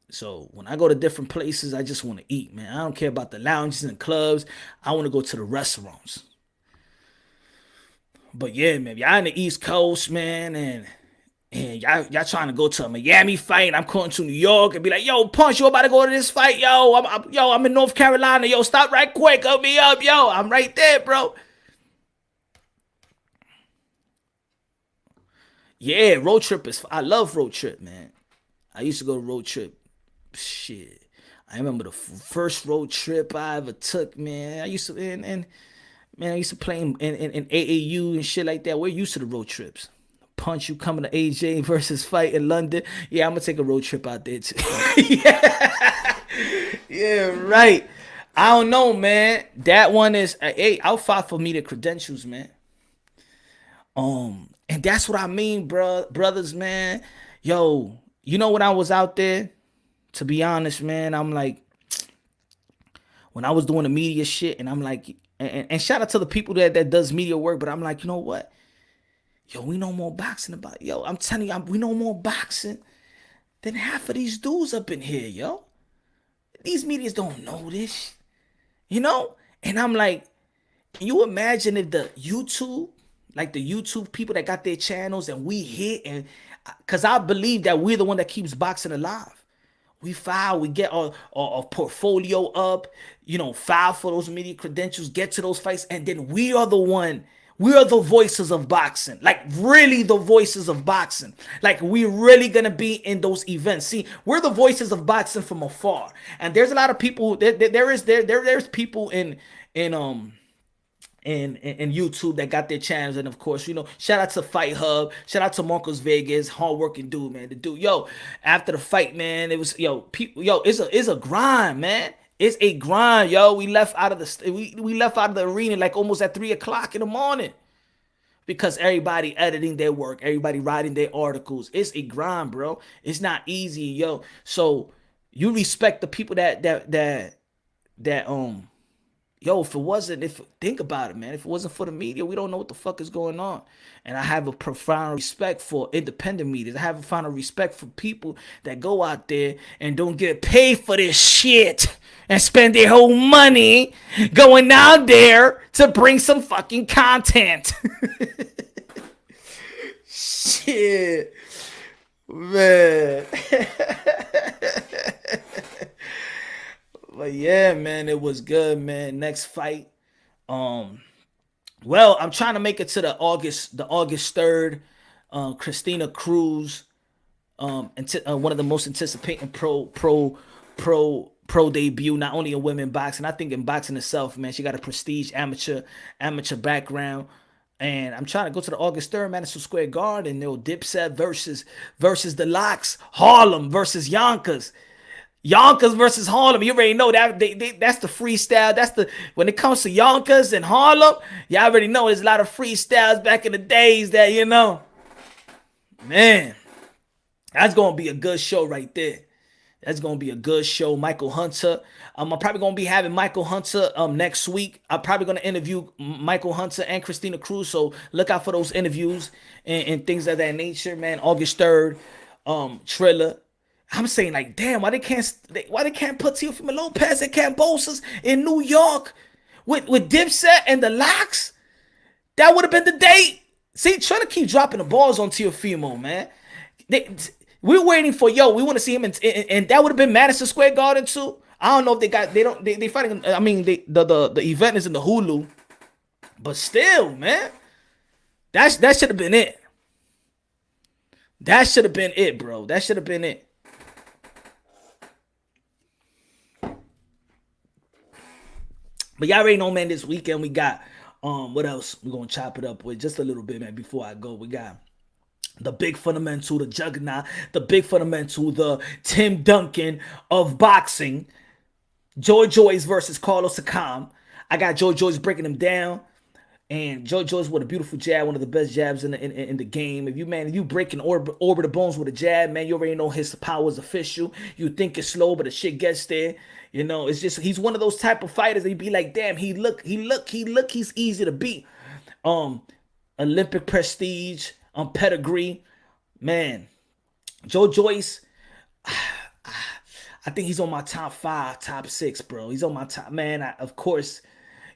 So when I go to different places, I just want to eat, man. I don't care about the lounges and clubs. I want to go to the restaurants. But yeah, man, y'all in the East Coast, man, and and y'all trying to go to a Miami fight, and I'm going to New York and be like, yo, Punch, you about to go to this fight, yo, I'm in North Carolina, yo, stop right quick, hook me up, yo, I'm right there, bro. Yeah, road trip I love road trip, man. I used to go to road trip. Shit, I remember the first road trip I ever took, man. I used to, and man, I used to play in AAU and shit like that. We're used to the road trips. Punch, you coming to AJ versus fight in London. Yeah, I'm gonna take a road trip out there too. Yeah, right. I don't know, man. That one is, hey, I'll fight for me the credentials, man. And that's what I mean, brothers, man. Yo, you know when I was out there, to be honest, man, I'm like, when I was doing the media shit, and I'm like, and shout out to the people that does media work, but I'm like, you know what? Yo, we know more boxing about, yo, I'm telling you, we know more boxing than half of these dudes up in here, yo. These medias don't know this, you know? And I'm like, can you imagine if the YouTube people that got their channels and we hit, and because I believe that we're the one that keeps boxing alive. We file, we get our portfolio up, you know, file for those media credentials, get to those fights, and then we are the voices of boxing. Like, really the voices of boxing. Like, we're really gonna be in those events. See, we're the voices of boxing from afar. And there's a lot of people, there's people in YouTube that got their channels, and of course, you know, shout out to Fight Hub, shout out to Marcos Vegas, hardworking dude, man. The dude, yo, after the fight, man, it was, it's a grind, man. It's a grind, yo. We left out of the arena like almost at 3:00 in the morning because everybody editing their work, everybody writing their articles. It's a grind, bro. It's not easy, yo. So you respect the people that think about it, man. If it wasn't for the media, we don't know what the fuck is going on. And I have a profound respect for independent media. I have a profound respect for people that go out there and don't get paid for this shit and spend their whole money going out there to bring some fucking content. Shit, man. But yeah, man, it was good, man. Next fight. Well, I'm trying to make it to the August 3rd. Christina Cruz, one of the most anticipating pro debut, not only in women boxing, I think in boxing itself, man. She got a prestige amateur background. And I'm trying to go to the August 3rd, Madison Square Garden. Dipset versus the Locks, Harlem versus Yonkers. Yonkers versus Harlem. You already know that that's the freestyle. When it comes to Yonkers and Harlem, you already know there's a lot of freestyles back in the days that, you know. Man, that's gonna be a good show right there. That's gonna be a good show. Michael Hunter. I'm probably gonna be having Michael Hunter next week. I'm probably gonna interview Michael Hunter and Christina Cruz. So look out for those interviews and things of that nature, man. August 3rd, Triller. I'm saying, like, damn, why they can't put Teofimo Lopez and Cambosos in New York with Dipset and the Locks? That would have been the date. See, trying to keep dropping the balls on Teofimo, man. We're waiting for, we want to see him, and that would have been Madison Square Garden too. I don't know if they fighting. I mean, the event is in the Hulu, but still, man, that should have been it. That should have been it, bro. That should have been it. But y'all already know, man, this weekend we got, what else we're going to chop it up with just a little bit, man, before I go. We got the big fundamental, the juggernaut, the big fundamental, the Tim Duncan of boxing, Joy Joyce versus Carlos Takam. I got Joy Joyce breaking him down. And Joy Joyce with a beautiful jab, one of the best jabs in the game. If you breaking orbital bones with a jab, man, you already know his power is official. You think it's slow, but the shit gets there. You know, it's just, he's one of those type of fighters that you be like, damn, he's easy to beat. Olympic prestige, pedigree, man. Joe Joyce, I think he's on my top 5, top 6, bro. He's on my top, man. Of course,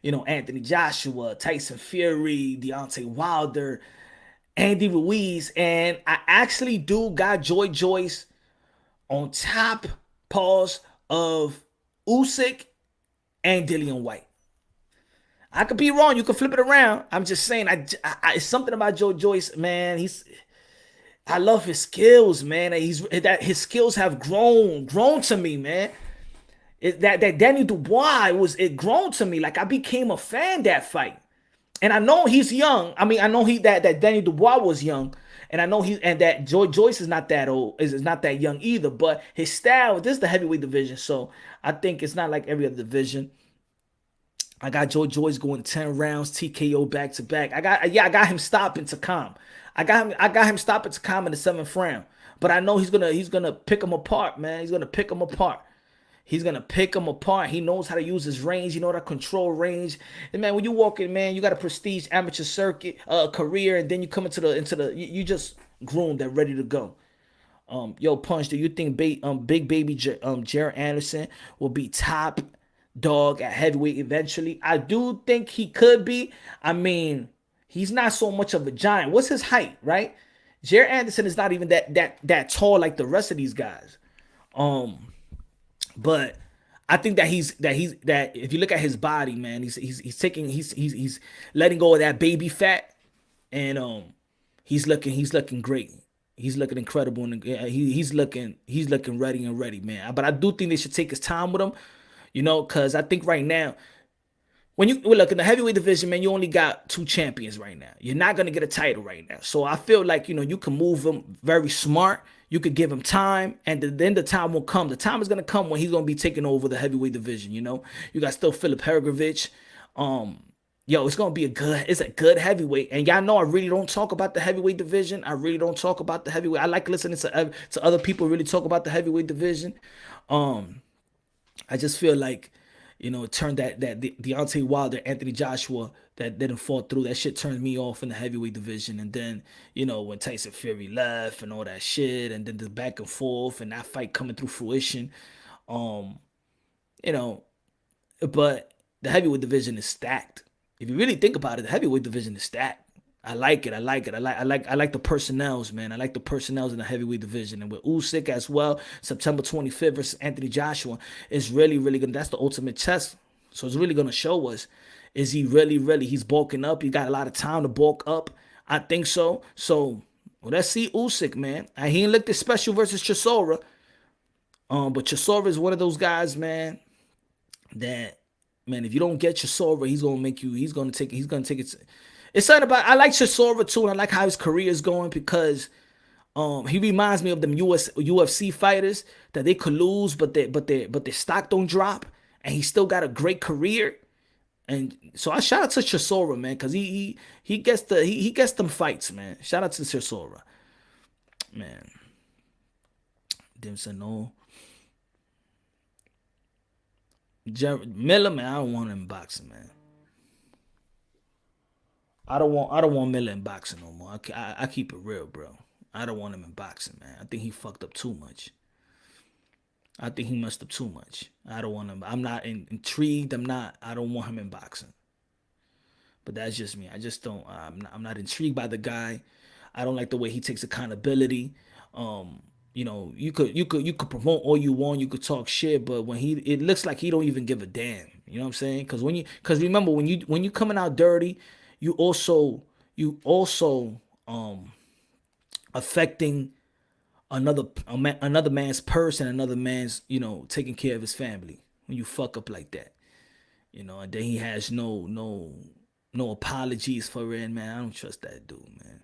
you know, Anthony Joshua, Tyson Fury, Deontay Wilder, Andy Ruiz, and I actually do got Joy Joyce on top pause of Usyk and Dillian White. I could be wrong. You can flip it around. I'm just saying. It's something about Joe Joyce, man. I love his skills, man. His skills have grown to me, man. That Danny Dubois it grown to me. Like I became a fan that fight. And I know he's young. I mean, I know that Danny Dubois was young, and I know that Joy Joyce is not that old, is not that young either. But his style, this is the heavyweight division, so I think it's not like every other division. I got Joy Joyce going 10 rounds, TKO back to back. I got him stopping Takam. I got him stopping Takam in the 7th round. But I know he's gonna pick him apart, man. He's gonna pick him apart. He's gonna pick him apart. He knows how to use his range. You know how to control range. And man, when you walk in, man, you got a prestige amateur circuit career, and then you come into the you just groomed and ready to go. Yo, Punch, do you think big baby Jared Anderson will be top dog at heavyweight eventually? I do think he could be. I mean, he's not so much of a giant. What's his height, right? Jared Anderson is not even that tall like the rest of these guys. But I think that if you look at his body, man, he's letting go of that baby fat, and he's looking great. He's looking incredible, and he's looking ready, man. But I do think they should take his time with him, you know, because I think right now, when you look in the heavyweight division, man, you only got 2 champions right now. You're not gonna get a title right now, so I feel like, you know, you can move him very smart. You could give him time, and then the time will come. The time is gonna come when he's gonna be taking over the heavyweight division. You know, you got still Filip Hrgović. It's gonna be it's a good heavyweight. And y'all know I really don't talk about the heavyweight division. I really don't talk about the heavyweight. I like listening to other people really talk about the heavyweight division. I just feel like, you know, it turned that Deontay Wilder, Anthony Joshua that didn't fall through. That shit turned me off in the heavyweight division. And then, you know, when Tyson Fury left and all that shit, and then the back and forth and that fight coming through fruition, you know, but the heavyweight division is stacked. If you really think about it, the heavyweight division is stacked. I like it. I like the personnels, man. I like the personnels in the heavyweight division. And with Usyk as well, September 25th versus Anthony Joshua is really, really good. That's the ultimate test. So it's really going to show us, is he really, he's bulking up. He got a lot of time to bulk up. I think so. So, well, let's see Usyk, man. He ain't looked this special versus Chisora. But Chisora is one of those guys, man, that, man, if you don't get Chisora, he's going to take it. It's something about, I like Chisora too, and I like how his career is going, because he reminds me of them UFC fighters that they could lose, but their stock don't drop, and he still got a great career. And so I shout out to Chisora, man, because he gets them fights, man. Shout out to Chisora, man. Dimson, no. Miller, man, I don't want him in boxing, man. I don't want Miller in boxing no more. I keep it real, bro. I don't want him in boxing, man. I think he fucked up too much. I think he messed up too much. I don't want him. I'm not intrigued. I don't want him in boxing. But that's just me. I just don't. I'm not intrigued by the guy. I don't like the way he takes accountability. You know, you could promote all you want. You could talk shit, but when it looks like he don't even give a damn. You know what I'm saying? Because remember, when you coming out dirty, you also affecting another man's purse and another man's, you know, taking care of his family when you fuck up like that, you know. And then he has no apologies for it, man. I don't trust that dude, man.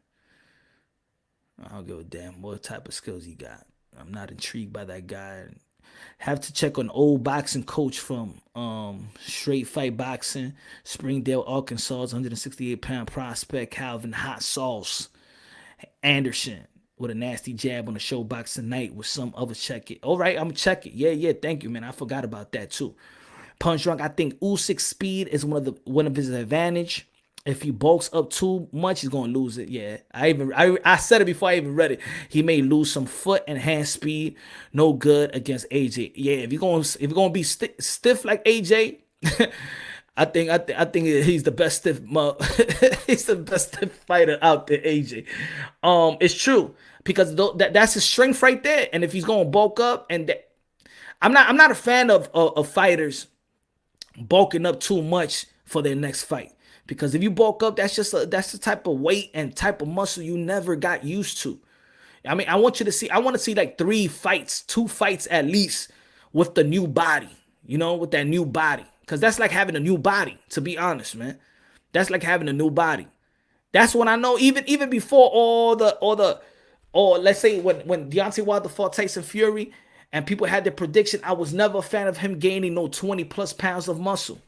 I don't give a damn what type of skills he got. I'm not intrigued by that guy. Have to check on old boxing coach from Straight Fight Boxing, Springdale, Arkansas, 168-pound prospect Calvin Hot Sauce Anderson with a nasty jab on the show boxing night with some other check it. All right, I'm gonna check it. Yeah, thank you, man. I forgot about that too. Punch Drunk, I think Usyk's speed is one of his advantage. If he bulks up too much, he's gonna lose it. Yeah, I said it before I even read it. He may lose some foot and hand speed. No good against AJ. Yeah, if you're gonna be stiff like AJ, I think he's the best stiff he's the best stiff fighter out there, AJ. It's true because that's his strength right there. And if he's going to bulk up, I'm not a fan of fighters bulking up too much for their next fight. Because if you bulk up, that's the type of weight and type of muscle you never got used to. I mean, I want to see like 2 fights at least with the new body, with that new body. Because that's like having a new body, to be honest, man. That's like having a new body. That's when I know, even before or let's say when Deontay Wilder fought Tyson Fury and people had their prediction, I was never a fan of him gaining no 20 plus pounds of muscle.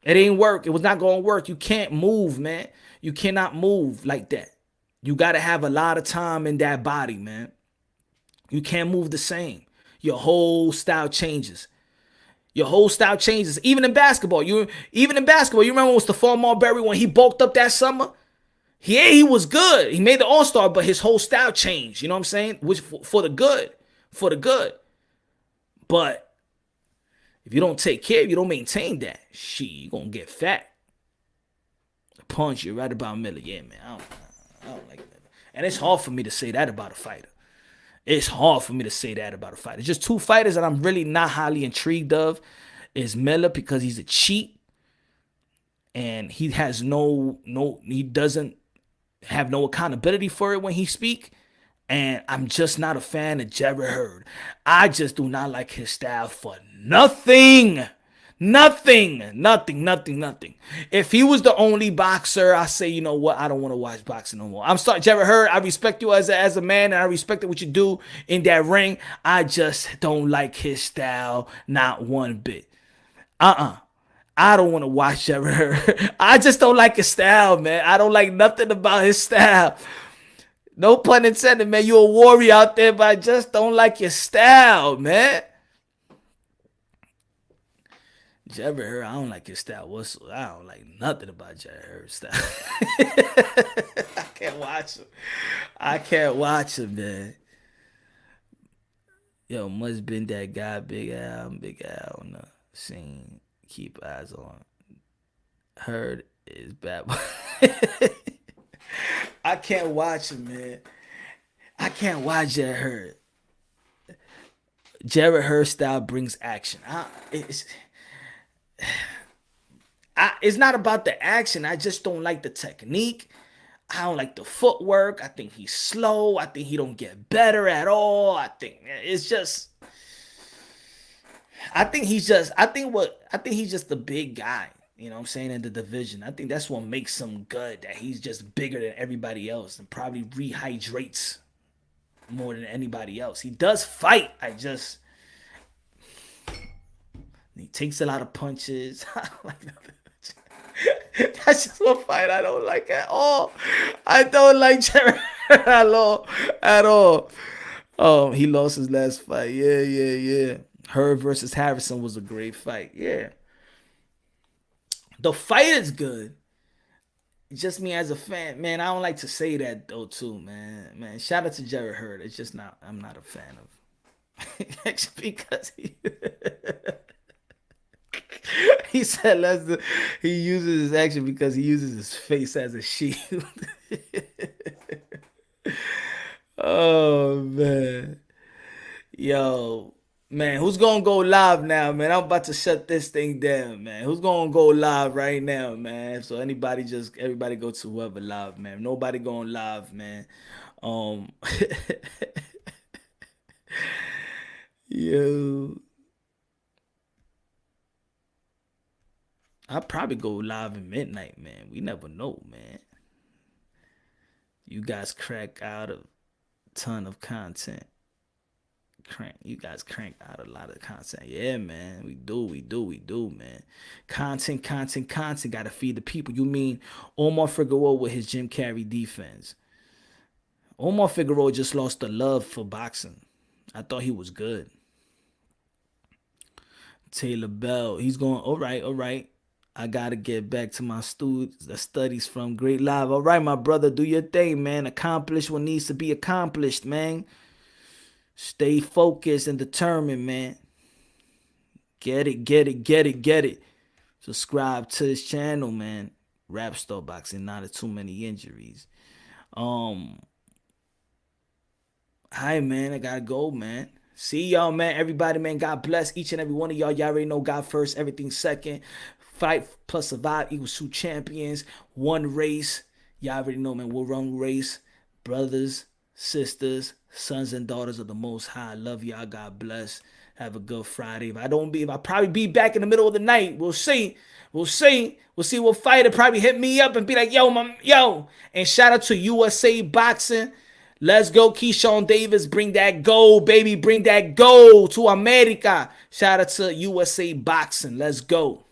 It ain't work. It was not going to work. You can't move, man. You cannot move like that. You got to have a lot of time in that body, man. You can't move the same. Your whole style changes. Your whole style changes. Even in basketball. You remember when Stephon Marbury when he bulked up that summer? He was good. He made the All-Star, but his whole style changed. You know what I'm saying? Which for the good. For the good. But if you don't take care, if you don't maintain that, you're going to get fat. Punch, you're right about Miller. Yeah, man. I don't like Miller. And it's hard for me to say that about a fighter. It's hard for me to say that about a fighter. It's just 2 fighters that I'm really not highly intrigued of. Is Miller because he's a cheat. And he has he doesn't have no accountability for it when he speak. And I'm just not a fan of Jerry Hurd. I just do not like his style for nothing. Nothing. If he was the only boxer, I say, you know what? I don't want to watch boxing no more. I'm sorry, Jerry Hurd. I respect you as a man, and I respect what you do in that ring. I just don't like his style, not one bit. I don't want to watch Jerry Hurd. I just don't like his style, man. I don't like nothing about his style. No pun intended, man. You a warrior out there, but I just don't like your style, man. Jerry Hurd, I don't like his style. I don't like nothing about Jerry Hurd's style. I can't watch him, man. Yo, must been that guy, Big Al on the scene. Keep eyes on. Hurd is bad. I can't watch him, man. I can't watch Jerry Hurd. Jerry Hurd style brings action. It's not about the action. I just don't like the technique. I don't like the footwork. I think he's slow. I think he don't get better at all. I think he's just the big guy. You know what I'm saying, in the division. I think that's what makes him good, that he's just bigger than everybody else and probably rehydrates more than anybody else. He does fight. He takes a lot of punches. That's just one fight I don't like at all. I don't like Jerry at all. He lost his last fight. Yeah. Hurd versus Harrison was a great fight. Yeah. The fight is good. Just me as a fan, man. I don't like to say that though, too, man. Man, shout out to Jerry Hurd. It's just not. I'm not a fan of. Because he said he uses his action because he uses his face as a shield. Oh man, yo. Man, who's gonna go live now, man? I'm about to shut this thing down, man. Who's gonna go live right now, man? So everybody go to whoever live, man. Nobody going live, man. Yo. I'll probably go live at midnight, man. We never know, man. You guys crack out a ton of content. You guys crank out a lot of content. Yeah, man. We do, man. Content. Gotta feed the people. You mean Omar Figueroa with his Jim Carrey defense? Omar Figueroa just lost the love for boxing. I thought he was good. Taylor Bell, he's going, all right. I gotta get back to my studies from Great Live. All right, my brother, do your thing, man. Accomplish what needs to be accomplished, man. Stay focused and determined, man. Get it. Subscribe to this channel, man. Rap Star Boxing, not too many injuries. Hi, man. I gotta go, man. See y'all, man. Everybody, man. God bless each and every one of y'all. Y'all already know God first, everything second. Fight plus survive equals 2 champions. 1 race. Y'all already know, man. We'll run race. Brothers, sisters, sons and daughters of the Most High. Love y'all. God bless. Have a good Friday. If I'll probably be back in the middle of the night. We'll see. We'll see what fighter probably hit me up and be like, yo. And shout out to USA Boxing. Let's go, Keyshawn Davis. Bring that gold, baby. Bring that gold to America. Shout out to USA Boxing. Let's go.